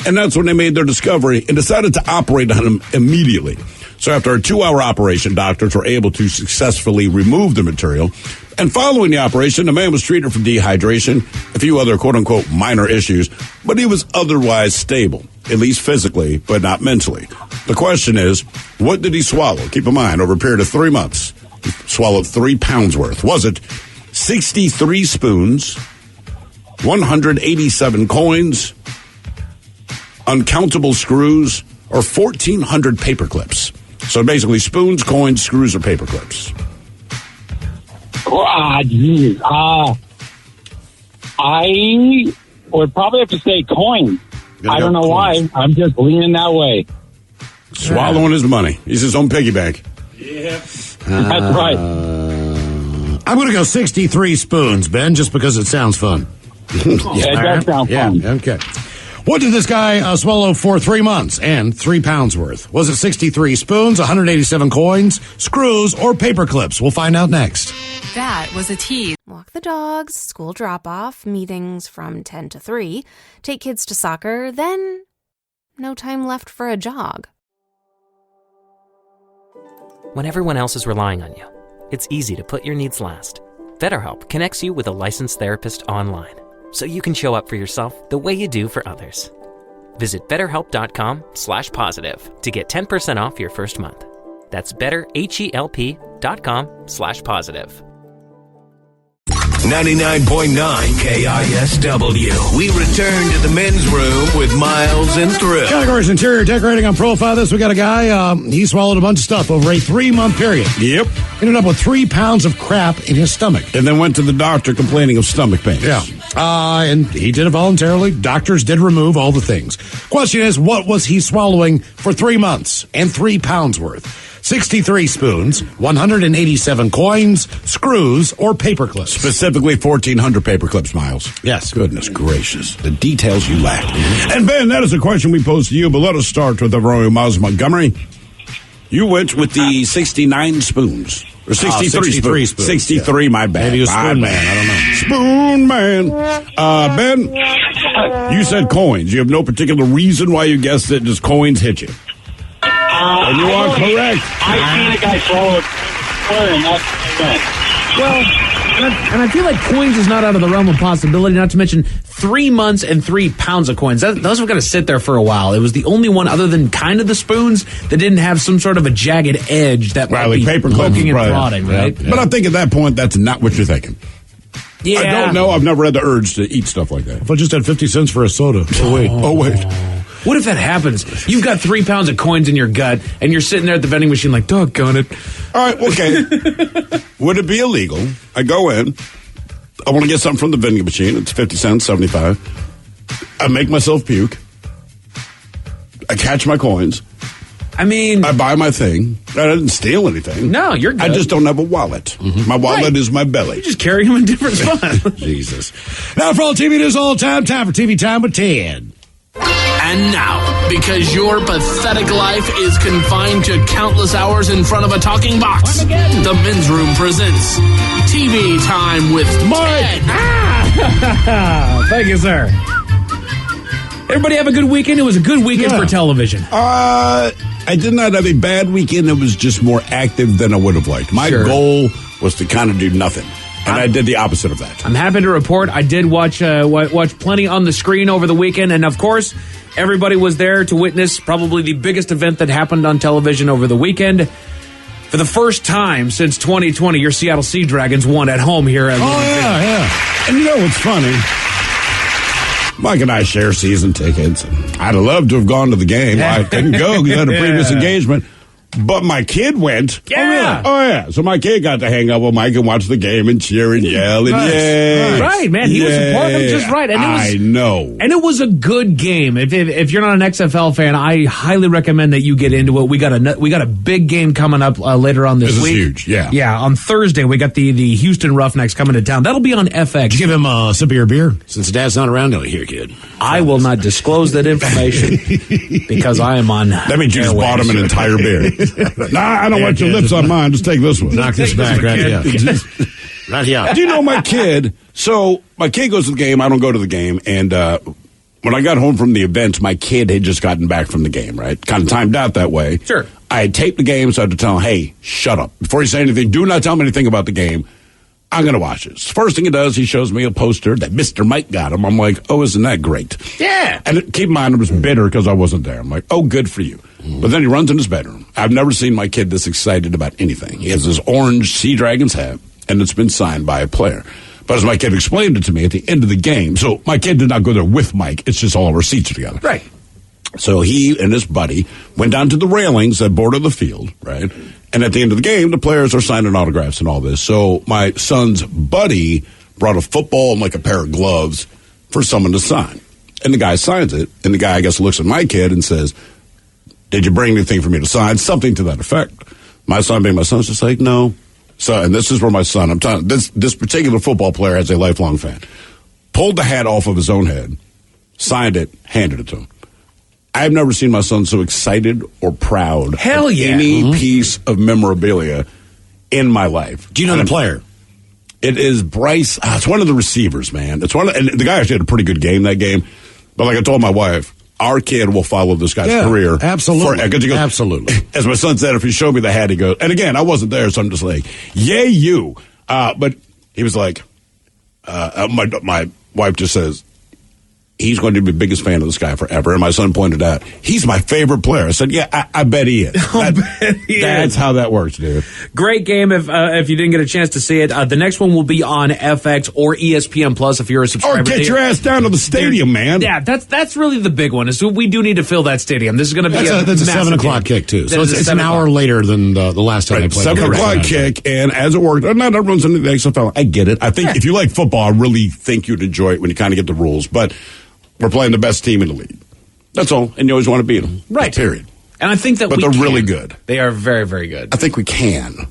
And that's when they made their discovery and decided to operate on him immediately. So after a 2-hour operation, doctors were able to successfully remove the material. And following the operation, the man was treated for dehydration, a few other quote-unquote minor issues, but he was otherwise stable, at least physically, but not mentally. The question is, what did he swallow? Keep in mind, over a period of 3 months, he swallowed 3 pounds worth. Was it 63 spoons, 187 coins, uncountable screws, or 1,400 paper clips? So basically, spoons, coins, screws, or paper clips. Geez. I would probably have to say coin. I don't know why. I'm just leaning that way. Swallowing his money. He's his own piggy bank. Yep. That's right. I'm going to go 63 spoons, Ben, just because it sounds fun. It does sound fun. Yeah, okay. What did this guy swallow for 3 months and 3 pounds worth? Was it 63 spoons, 187 coins, screws, or paper clips? We'll find out next. That was a tease. Walk the dogs, school drop-off, meetings from 10 to 3, take kids to soccer, then no time left for a jog. When everyone else is relying on you, it's easy to put your needs last. BetterHelp connects you with a licensed therapist online, so you can show up for yourself the way you do for others. Visit BetterHelp.com/positive to get 10% off your first month. That's BetterHelp.com/positive. 99.9 KISW. We return to the men's room with Miles and Thrill. Categories: interior decorating. On profile this, we got a guy, he swallowed a bunch of stuff over a 3-month period. Yep. Ended up with 3 pounds of crap in his stomach. And then went to the doctor complaining of stomach pains. Yeah. And he did it voluntarily. Doctors did remove all the things. Question is, what was he swallowing for 3 months and 3 pounds worth? 63 spoons, 187 coins, screws, or paper clips. Specifically 1,400 paper clips, Miles. Yes. Goodness gracious. The details you lack. And Ben, that is a question we posed to you, but let us start with the Royal Miles Montgomery. You went with the 69 spoons. Or 63 spoons. 63, my bad. Maybe a spoon man, I don't know. Spoon man. Ben, you said coins. You have no particular reason why you guessed it, just coins hit you. And you are correct. I seen a guy throw it. Well, and I feel like coins is not out of the realm of possibility, not to mention 3 months and 3 pounds of coins. Those have got to sit there for a while. It was the only one other than kind of the spoons that didn't have some sort of a jagged edge that might be paper poking and prodding, right? Yeah. But I think at that point, that's not what you're thinking. Yeah. I don't know. I've never had the urge to eat stuff like that. If I just had 50 cents for a soda. Oh, wait. What if that happens? You've got 3 pounds of coins in your gut, and you're sitting there at the vending machine like, doggone it. All right, okay. Would it be illegal? I go in. I want to get something from the vending machine. It's 50 cents, 75. I make myself puke. I catch my coins. I mean, I buy my thing. I didn't steal anything. No, you're good. I just don't have a wallet. Mm-hmm. My wallet is my belly. You just carry them in different spots. Jesus. Now for all TV news all time for TV Time with Ted. And now, because your pathetic life is confined to countless hours in front of a talking box, the Men's Room presents TV Time with Ted. Thank you, sir. Everybody have a good weekend? It was a good weekend for television. I did not have a bad weekend. It was just more active than I would have liked. My goal was to kind of do nothing. And I did the opposite of that. I'm happy to report I did watch plenty on the screen over the weekend. And, of course, everybody was there to witness probably the biggest event that happened on television over the weekend. For the first time since 2020, your Seattle Sea Dragons won at home here at yeah. And you know what's funny? Mike and I share season tickets. I'd have loved to have gone to the game. I couldn't go because I had a previous engagement. But my kid went. Yeah. Oh, yeah. So my kid got to hang out with Mike and watch the game and cheer and yell and yay. Right, man. He was supporting him just right. And I know. And it was a good game. If you're not an XFL fan, I highly recommend that you get into it. We got a big game coming up later on this week. This is huge, yeah. Yeah, on Thursday, we got the Houston Roughnecks coming to town. That'll be on FX. Did you give him a sip of your beer? Since Dad's not around, here, kid. I will not disclose that information because I am on. That means you just bought him an entire beer. Nah, I don't want your lips on mine. Just take this one. Knock this back right here. Right here. Do you know my kid? So my kid goes to the game. I don't go to the game. And when I got home from the event, my kid had just gotten back from the game, right? Kind of timed out that way. Sure. I had taped the game, so I had to tell him, hey, shut up. Before you say anything, do not tell me anything about the game. I'm going to watch this. First thing he does, he shows me a poster that Mr. Mike got him. I'm like, oh, isn't that great? Yeah. And keep in mind, I was bitter because I wasn't there. I'm like, oh, good for you. But then he runs in his bedroom. I've never seen my kid this excited about anything. He has this orange Sea Dragons hat, and it's been signed by a player. But as my kid explained it to me at the end of the game, so my kid did not go there with Mike. It's just all of our seats are together. Right. So he and his buddy went down to the railings that border the field, right? And at the end of the game, the players are signing autographs and all this. So my son's buddy brought a football and like a pair of gloves for someone to sign. And the guy signs it, and the guy, I guess, looks at my kid and says, did you bring anything for me to sign? Something to that effect. My son, being my son, is just like, no. So, and this is where my son, I'm telling you, this particular football player has a lifelong fan. Pulled the hat off of his own head, signed it, handed it to him. I've never seen my son so excited or proud of any piece of memorabilia in my life. Do you know the player? It is Bryce. It's one of the receivers, man. And the guy actually had a pretty good game that game. But like I told my wife, our kid will follow this guy's career. Absolutely. Absolutely. As my son said, if he showed me the hat, he goes, and again, I wasn't there, so I'm just like, yay, you. But he was like, my wife just says, he's going to be the biggest fan of this guy forever. And my son pointed out, he's my favorite player. I said, yeah, I bet he is. That's how that works, dude. Great game if you didn't get a chance to see it. The next one will be on FX or ESPN Plus if you're a subscriber. Or get your ass down to the stadium, man. Yeah, that's really the big one. Is we do need to fill that stadium. This is going to be that's a 7 o'clock kick, too. So it's an hour later than the last time I played. 7 o'clock kick, and as it worked, not everyone's into the XFL. I get it. I think if you like football, I really think you'd enjoy it when you kind of get the rules. But we're playing the best team in the league. That's all. And you always want to beat them. Right. Period. And I think that but they're really good. They are very, very good. I think we can.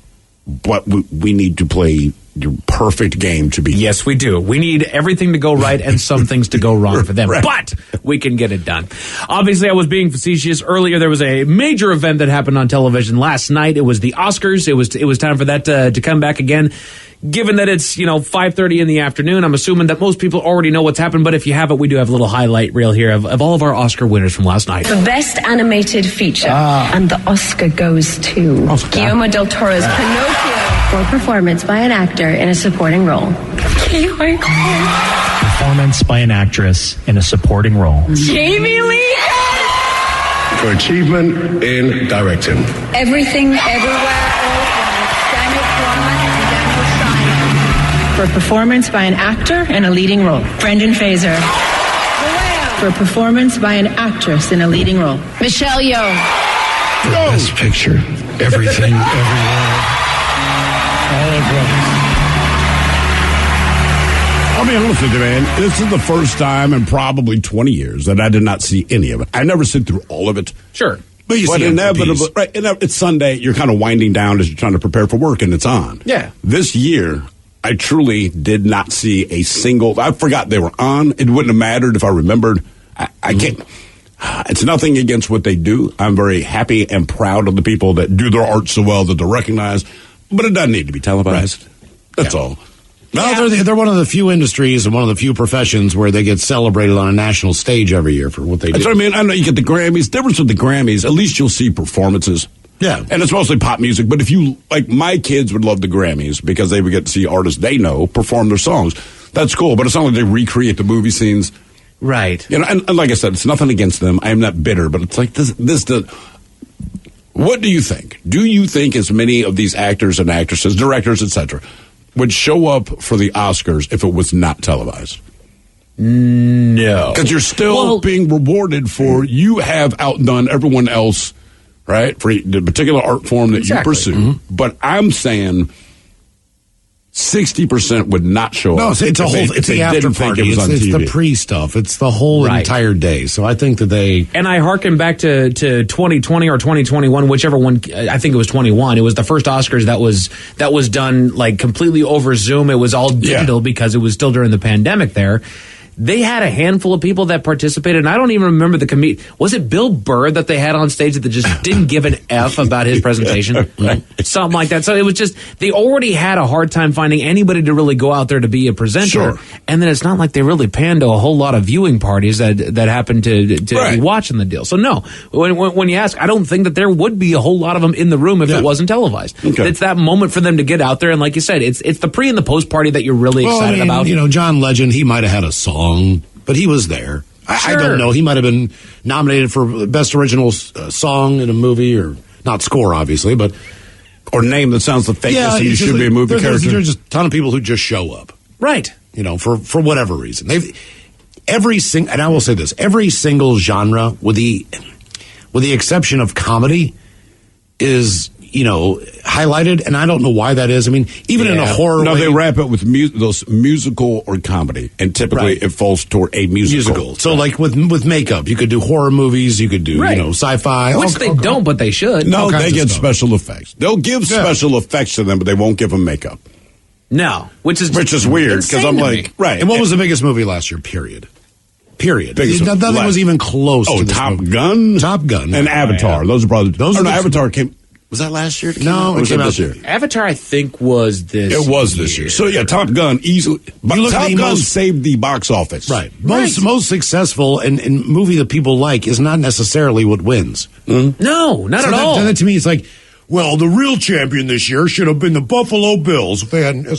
But we need to play your perfect game to be. Yes, we do. We need everything to go right and some things to go wrong for them. Right. But we can get it done. Obviously, I was being facetious. Earlier, there was a major event that happened on television last night. It was the Oscars. It was time for that to come back again. Given that it's 5:30 in the afternoon, I'm assuming that most people already know what's happened. But if you haven't, we do have a little highlight reel here of all of our Oscar winners from last night. The best animated feature, and the Oscar goes to Guillermo del Toro's Pinocchio for performance by an actor in a supporting role. Performance by an actress in a supporting role. Jamie Lee for achievement in directing. Everything, Everywhere, All at Once. Daniel Kwan and Daniel Steiner. For performance by an actor in a leading role. Brendan Fraser. For performance by an actress in a leading role. Michelle Yeoh. For best picture. Everything, Everywhere, All at Once. I'll be honest with you, man. This is the first time in probably 20 years that I did not see any of it. I never sit through all of it. Sure. But inevitably, right? It's Sunday. You're kind of winding down as you're trying to prepare for work, and it's on. Yeah. This year, I truly did not see a single. I forgot they were on. It wouldn't have mattered if I remembered. I can't. It's nothing against what they do. I'm very happy and proud of the people that do their art so well that they're recognized. But it doesn't need to be televised. Right. That's all. No, they're one of the few industries and one of the few professions where they get celebrated on a national stage every year for what they do. That's what I mean. I know you get the Grammys. Difference with the Grammys, at least you'll see performances. Yeah. And it's mostly pop music. But if you, like, my kids would love the Grammys because they would get to see artists they know perform their songs. That's cool. But it's not like they recreate the movie scenes. Right. And like I said, it's nothing against them. I am not bitter. But it's like this what do you think? Do you think as many of these actors and actresses, directors, etc., would show up for the Oscars if it was not televised? No. Because you're still being rewarded for you have outdone everyone else, right? For the particular art form that you pursue. Mm-hmm. But I'm saying 60% would not show up. No, it's the after party. It's the pre-stuff. It's the whole entire day. So I think that they... And I hearken back to 2020 or 2021, whichever one. I think it was 21. It was the first Oscars that was done like completely over Zoom. It was all digital because it was still during the pandemic there. They had a handful of people that participated, and I don't even remember the comedian. Was it Bill Burr that they had on stage that just didn't give an F about his presentation? Something like that. So it was just, they already had a hard time finding anybody to really go out there to be a presenter. Sure. And then it's not like they really panned to a whole lot of viewing parties that happened to be watching the deal. So no, when you ask, I don't think that there would be a whole lot of them in the room if it wasn't televised. Okay. It's that moment for them to get out there, and like you said, it's the pre and the post party that you're really excited about. You know, John Legend, he might have had a song, but he was there. I don't know. He might have been nominated for Best Original Song in a movie, or not score, obviously, but... Or name that sounds the fakest and you should be a movie character. There's just a ton of people who just show up. Right. You know, for whatever reason. And I will say this, every single genre, with the exception of comedy, is... highlighted, and I don't know why that is. I mean, even in a horror way. They wrap it with those musical or comedy, and typically it falls toward a musical. So, like with makeup, you could do horror movies, you could do, sci-fi. Which they don't, but they should. No, they get special effects. They'll give special effects to them, but they won't give them makeup. No, which is weird, because I'm like, right. And what was the biggest movie last year, period? Nothing was even close to this Top movie. Gun? Top Gun. And Avatar. Those are probably... Avatar came... Was that last year? No, it came out this year. Avatar, I think, was this It was this year. So, yeah, Top Gun easily. But Top Gun saved the box office. Right. Most successful and movie that people like is not necessarily what wins. No, not at all. That to me, it's like, well, the real champion this year should have been the Buffalo Bills if they hadn't. They're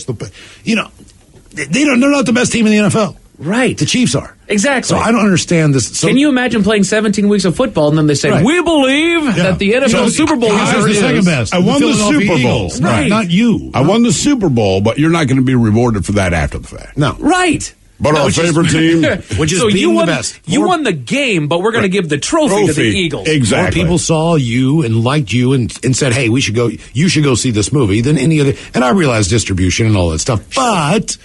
not the best team in the NFL. Right. The Chiefs are. Exactly. So I don't understand this. So, can you imagine playing 17 weeks of football and then they say, we believe that the NFL Super Bowl is the second best. I won the Super Bowl. Eagles. Right. Not you. I won the Super Bowl, but you're not going to be rewarded for that after the fact. No. Right. But our favorite team, which is so being you won, the best. You won the game, but we're going to give the trophy to the Eagles. Exactly. More people saw you and liked you and said, hey, you should go see this movie than any other. And I realize distribution and all that stuff, but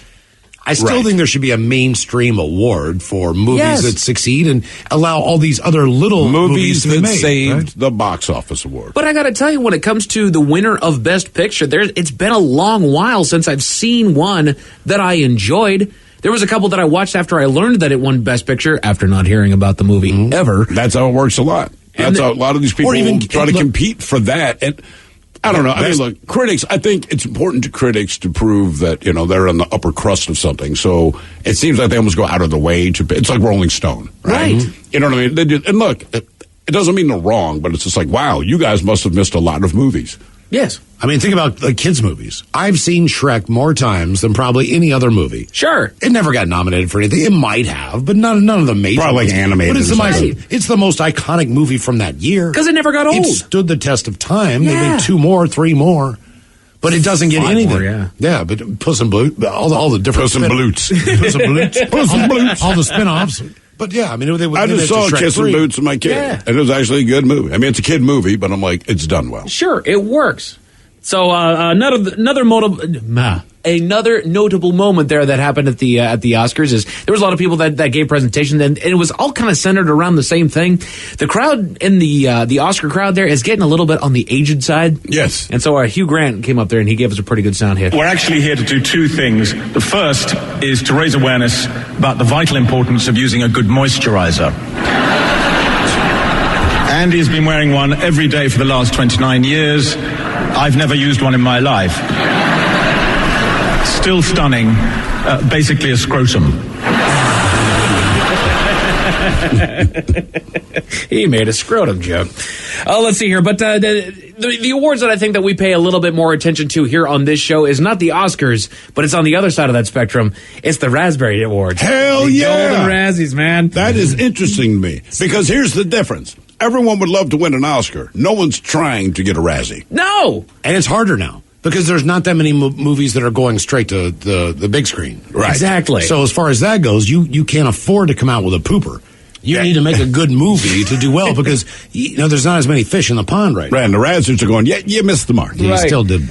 I still think there should be a mainstream award for movies that succeed and allow all these other little movies to be that made, saved the box office award. But I got to tell you, when it comes to the winner of Best Picture, it's been a long while since I've seen one that I enjoyed. There was a couple that I watched after I learned that it won Best Picture after not hearing about the movie ever. That's how it works a lot. That's how a lot of these people try to compete for that. And I don't know. I mean, look, critics, I think it's important to critics to prove that, they're on the upper crust of something. So it seems like they almost go out of the way to, it's like Rolling Stone, right? You know what I mean? They do, and look, it doesn't mean they're wrong, but it's just like, wow, you guys must have missed a lot of movies. Yes. I mean, think about the kids' movies. I've seen Shrek more times than probably any other movie. Sure. It never got nominated for anything. It might have, but none of the major. Probably like animated. But it's the most iconic movie from that year. Because it never got old. It stood the test of time. Yeah. They made 2 more, 3 more. But it doesn't get 5 anything. more, yeah, but Puss in Boots, all the different... Puss in Boots. Puss in Boots. Puss in Boots. All the spin-offs. But yeah, I mean, I just saw Kiss and Boots with my kid. Yeah. And it was actually a good movie. I mean, it's a kid movie, but I'm like, it's done well. Sure, it works. So another notable moment there that happened at the Oscars is there was a lot of people that gave presentations, and it was all kind of centered around the same thing. The crowd in the Oscar crowd there is getting a little bit on the aged side. Yes. And so Hugh Grant came up there and he gave us a pretty good sound hit. We're actually here to do 2 things. The first is to raise awareness about the vital importance of using a good moisturizer. Andy's been wearing one every day for the last 29 years. I've never used one in my life. Still stunning. Basically a scrotum. He made a scrotum joke. Let's see here. But the awards that I think that we pay a little bit more attention to here on this show is not the Oscars, but it's on the other side of that spectrum. It's the Raspberry Awards. Hell the yeah. Golden Razzies, man. That is interesting to me. Because here's the difference. Everyone would love to win an Oscar. No one's trying to get a Razzie. No! And it's harder now. Because there's not that many movies that are going straight to the big screen. Right. Exactly. So as far as that goes, you can't afford to come out with a pooper. You need to make a good movie to do well because there's not as many fish in the pond right now. Right, and the Razzies are going, you missed the mark. You still did.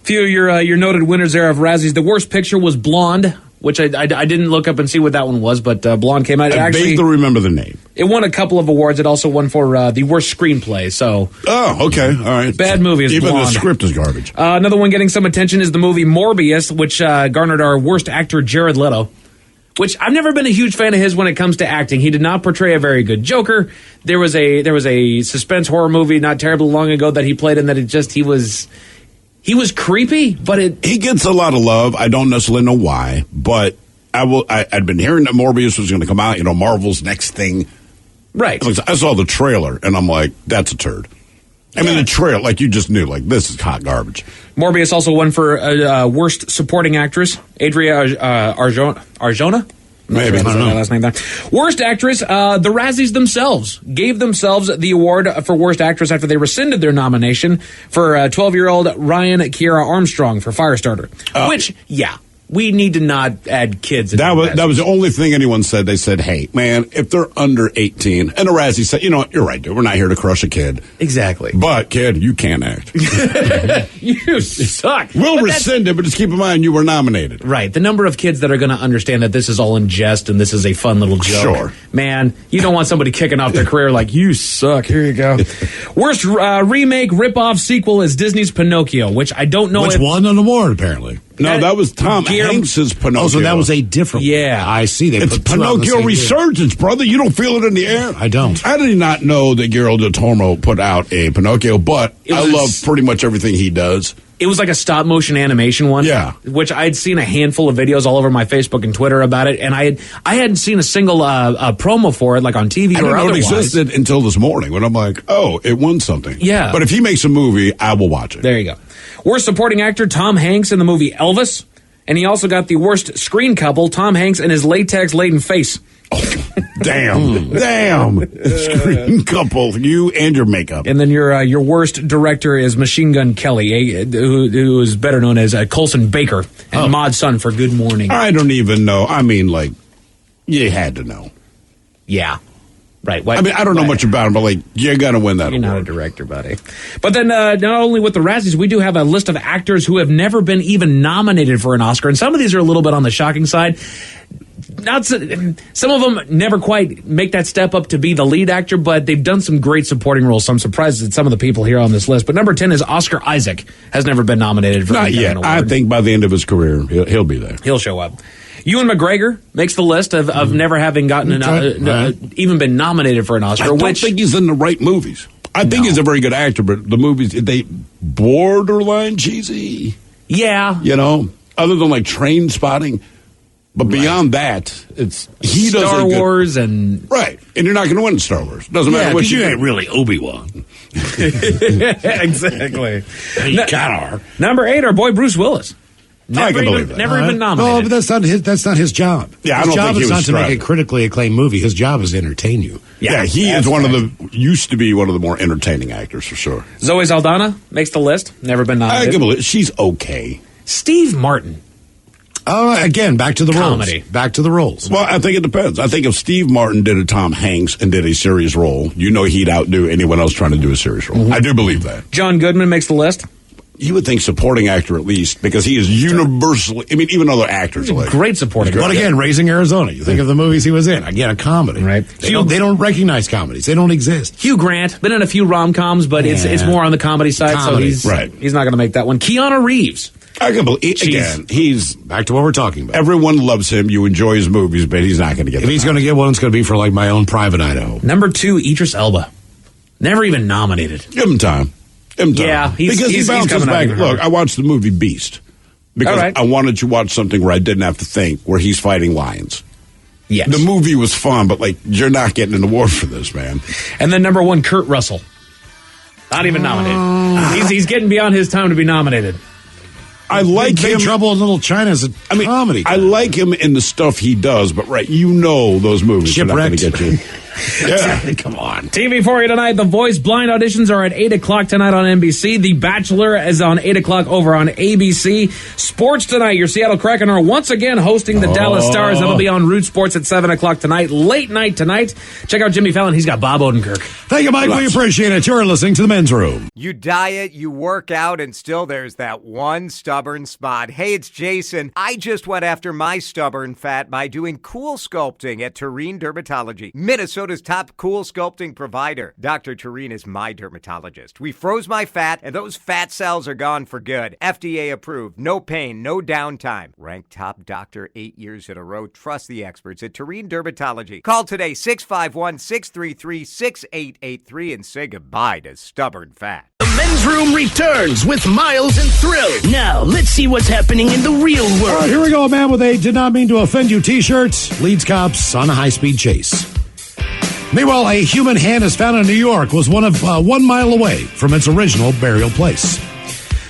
Few of your noted winners there of Razzies. The worst picture was Blonde, which I didn't look up and see what that one was, but Blonde came out. I vaguely remember the name. It won a couple of awards. It also won for the worst screenplay. So, okay, all right. Bad movie is Even Blonde. the script is garbage. Another one getting some attention is the movie Morbius, which garnered our worst actor Jared Leto. Which I've never been a huge fan of his when it comes to acting. He did not portray a very good Joker. There was a suspense horror movie not terribly long ago that he played in that he was creepy, but he gets a lot of love. I don't necessarily know why, but I'd been hearing that Morbius was going to come out. Marvel's next thing. Right. I saw the trailer and I'm like, that's a turd. I mean, the trailer, you just knew, this is hot garbage. Morbius also won for worst supporting actress, Adria Arjona. Maybe. I don't know. Last name there. Worst actress, the Razzies themselves gave themselves the award for worst actress after they rescinded their nomination for 12-year-old Ryan Kiera Armstrong for Firestarter. Which, we need to not add kids. That was the only thing anyone said. They said, hey, man, if they're under 18, and a Razzie said, you know what, you're right, dude. We're not here to crush a kid. Exactly. But, kid, you can't act. You suck. We'll rescind it, but just keep in mind you were nominated. Right. The number of kids that are going to understand that this is all in jest and this is a fun little joke. Sure. Man, you don't want somebody kicking off their career like, you suck. Here you go. Worst remake, ripoff, sequel is Disney's Pinocchio, which I don't know Which won an award, apparently. No, that was Tom Hanks's Pinocchio. Oh, so that was a different one. Yeah. I see. They It's put two out in the Pinocchio same Resurgence, brother. You don't feel it in the air. I don't. I did not know that Guillermo del Toro put out a Pinocchio, but I love pretty much everything he does. It was like a stop motion animation one, which I'd seen a handful of videos all over my Facebook and Twitter about it, and I hadn't seen a single promo for it, like on TV I or didn't know otherwise. it existed until this morning when I'm like, oh, it won something. Yeah. But if he makes a movie, I will watch it. There you go. Worst supporting actor, Tom Hanks in the movie Elvis, and he also got the worst screen couple, Tom Hanks and his latex-laden face. Damn. Screen couple, you and your makeup. And then your worst director is Machine Gun Kelly, who is better known as Colson Baker and Maud's son for Good Morning. I don't even know. I mean, like, you had to know. Yeah. Right. I mean, I don't know much about him, but, like, you got to win that You're award. not a director, buddy. But then not only with the Razzies, we do have a list of actors who have never been even nominated for an Oscar. And some of these are a little bit on the shocking side. Some of them never quite make that step up to be the lead actor, but they've done some great supporting roles. So I'm surprised at some of the people here on this list. But number 10 is Oscar Isaac. Has never been nominated for Not any yet. kind of award. I think by the end of his career, he'll be there. He'll show up. Ewan McGregor makes the list of never having gotten even been nominated for an Oscar. I don't think he's in the right movies. I think he's a very good actor, but the movies, they borderline cheesy. Yeah. You know, other than like Train Spotting. But beyond that, he does Star Wars and right, and you're not going to win Star Wars. Doesn't matter what you ain't really Obi-Wan. Exactly. You kind of are. Number 8, our boy Bruce Willis. I can believe that. Never even nominated. No, but that's not his job. Yeah, I his don't job think he is was not to make striving. a critically acclaimed movie. His job is to entertain you. Yeah, he is used to be one of the more entertaining actors for sure. Zoe Saldana makes the list. Never been nominated. I can believe she's okay. Steve Martin. Again, back to the Comedy. roles. Back to the roles. Well, I think it depends. I think if Steve Martin did a Tom Hanks and did a serious role, he'd outdo anyone else trying to do a serious role. I do believe that. John Goodman makes the list. You would think supporting actor at least, because he is universally, I mean, even other actors. Like, great supporting. But again, Raising Arizona. You think of the movies he was in. Again, a comedy. Right. They don't recognize comedies. They don't exist. Hugh Grant, been in a few rom-coms, but it's more on the comedy side, Comedy, so he's not going to make that one. Keanu Reeves. I can believe, again, he's back to what we're talking about. Everyone loves him. You enjoy his movies, but he's not going to get If he's going to get one, it's going to be for like My Own Private Idaho. Number 2, Idris Elba. Never even nominated. Give him time. Yeah, because he bounces back. Look, I watched the movie Beast because I wanted to watch something where I didn't have to think, where he's fighting lions. Yes. The movie was fun, but like, you're not getting an award for this, man. And then number 1, Kurt Russell. Not even nominated. He's getting beyond his time to be nominated. I like him. Big Trouble in Little China is a comedy. I like him in the stuff he does, but those movies are not going to get you. Yeah. Come on. TV for you tonight. The Voice blind auditions are at 8 o'clock tonight on NBC. The Bachelor is on 8 o'clock over on ABC. Sports tonight. Your Seattle Kraken are once again hosting the Dallas Stars. That'll be on Root Sports at 7 o'clock tonight. Late night tonight. Check out Jimmy Fallon. He's got Bob Odenkirk. Thank you, Mike. We appreciate it. You're listening to The Men's Room. You diet, you work out, and still there's that one stubborn spot. Hey, it's Jason. I just went after my stubborn fat by doing cool sculpting at Tureen Dermatology, Minnesota's top cool sculpting provider. Dr. Tureen is my dermatologist. We froze my fat, and those fat cells are gone for good. FDA approved. No pain, no downtime. Ranked top doctor 8 years in a row. Trust the experts at Tureen Dermatology. Call today, 651-633-6883, and say goodbye to stubborn fat. The Men's Room returns with Miles and Thrill. Now, let's see what's happening in the real world. All right, here we go. A man with a did not mean to offend you t-shirt leads cops on a high-speed chase. Meanwhile, a human hand is found in New York was 1 mile away from its original burial place.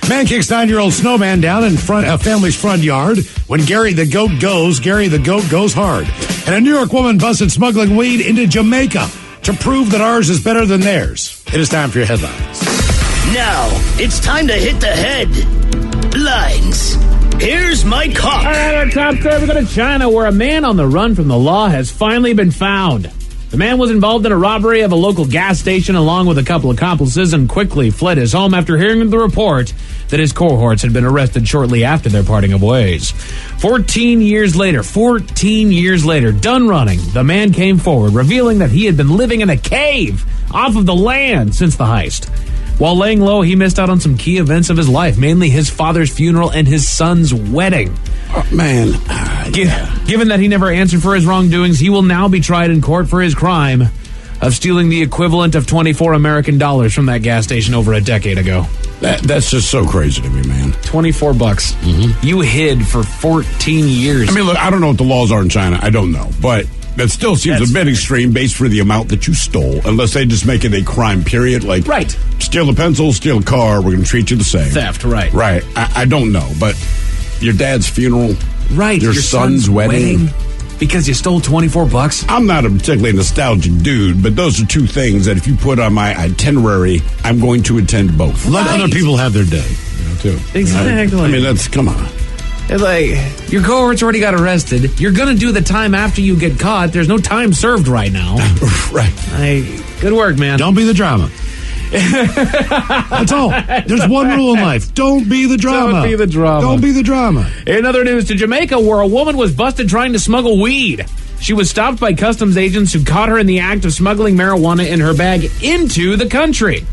Man kicks 9-year-old snowman down in a family's front yard. When Gary the goat goes hard. And a New York woman busted smuggling weed into Jamaica to prove that ours is better than theirs. It is time for your headlines. Now, it's time to hit the headlines. Here's my cop. All right, our top story. We go to China, where a man on the run from the law has finally been found. The man was involved in a robbery of a local gas station along with a couple accomplices and quickly fled his home after hearing the report that his cohorts had been arrested shortly after their parting of ways. 14 years later, done running, the man came forward, revealing that he had been living in a cave off of the land since the heist. While laying low, he missed out on some key events of his life, mainly his father's funeral and his son's wedding. Oh, man. Given that he never answered for his wrongdoings, he will now be tried in court for his crime of stealing the equivalent of 24 American dollars from that gas station over a decade ago. That's just so crazy to me, man. $24. Mm-hmm. You hid for 14 years. I mean, look, I don't know what the laws are in China. I don't know. But that still seems a bit extreme based for the amount that you stole, unless they just make it a crime, period. Like, right. Steal a pencil, steal a car, we're going to treat you the same. Theft, right. Right. I don't know, but your dad's funeral. Right. Your son's wedding. Because you stole $24? I'm not a particularly nostalgic dude, but those are two things that if you put on my itinerary, I'm going to attend both. Let other people have their day, too. Exactly. I mean, come on. It's like, your cohort's already got arrested. You're going to do the time after you get caught. There's no time served right now. Right. Good work, man. Don't be the drama. That's all. There's one rule in life. Don't be the drama. Don't be the drama. Don't be the drama. In other news, to Jamaica, where a woman was busted trying to smuggle weed. She was stopped by customs agents who caught her in the act of smuggling marijuana in her bag into the country.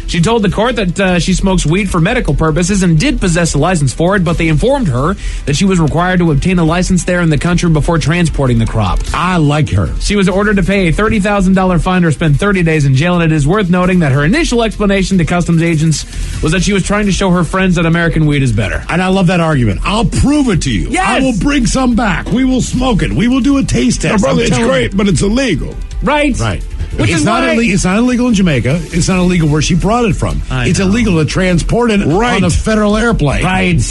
She told the court that she smokes weed for medical purposes and did possess a license for it, but they informed her that she was required to obtain a license there in the country before transporting the crop. I like her. She was ordered to pay a $30,000 fine or spend 30 days in jail, and it is worth noting that her initial explanation to customs agents was that she was trying to show her friends that American weed is better. And I love that argument. I'll prove it to you. Yes! I will bring some back. We will smoke it. We will do a taste test. No, brother, it's great, but it's illegal. Right. Right. Which it's is not why... it's not illegal in Jamaica. It's not illegal where she brought it from. It's illegal to transport it on a federal airplane. Right.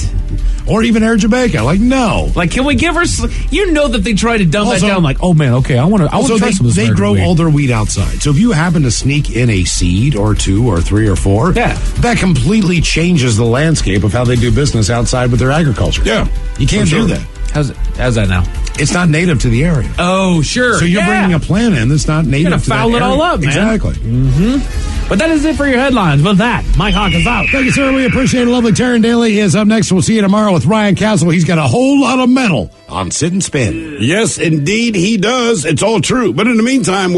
Or even Air Jamaica. Like, no. Like, can we give her... You know that they try to dumb that down. Like, oh, man, okay, I want to try some of this they grow weed. all their weed outside. So if you happen to sneak in a seed or 2 or 3 or 4, that completely changes the landscape of how they do business outside with their agriculture. Yeah. You can't do that. How's that now? It's not native to the area. Oh, sure. So you're bringing a plant in that's not native to that area. You're going to foul it all up, man. Exactly. Mm-hmm. But that is it for your headlines. With that, Mike Hawk is out. Thank you, sir. We appreciate it. Lovely. Taryn Daly is up next. We'll see you tomorrow with Ryan Castle. He's got a whole lot of metal on Sit and Spin. Yes, indeed he does. It's all true. But in the meantime,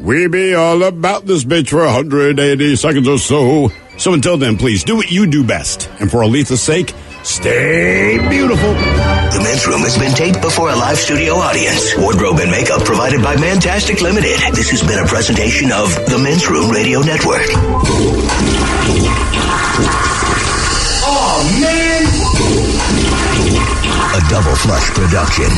we be all about this bitch for 180 seconds or so. So until then, please do what you do best. And for Aletha's sake, stay beautiful. The Men's Room has been taped before a live studio audience. Wardrobe and makeup provided by Mantastic Limited. This has been a presentation of the Men's Room Radio Network. Oh, man! A Double Flush production.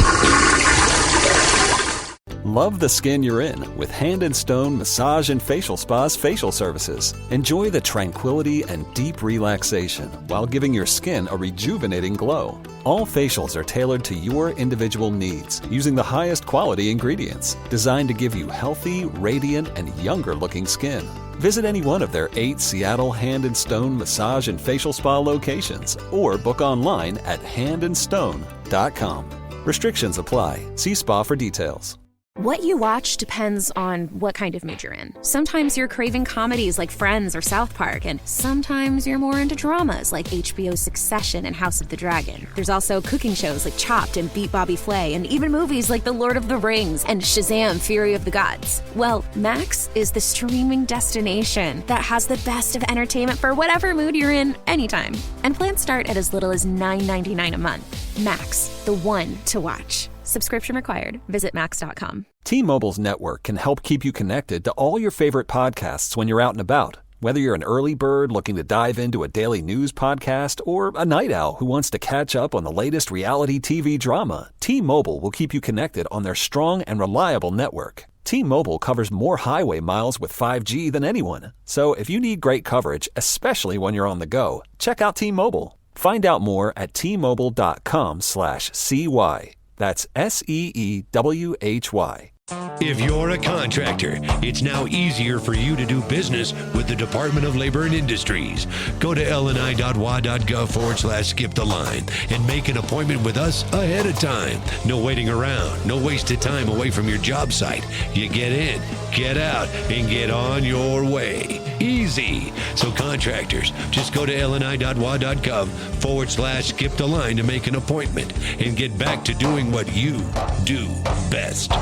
Love the skin you're in with Hand & Stone Massage and Facial Spa's facial services. Enjoy the tranquility and deep relaxation while giving your skin a rejuvenating glow. All facials are tailored to your individual needs using the highest quality ingredients designed to give you healthy, radiant, and younger-looking skin. Visit any one of their 8 Seattle Hand & Stone Massage and Facial Spa locations or book online at handandstone.com. Restrictions apply. See spa for details. What you watch depends on what kind of mood you're in. Sometimes you're craving comedies like Friends or South Park, and sometimes you're more into dramas like HBO's Succession and House of the Dragon. There's also cooking shows like Chopped and Beat Bobby Flay, and even movies like The Lord of the Rings and Shazam! Fury of the Gods. Well, Max is the streaming destination that has the best of entertainment for whatever mood you're in anytime. And plans start at as little as $9.99 a month. Max, the one to watch. Subscription required. Visit Max.com. T-Mobile's network can help keep you connected to all your favorite podcasts when you're out and about. Whether you're an early bird looking to dive into a daily news podcast or a night owl who wants to catch up on the latest reality TV drama, T-Mobile will keep you connected on their strong and reliable network. T-Mobile covers more highway miles with 5G than anyone. So if you need great coverage, especially when you're on the go, check out T-Mobile. Find out more at T-Mobile.com/CY. That's SEEWHY. If you're a contractor, it's now easier for you to do business with the Department of Labor and Industries. Go to lni.wa.gov/skip the line and make an appointment with us ahead of time. No waiting around, no wasted time away from your job site. You get in, get out, and get on your way. Easy. So contractors, just go to lni.wa.gov/skip the line to make an appointment and get back to doing what you do best.